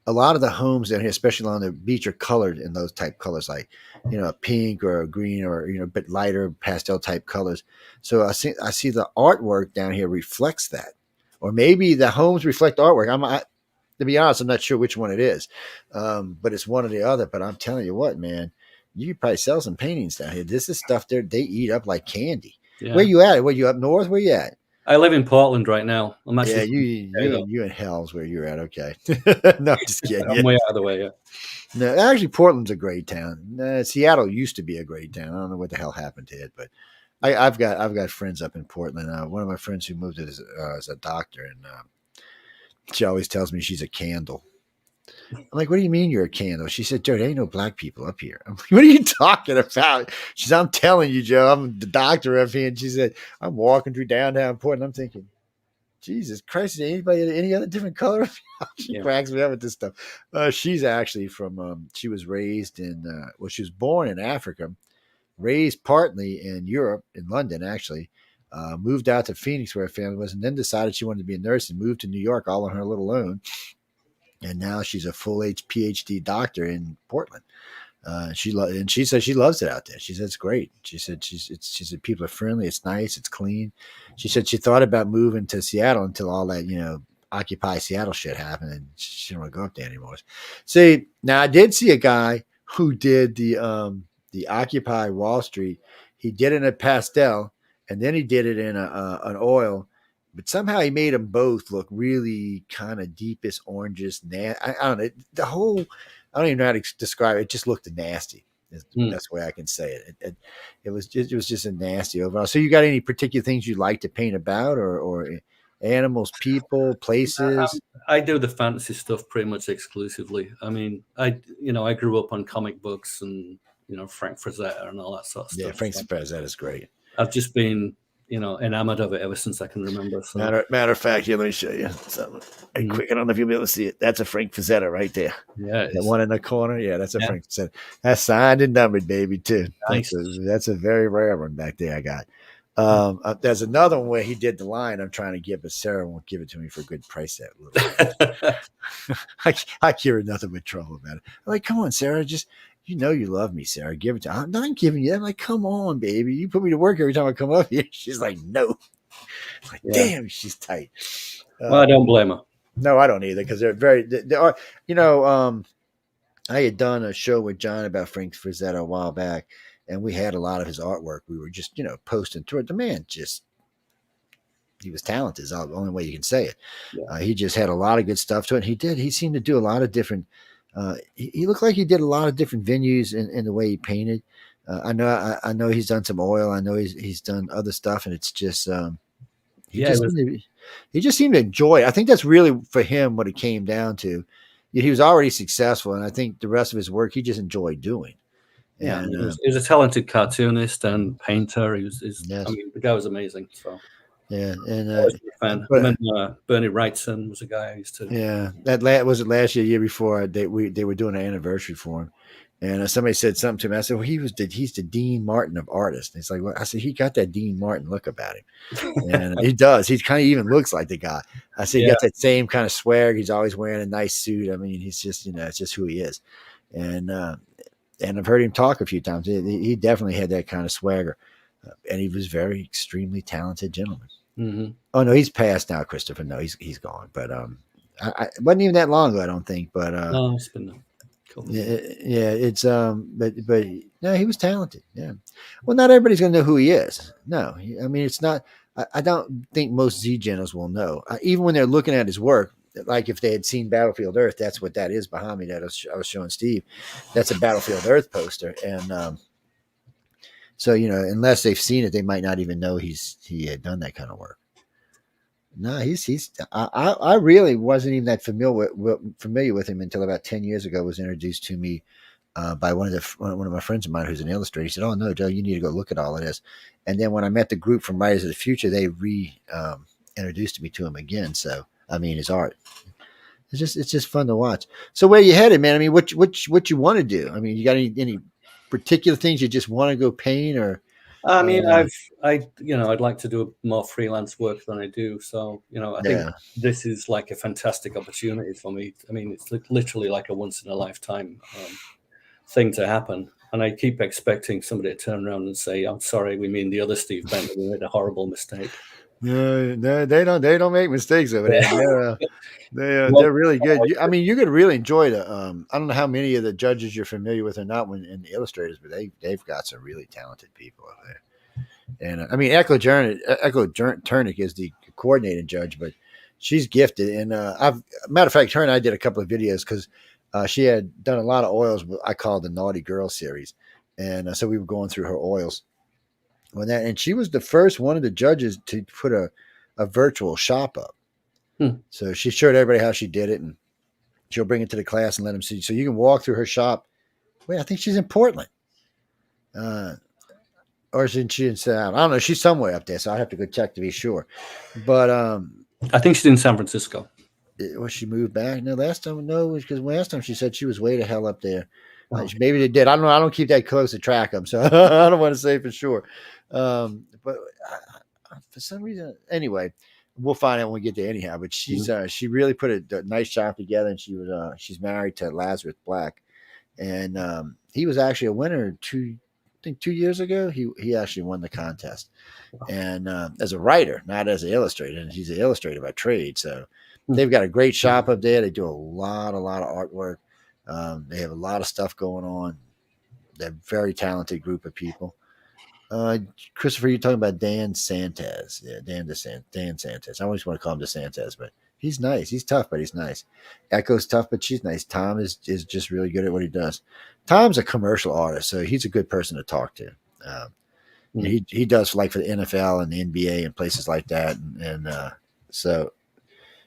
a lot of the homes down here, especially along the beach, are colored in those type colors, like, a pink or a green or, a bit lighter pastel type colors. So I see the artwork down here reflects that, or maybe the homes reflect artwork. To be honest, I'm not sure which one it is, but it's one or the other. But I'm telling you what, man, you could probably sell some paintings down here. This is stuff they eat up like candy. Yeah. Where you at? Where you up north? Where you at? I live in Portland right now. I'm actually you in hell's where you're at. Okay. No, just kidding. I'm way out of the way. Yeah. No, actually, Portland's a great town. Seattle used to be a great town. I don't know what the hell happened to it, but I've got friends up in Portland. One of my friends who moved as a doctor, and she always tells me she's a candle. I'm like, what do you mean you're a candle? She said, Joe, there ain't no black people up here. I'm like, what are you talking about? She said, I'm telling you, Joe, I'm the doctor up here. And she said, I'm walking through downtown Portland. I'm thinking, Jesus Christ, is anybody any other different color? She cracks me up with this stuff. She's actually from, she was raised in, she was born in Africa, raised partly in Europe, in London, actually. Moved out to Phoenix where her family was, and then decided she wanted to be a nurse and moved to New York all on her little own. And now she's a full PhD doctor in Portland. She says she loves it out there. She said it's great. She said she said people are friendly. It's nice. It's clean. She said she thought about moving to Seattle until all that Occupy Seattle shit happened, and she didn't want to go up there anymore. See, now I did see a guy who did the Occupy Wall Street. He did it in a pastel, and then he did it in an oil. But somehow he made them both look really kind of deepest oranges. I don't know. I don't even know how to describe it. It just looked nasty. That's the best way I can say it. It was just a nasty overall. So you got any particular things you like to paint about, or animals, people, places? I do the fantasy stuff pretty much exclusively. I mean, I grew up on comic books and, Frank Frazetta and all that sort of stuff. Yeah, Frank Frazetta is great. I've just been enamored of it ever since I can remember. So. Matter of fact, here, let me show you something. Quick, I don't know if you'll be able to see it. That's a Frank Frazetta right there. Yeah. That one in the corner. Yeah, that's a Frank Frazetta. That's signed and numbered, baby, too. Nice. That's a very rare one back there I got. There's another one where he did the line I'm trying to give, but Sarah won't give it to me for a good price. I hear nothing but trouble about it. I'm like, come on, Sarah, just... you love me, Sarah. Give it to me. I'm not giving you that. I'm like, come on, baby. You put me to work every time I come up here. She's like, no. I'm like, damn, she's tight. Well, I don't blame her. No, I don't either, because they are. I had done a show with John about Frank Frazetta a while back, and we had a lot of his artwork. We were just, posting through it. The man he was talented, is the only way you can say it. Yeah. He just had a lot of good stuff to it. He seemed to do a lot of different. He looked like he did a lot of different venues in the way he painted. I know he's done some oil. I know he's done other stuff, and it's just he just seemed to enjoy it. I think that's really for him what it came down to. He was already successful, and I think the rest of his work he just enjoyed doing. Yeah, he was a talented cartoonist and painter. I mean, the guy was amazing. So. Yeah, and Bernie Wrightson was a guy I used to. Yeah, was it last year before they were doing an anniversary for him, and somebody said something to me. I said, "Well, he's the Dean Martin of artists." And it's like, well, I said, he got that Dean Martin look about him, and he does. He kind of even looks like the guy. I said, he got that same kind of swag. He's always wearing a nice suit. I mean, he's just it's just who he is, and I've heard him talk a few times. He definitely had that kind of swagger, and he was very extremely talented gentleman. Mm-hmm. Oh no, he's passed now, Christopher. No, he's gone. But It wasn't even that long ago, I don't think. But No, it's been a couple of years. yeah, it's but no, he was talented. Yeah. Well, not everybody's gonna know who he is. No, I mean it's not. I don't think most Z-Geners will know, even when they're looking at his work. Like if they had seen Battlefield Earth, that's what that is behind me. That I was showing Steve. That's a Battlefield Earth poster, and so unless they've seen it, they might not even know he had done that kind of work. No, he's. I really wasn't even that familiar with him until about 10 years ago. Was introduced to me by one of my friends of mine who's an illustrator. He said, "Oh no, Joe, you need to go look at all of this." And then when I met the group from Writers of the Future, they introduced me to him again. So I mean, his art. It's just fun to watch. So where you headed, man? I mean, what you want to do? I mean, you got any particular things you just want to go paint or? I mean, I'd like to do more freelance work than I do. So, I think this is like a fantastic opportunity for me. I mean, it's literally like a once in a lifetime thing to happen. And I keep expecting somebody to turn around and say, "I'm sorry, we mean the other Steve Bentley. We made a horrible mistake." No, they don't make mistakes over there. They're really good. I mean, you're gonna really enjoy the. I don't know how many of the judges you're familiar with or not in the illustrators, but they've got some really talented people over there. And I mean, Echo Turnick is the coordinating judge, but she's gifted. And matter of fact, her and I did a couple of videos because she had done a lot of oils. I call it the Naughty Girl series, and so we were going through her oils. And she was the first one of the judges to put a virtual shop up. So she showed everybody how she did it, and she'll bring it to the class and let them see. So you can walk through her shop. Wait, I think she's in Portland. Or is she in South? I don't know. She's somewhere up there, so I have to go check to be sure. But I think she's in San Francisco. Was she moved back? No, last time because last time she said she was way the hell up there. Maybe they did. I don't know. I don't keep that close to track them, so I don't want to say for sure. But for some reason, anyway, we'll find out when we get there anyhow. But she's she really put a nice shop together, and she's married to Lazarus Black, and he was actually a winner 2 years ago. He actually won the contest, and as a writer, not as an illustrator, and he's an illustrator by trade. So they've got a great shop up there. They do a lot of artwork. They have a lot of stuff going on. They're a very talented group of people. Christopher, you're talking about Dan Santes. Yeah, Dan Santes. I always want to call him DeSantis, but he's nice. He's tough, but he's nice. Echo's tough, but she's nice. Tom is just really good at what he does. Tom's a commercial artist, so he's a good person to talk to. He does like for the NFL and the NBA and places like that, and so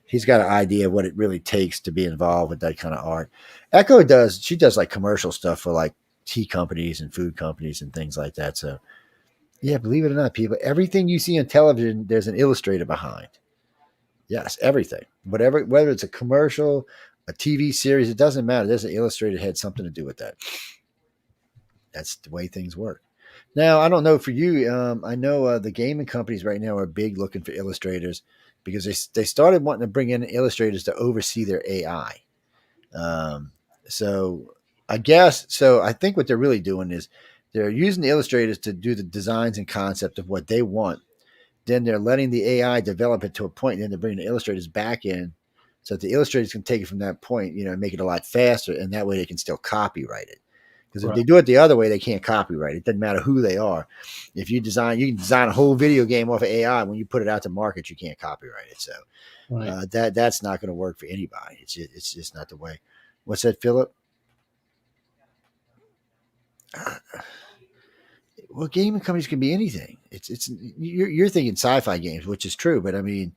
he's got an idea of what it really takes to be involved with that kind of art. Echo does like commercial stuff for like tea companies and food companies and things like that. So yeah, believe it or not, people, everything you see on television, there's an illustrator behind. Yes, everything. Whether it's a commercial, a TV series, it doesn't matter. There's an illustrator that had something to do with that. That's the way things work. Now, I don't know for you. I know the gaming companies right now are big looking for illustrators because they started wanting to bring in illustrators to oversee their AI. So I think what they're really doing is they're using the illustrators to do the designs and concept of what they want. Then they're letting the AI develop it to a point, and then they're bringing the illustrators back in so that the illustrators can take it from that point, make it a lot faster, and that way they can still copyright it. Because if they do it the other way, they can't copyright it. It doesn't matter who they are. If you can design a whole video game off of AI. When you put it out to market, you can't copyright it. So that's not going to work for anybody. It's just not the way. What's that, Philip? Well, gaming companies can be anything. You're thinking sci-fi games, which is true, but I mean,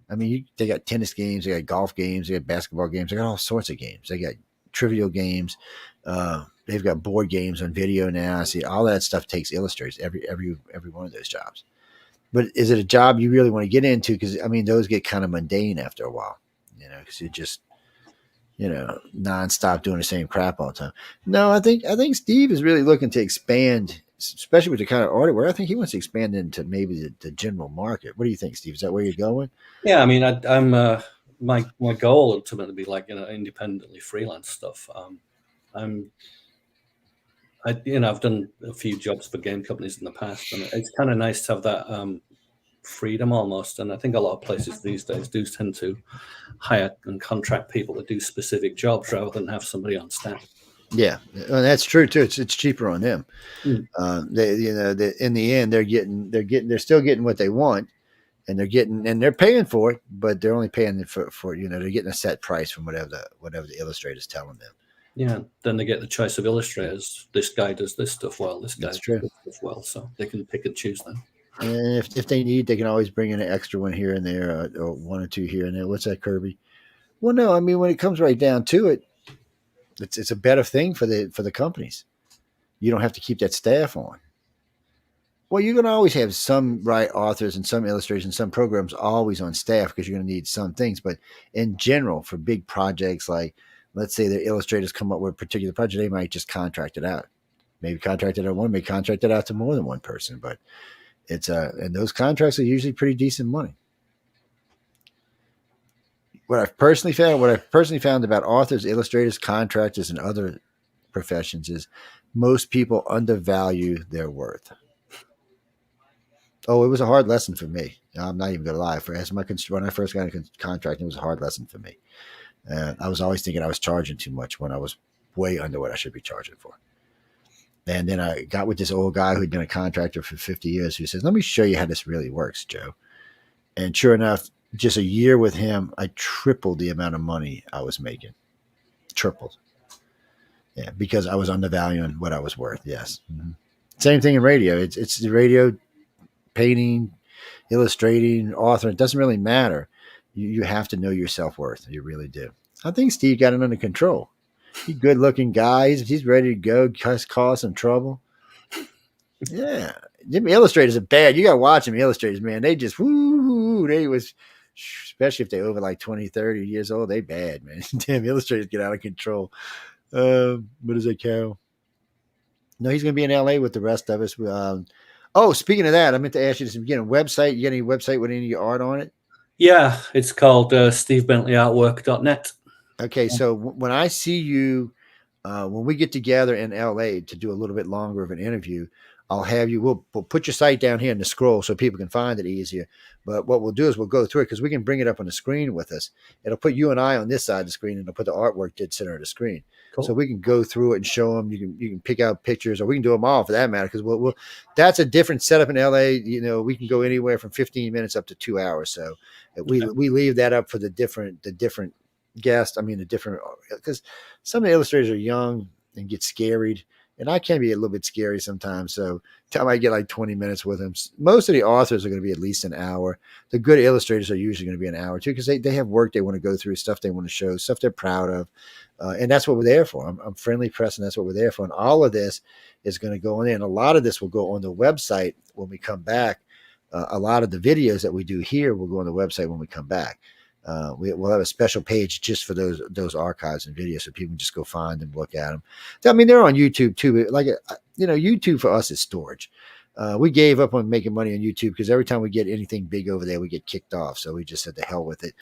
they got tennis games, they got golf games, they got basketball games, they got all sorts of games. They got trivial games. They've got board games on video now. See, all that stuff takes illustrators. Every one of those jobs. But is it a job you really want to get into? Because those get kind of mundane after a while. Because you just nonstop doing the same crap all the time. No, I think Steve is really looking to expand, especially with the kind of artwork. I think he wants to expand into maybe the general market. What do you think, Steve? Is that where you're going? Yeah, I'm my goal ultimately be like independently freelance stuff. I've done a few jobs for game companies in the past, and it's kind of nice to have that freedom almost. And I think a lot of places these days do tend to hire and contract people to do specific jobs rather than have somebody on staff. Yeah, and that's true too. It's cheaper on them. Mm. In the end, they're still getting what they want, and they're paying for it, but they're only paying for they're getting a set price from whatever the illustrator's telling them. Yeah, then they get the choice of illustrators. This guy does this stuff well. This guy does this stuff well, so they can pick and choose them. And if they need, they can always bring in an extra one here and there, or one or two here and there. What's that, Kirby? Well, no, I mean, when it comes right down to it, it's a better thing for the companies. You don't have to keep that staff on. Well, you're going to always have some authors and some illustrators and some programs always on staff because you're going to need some things. But in general, for big projects, like let's say the illustrators come up with a particular project, they might just contract it out. Maybe contract it out one, maybe contract it out to more than one person. But it's and those contracts are usually pretty decent money. What I've personally found about authors, illustrators, contractors, and other professions is most people undervalue their worth. Oh, it was a hard lesson for me. I'm not even going to lie. When I first got into contracting, it was a hard lesson for me. I was always thinking I was charging too much when I was way under what I should be charging for. And then I got with this old guy who'd been a contractor for 50 years who says, let me show you how this really works, Joe. And sure enough, just a year with him, I tripled the amount of money I was making. Tripled. Yeah, because I was undervaluing what I was worth. Yes. Mm-hmm. Same thing in radio. It's the radio, painting, illustrating, author. It doesn't really matter. You have to know your self-worth. You really do. I think Steve got it under control. He's a good-looking guy. He's ready to go, cause some trouble. Yeah. Them illustrators are bad. You got to watch them illustrators, man. They just, they was, especially if they're over like 20, 30 years old, they bad, man. Damn, illustrators get out of control. What is it, Carol? No, he's going to be in LA with the rest of us. Speaking of that, I meant to ask you this again. Website, you got any website with any of your art on it? Yeah, it's called stevebentleyartwork.net. Okay, so when I see you, when we get together in LA to do a little bit longer of an interview, I'll have you, we'll put your site down here in the scroll so people can find it easier. But what we'll do is we'll go through it because we can bring it up on the screen with us. It'll put you and I on this side of the screen, and it'll put the artwork dead center of the screen. Cool. So we can go through it and show them. You can pick out pictures, or we can do them all for that matter. Because we'll that's a different setup in LA. We can go anywhere from 15 minutes up to 2 hours. So we leave that up for the different guests. Because some of the illustrators are young and get scared. And I can be a little bit scary sometimes. So I might get like 20 minutes with them. Most of the authors are going to be at least an hour. The good illustrators are usually going to be an hour too, because they have work they want to go through, stuff they want to show, stuff they're proud of. And that's what we're there for. I'm friendly press, and that's what we're there for. And all of this is going to go in there. And a lot of this will go on the website when we come back. A lot of the videos that we do here will go on the website when we come back. We'll have a special page just for those archives and videos, so people can just go find them, look at them. I mean, they're on YouTube too. But YouTube for us is storage. We gave up on making money on YouTube because every time we get anything big over there, we get kicked off. So we just said to hell with it.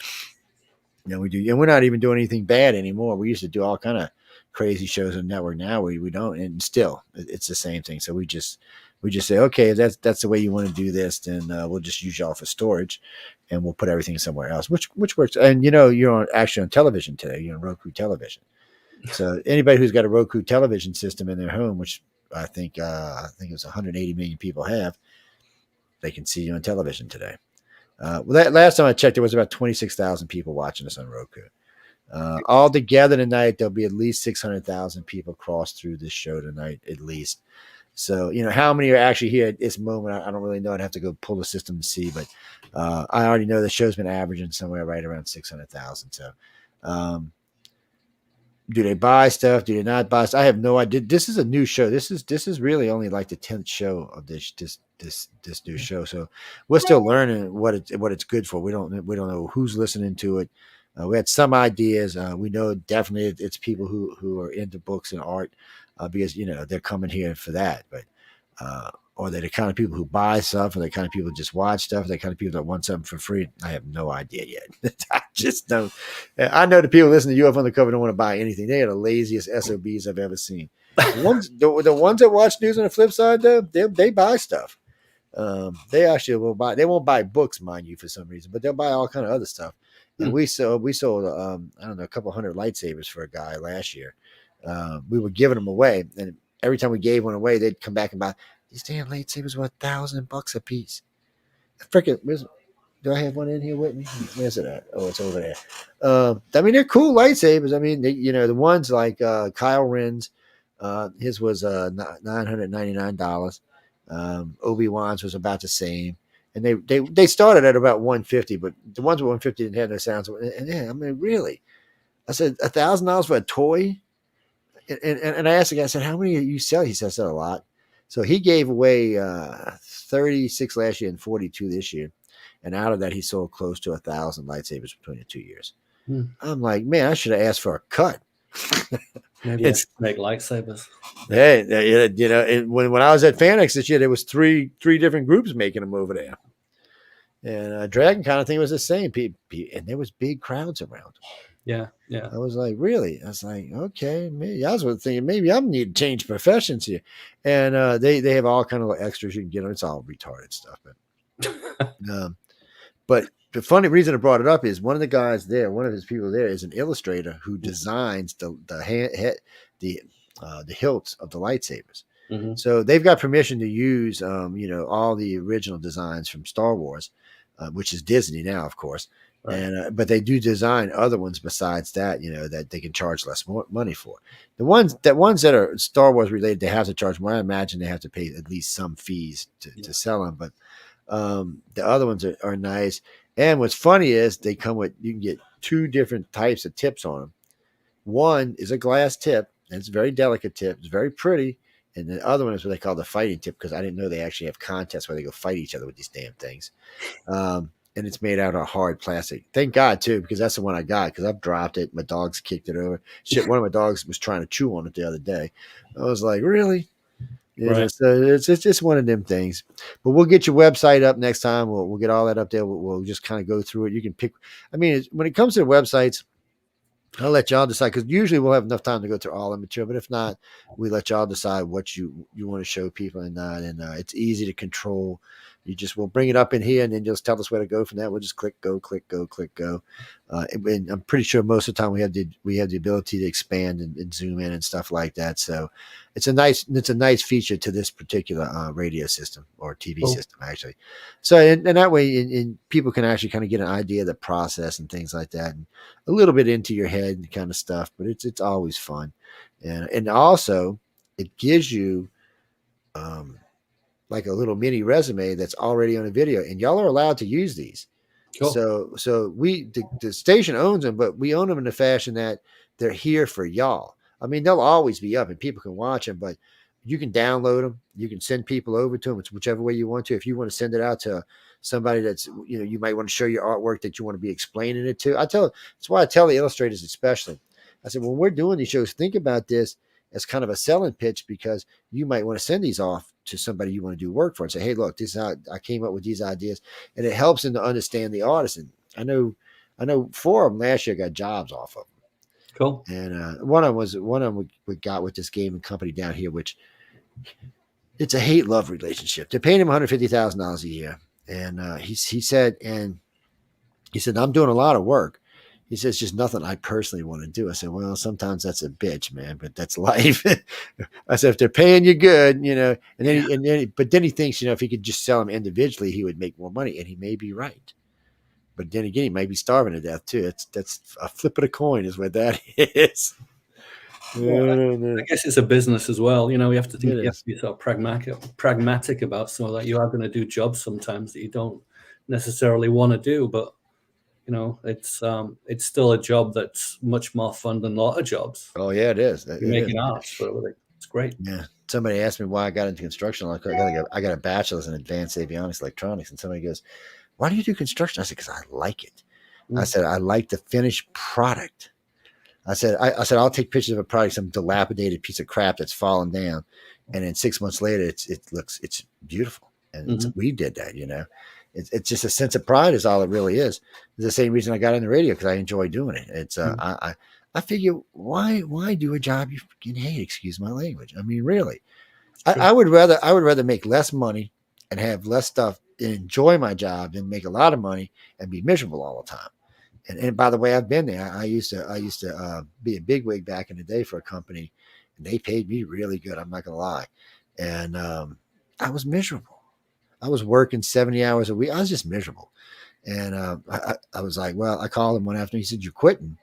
We do, and we're not even doing anything bad anymore. We used to do all kind of crazy shows on network. Now we don't, and still it's the same thing. So we just say, okay, if that's the way you want to do this, then we'll just use y'all for storage, and we'll put everything somewhere else, which works. And you're actually on television today. You're on Roku television. So anybody who's got a Roku television system in their home, which I think it was 180 million people have, they can see you on television today. That last time I checked, there was about 26,000 people watching us on Roku. All together tonight, there'll be at least 600,000 people cross through this show tonight, at least. So, how many are actually here at this moment? I don't really know. I'd have to go pull the system to see, but I already know the show's been averaging somewhere right around 600,000. So, do they buy stuff? Do they not buy stuff? I have no idea. This is a new show. This is really only like the 10th show of this new show. So we're still learning what it's good for. We don't know who's listening to it. We had some ideas. We know definitely it's people who are into books and art because they're coming here for that. But or they're the kind of people who buy stuff, or the kind of people who just watch stuff, or the kind of people that want something for free. I have no idea yet. I just don't. I know the people listening to UFO Undercover don't want to buy anything. They are the laziest SOBs I've ever seen. The ones that watch news on the flip side, though, they buy stuff. They actually will buy. They won't buy books, mind you, for some reason, but they'll buy all kind of other stuff. And we sold I don't know, a couple hundred lightsabers for a guy last year. We were giving them away, and every time we gave one away, they'd come back and buy these damn lightsabers were $1,000 a piece. Freaking, do I have one in here with me? Where's it at? Oh, it's over there. I mean, they're cool lightsabers. I mean, the ones like Kyle Ren's, his was $999. Obi-Wan's was about the same. And they started at about $150, but the ones with $150 didn't have no sounds. And yeah, I mean, really? I said, $1,000 for a toy? And I asked the guy, I said, how many do you sell? He said, I said a lot. So he gave away 36 last year and 42 this year. And out of that, he sold close to 1,000 lightsabers between the 2 years. I'm like, man, I should have asked for a cut. Maybe it's make lightsabers. Hey, when I was at FanX this year, there was three different groups making them over there. And Dragon kind of thing was the same. And there was big crowds around. Yeah. I was like, really? I was like, okay, maybe I was thinking maybe I need to change professions here. And they have all kind of extras you can get on. It's all retarded stuff, but the funny reason I brought it up is one of the guys there, one of his people there, is an illustrator who designs the hilts of the lightsabers. Mm-hmm. So they've got permission to use all the original designs from Star Wars, which is Disney now, of course. Right. And but they do design other ones besides that, that they can charge less money for. The ones that are Star Wars related, they have to charge more. I imagine they have to pay at least some fees to sell them. But the other ones are nice. And what's funny is they come with, you can get two different types of tips on them. One is a glass tip, and it's a very delicate tip. It's very pretty. And the other one is what they call the fighting tip, because I didn't know they actually have contests where they go fight each other with these damn things. And it's made out of hard plastic. Thank God, too, because that's the one I got, because I've dropped it. My dog's kicked it over. Shit, one of my dogs was trying to chew on it the other day. I was like, really? Right. So it's just one of them things. But we'll get your website up next time. We'll get all that up there. We'll just kind of go through it. You can pick. I mean, when it comes to the websites, I'll let y'all decide, because usually we'll have enough time to go through all the material. But if not, we let y'all decide what you want to show people and not. And it's easy to control. We'll bring it up in here, and then just tell us where to go from that. We'll just click go. And I'm pretty sure most of the time we have the ability to expand and zoom in and stuff like that. So it's a nice feature to this particular radio system or TV system, actually. So and that way, and people can actually kind of get an idea of the process and things like that, and a little bit into your head and kind of stuff. But it's always fun, and also it gives you like a little mini resume that's already on a video, and y'all are allowed to use these. Cool. So the station owns them, but we own them in the fashion that they're here for y'all. I mean, they'll always be up and people can watch them, but you can download them. You can send people over to them. It's whichever way you want to. If you want to send it out to somebody that's, you might want to show your artwork that you want to be explaining it to. That's why I tell the illustrators, especially, I said, when we're doing these shows, think about this as kind of a selling pitch, because you might want to send these off to somebody you want to do work for and say, hey, look, this is how I came up with these ideas. And it helps them to understand the artist. And I know 4 of them last year got jobs off of them. Cool. And one of them we got with this gaming company down here, which it's a hate-love relationship. They're paying him $150,000 a year. And he said, I'm doing a lot of work. He says, just nothing I personally want to do. I said, well, sometimes that's a bitch, man, but that's life. I said, if they're paying you good, but then he thinks, if he could just sell them individually, he would make more money. And he may be right. But then again, he might be starving to death too. That's a flip of a coin is what that is. Well, I guess it's a business as well. You have to think, you have to be sort of pragmatic about some of that. You are going to do jobs sometimes that you don't necessarily want to do, but it's still a job that's much more fun than a lot of jobs. Oh yeah, it is. You're making art, so it's great. Yeah. Somebody asked me why I got into construction. I got a bachelor's in advanced avionics electronics, and somebody goes, "Why do you do construction?" I said, "Because I like it." I said, "I like the finished product." I said, I'll take pictures of a product, some dilapidated piece of crap that's fallen down, and then 6 months later, it's beautiful, and we did that, It's just a sense of pride is all it really is. It's the same reason I got in the radio, because I enjoy doing it. It's I figure why do a job you fucking hate? Excuse my language. I mean, really, I would rather make less money and have less stuff and enjoy my job than make a lot of money and be miserable all the time. And by the way, I've been there. I used to be a bigwig back in the day for a company, and they paid me really good. I'm not gonna lie, and I was miserable. I was working 70 hours a week. I was just miserable, and I was like, well, I called him one afternoon. He said, "You're quitting?"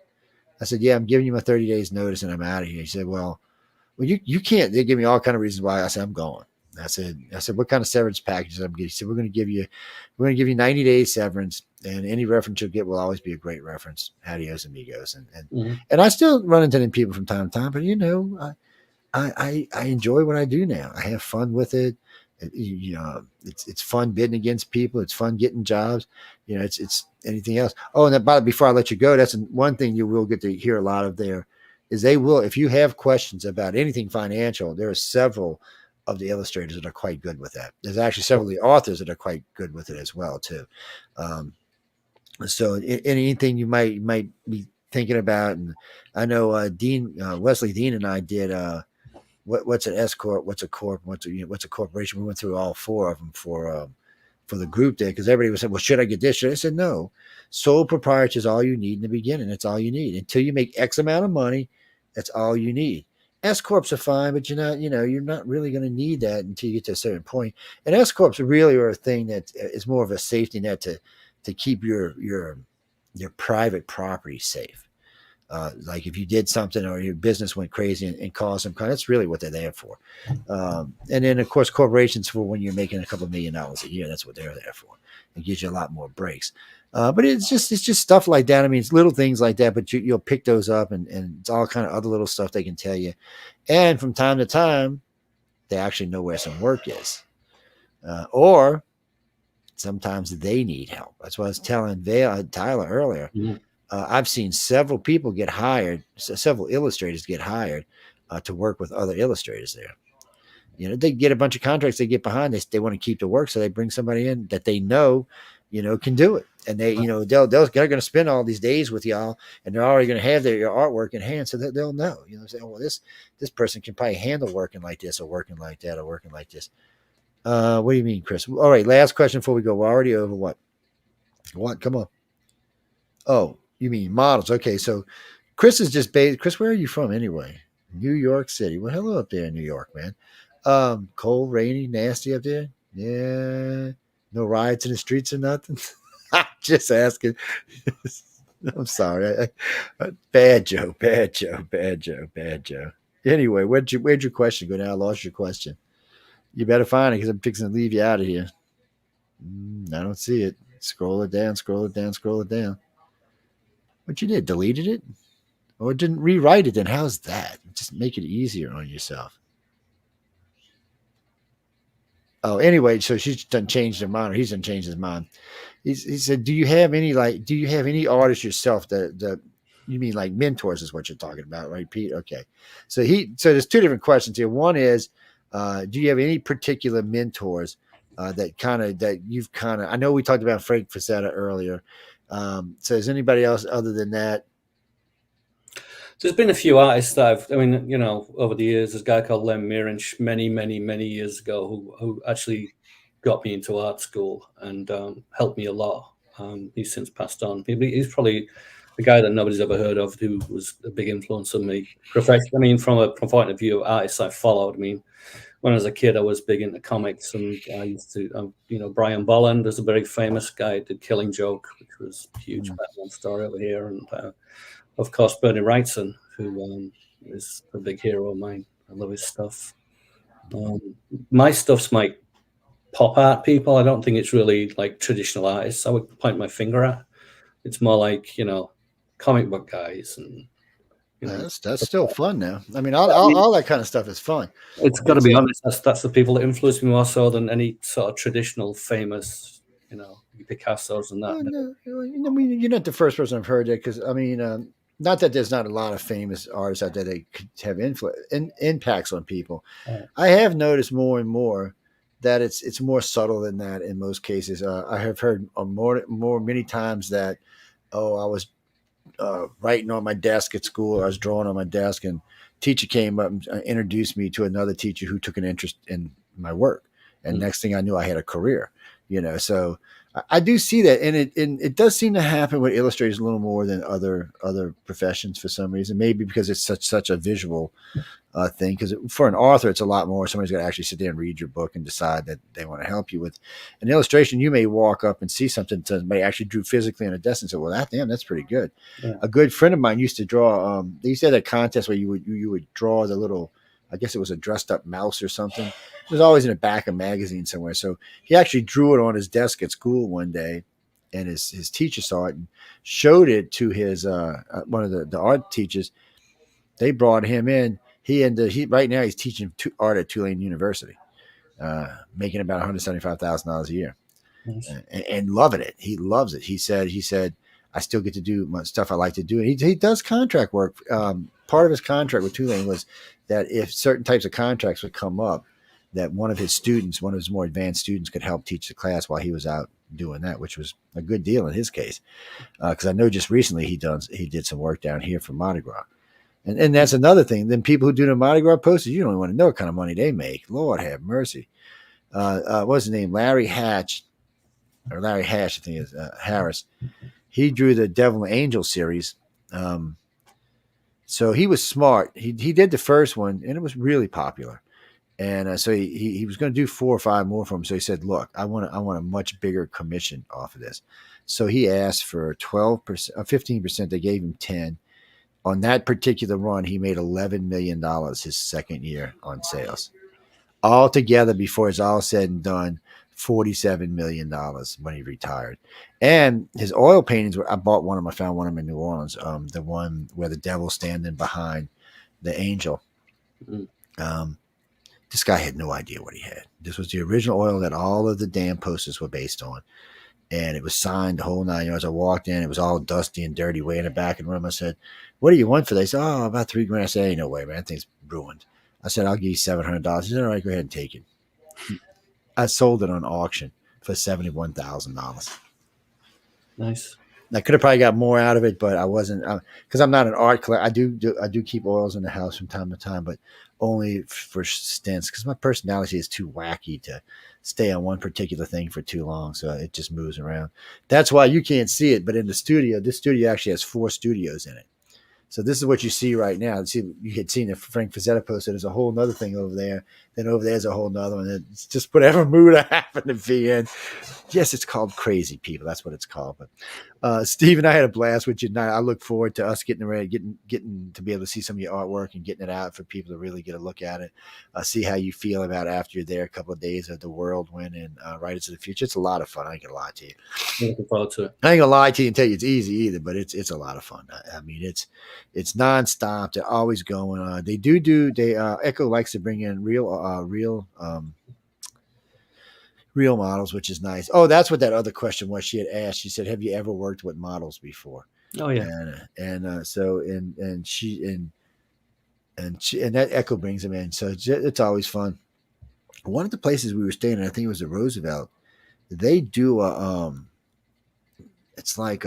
I said, "Yeah, I'm giving you my 30 days notice, and I'm out of here." He said, "Well, you can't." They give me all kind of reasons why. I said, "I'm going." I said, "What kind of severance packages I'm getting?" He said, we're going to give you 90 days severance, and any reference you'll get will always be a great reference. Adios, amigos. And I still run into them people from time to time, but I enjoy what I do now. I have fun with it. It's fun bidding against people. It's fun getting jobs. It's anything else. Oh, and before I let you go, that's one thing you will get to hear a lot of there is they will, if you have questions about anything financial, there are several of the illustrators that are quite good with that. There's actually several of the authors that are quite good with it as well too. So anything you might be thinking about, and I know Wesley Dean and I did what's an S corp, what's a corp, what's a corporation. We went through all four of them for the group there, because everybody was saying, well, should I get this? I said, no. Sole proprietor is all you need in the beginning. That's all you need. Until you make X amount of money, that's all you need. S corps are fine, but you're not really going to need that until you get to a certain point. And S corps really are a thing that is more of a safety net to keep your private property safe. Like if you did something or your business went crazy and caused some kind, that's really what they're there for. And then of course corporations for when you're making a couple $1 million a year, that's what they're there for. It gives you a lot more breaks. But it's just stuff like that. I mean, it's little things like that, but you'll pick those up, and it's all kind of other little stuff they can tell you. And from time to time, they actually know where some work is, or sometimes they need help. That's what I was telling Tyler earlier. Mm-hmm. I've seen several people get hired, several illustrators get hired to work with other illustrators there. They get a bunch of contracts, they get behind, they want to keep the work, so they bring somebody in that they know, can do it. And they're going to spend all these days with y'all, and they're already going to have your artwork in hand, so that they'll know, say, well, this person can probably handle working like this, or working like that, or working like this. What do you mean, Chris? All right, last question before we go. We're already over what? Come on. Oh, you mean models? Okay, so Chris is just based. Chris, where are you from anyway? New York City. Well, hello up there in New York, man. Cold, rainy, nasty up there. Yeah, no riots in the streets or nothing. Just asking. I'm sorry. Bad Joe. Anyway, where'd your question go now? I lost your question. You better find it, because I'm fixing to leave you out of here. I don't see it. Scroll it down. What you did? Deleted it? Or didn't rewrite it then? How's that? Just make it easier on yourself. Oh, anyway, so she's done changed her mind, or he's done changed his mind. He said, do you have any artists yourself that you mean like mentors is what you're talking about, right, Pete? Okay. So there's two different questions here. One is, do you have any particular mentors that you've I know we talked about Frank Frazetta earlier. So is anybody else other than that? There's been a few artists that over the years, there's a guy called Len Mirinch many years ago who actually got me into art school and helped me a lot. He's since passed on. He's probably the guy that nobody's ever heard of, who was a big influence on me. From a point of view of artists I followed. When I was a kid, I was big into comics, and I used to, Brian Bolland is a very famous guy, did Killing Joke, which was a huge Batman story over here, and of course, Bernie Wrightson, who is a big hero of mine. I love his stuff. My stuff's like pop art people. I don't think it's really like traditional artists I would point my finger at. It's more like, comic book guys. And that's still fun now. I mean, all that kind of stuff is fun. It's got to be honest. That's the people that influence me more so than any sort of traditional famous, Picassos and that. You're not the first person I've heard that, because not that there's not a lot of famous artists out there that could have impacts on people. Right. I have noticed more and more that it's more subtle than that in most cases. I have heard many times that, I was writing on my desk at school, or I was drawing on my desk, and teacher came up and introduced me to another teacher who took an interest in my work. And next thing I knew, I had a career, so I do see that. And it does seem to happen with illustrators a little more than other professions for some reason, maybe because it's such a visual thing. Because for an author, it's a lot more. Somebody's got to actually sit there and read your book and decide that they want to help you with an illustration. You may walk up and see something somebody actually drew physically on a desk and say, well, that's pretty good. Yeah. A good friend of mine used to draw, they used to have a contest where you would draw the little, I guess it was a dressed up mouse or something. It was always in the back of a magazine somewhere. So he actually drew it on his desk at school one day, and his teacher saw it and showed it to his one of the art teachers. They brought him in. He right now he's teaching art at Tulane University, making about $175,000 a year, nice. and loving it. He loves it. He said, I still get to do my stuff I like to do. And he does contract work. Part of his contract with Tulane was that if certain types of contracts would come up, that one of his more advanced students could help teach the class while he was out doing that, which was a good deal in his case. Because I know just recently he did some work down here for Mardi Gras. And that's another thing. Then people who do the Mardi Gras posters, you don't even want to know what kind of money they make. Lord have mercy. What's his name? Larry Hatch, I think is Harris. He drew the Devil and Angel series. So he was smart. He did the first one, and it was really popular. And so he was going to do 4 or 5 more for him. So he said, look, I want a much bigger commission off of this. So he asked for 12%, 15%. They gave him 10. On that particular run, he made $11 million his second year on sales. Altogether, before it's all said and done, $47 million when he retired. And his oil paintings, I bought one of them. I found one of them in New Orleans, the one where the devil's standing behind the angel. This guy had no idea what he had. This was the original oil that all of the damn posters were based on. And it was signed the whole 9 yards. I walked in, it was all dusty and dirty way in the back of the room. I said, what do you want for this? He said, oh, about $3,000. I said, ain't no way, man. That thing's ruined. I said, I'll give you $700. He said, all right, go ahead and take it. I sold it on auction for $71,000. Nice. I could have probably got more out of it, but I wasn't, because I'm not an art collector. I do keep oils in the house from time to time, but only for stints, because my personality is too wacky to stay on one particular thing for too long. So it just moves around. That's why you can't see it. But in the studio, this studio actually has 4 studios in it. So this is what you see right now. See, you had seen the Frank Frazetta poster. There's a whole nother thing over there. Then over there's a whole nother one. It's just whatever mood I happen to be in. Yes, it's called Crazy People. That's what it's called. But Steve and I had a blast with you tonight. I look forward to us getting to be able to see some of your artwork and getting it out for people to really get a look at it. See how you feel about it after you're there a couple of days of the whirlwind and Writers of the Future. It's a lot of fun. I ain't gonna lie to you. Looking forward to it. I ain't gonna lie to you and tell you it's easy either, but it's a lot of fun. I mean, it's nonstop. They're always going on. They Echo likes to bring in real models, which is nice. Oh, that's what that other question was. She had asked. She said, "Have you ever worked with models before?" Oh yeah. And that Echo brings them in. So it's always fun. One of the places we were staying, I think it was the Roosevelt. They do it's like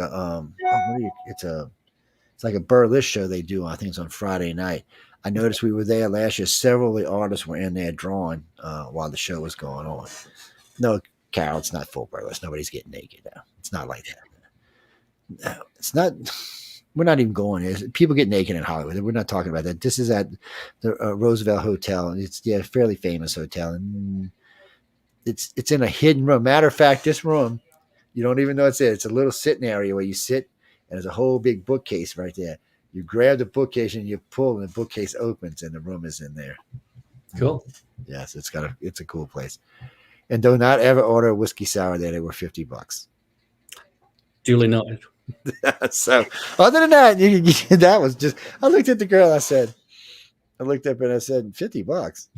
it's like a burlesque show they do. I think it's on Friday night. I noticed we were there last year. Several of the artists were in there drawing while the show was going on. No, Carol, it's not full burlesque. Nobody's getting naked now. It's not like that. No, it's not. We're not even going there. People get naked in Hollywood. We're not talking about that. This is at the Roosevelt Hotel. It's a fairly famous hotel, and it's in a hidden room. Matter of fact, this room, you don't even know it's there. It's a little sitting area where you sit, and there's a whole big bookcase right there. You grab the bookcase and you pull, and the bookcase opens, and the room is in there. Cool. Yes, it's a cool place. And do not ever order a whiskey sour there. They were $50. Duly noted. So, other than that, that was just. I looked at the girl. I looked up and I said, $50.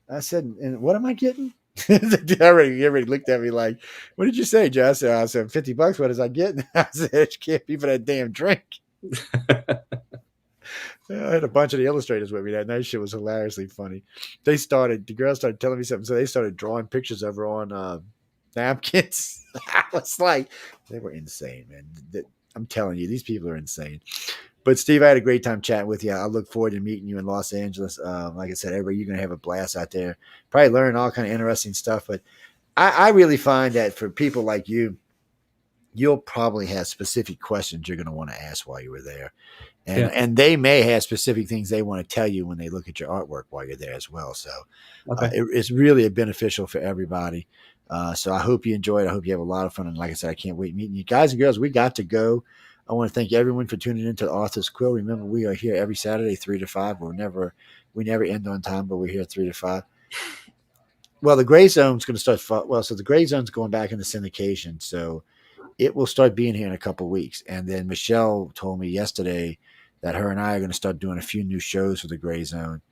I said, and what am I getting? Everybody looked at me like, what did you say, Joe? I said, $50. What is I getting? I said, it can't be for that damn drink. I had a bunch of the illustrators with me that night. Shit was hilariously funny. The girls started telling me something, so they started drawing pictures of her on napkins. I was like, they were insane, man. I'm telling you, these people are insane. But Steve, I had a great time chatting with you. I look forward to meeting you in Los Angeles. Like I said, everybody, you're going to have a blast out there. Probably learn all kind of interesting stuff. But I really find that for people like you, you'll probably have specific questions you're going to want to ask while you were there. And they may have specific things they want to tell you when they look at your artwork while you're there as well. So it's really beneficial for everybody. So I hope you enjoyed. I hope you have a lot of fun. And like I said, I can't wait meeting you guys and girls. We got to go. I want to thank everyone for tuning into Author's Quill. Remember, we are here every Saturday, 3 to 5. We never end on time, but we're here 3 to 5. Well, the Gray Zone's going to start. So the Gray Zone's going back into syndication. So it will start being here in a couple of weeks. And then Michelle told me yesterday that her and I are going to start doing a few new shows for the Gray Zone.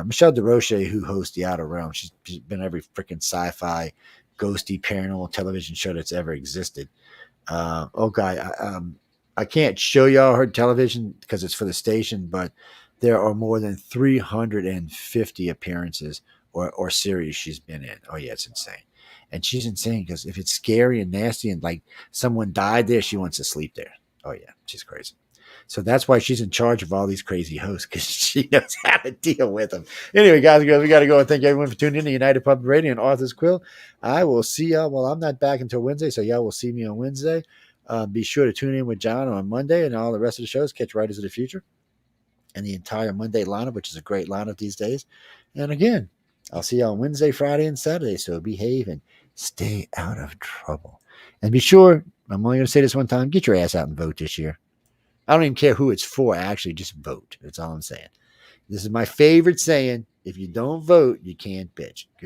Michelle DeRoche, who hosts the Outer Realm, she's been every freaking sci-fi, ghosty, paranormal television show that's ever existed. I can't show y'all her television because it's for the station, but there are more than 350 appearances or series she's been in. Oh, yeah, it's insane. And she's insane because if it's scary and nasty and like someone died there, she wants to sleep there. Oh, yeah, she's crazy. So that's why she's in charge of all these crazy hosts, because she knows how to deal with them. Anyway, guys and girls, we got to go and thank everyone for tuning in to United Public Radio and Author's Quill. I will see y'all. Well, I'm not back until Wednesday, so y'all will see me on Wednesday. Be sure to tune in with John on Monday and all the rest of the shows. Catch Writers of the Future and the entire Monday lineup, which is a great lineup these days. And again, I'll see you on Wednesday, Friday, and Saturday. So behave and stay out of trouble. And be sure, I'm only going to say this one time, get your ass out and vote this year. I don't even care who it's for. Actually, just vote. That's all I'm saying. This is my favorite saying. If you don't vote, you can't bitch. Good.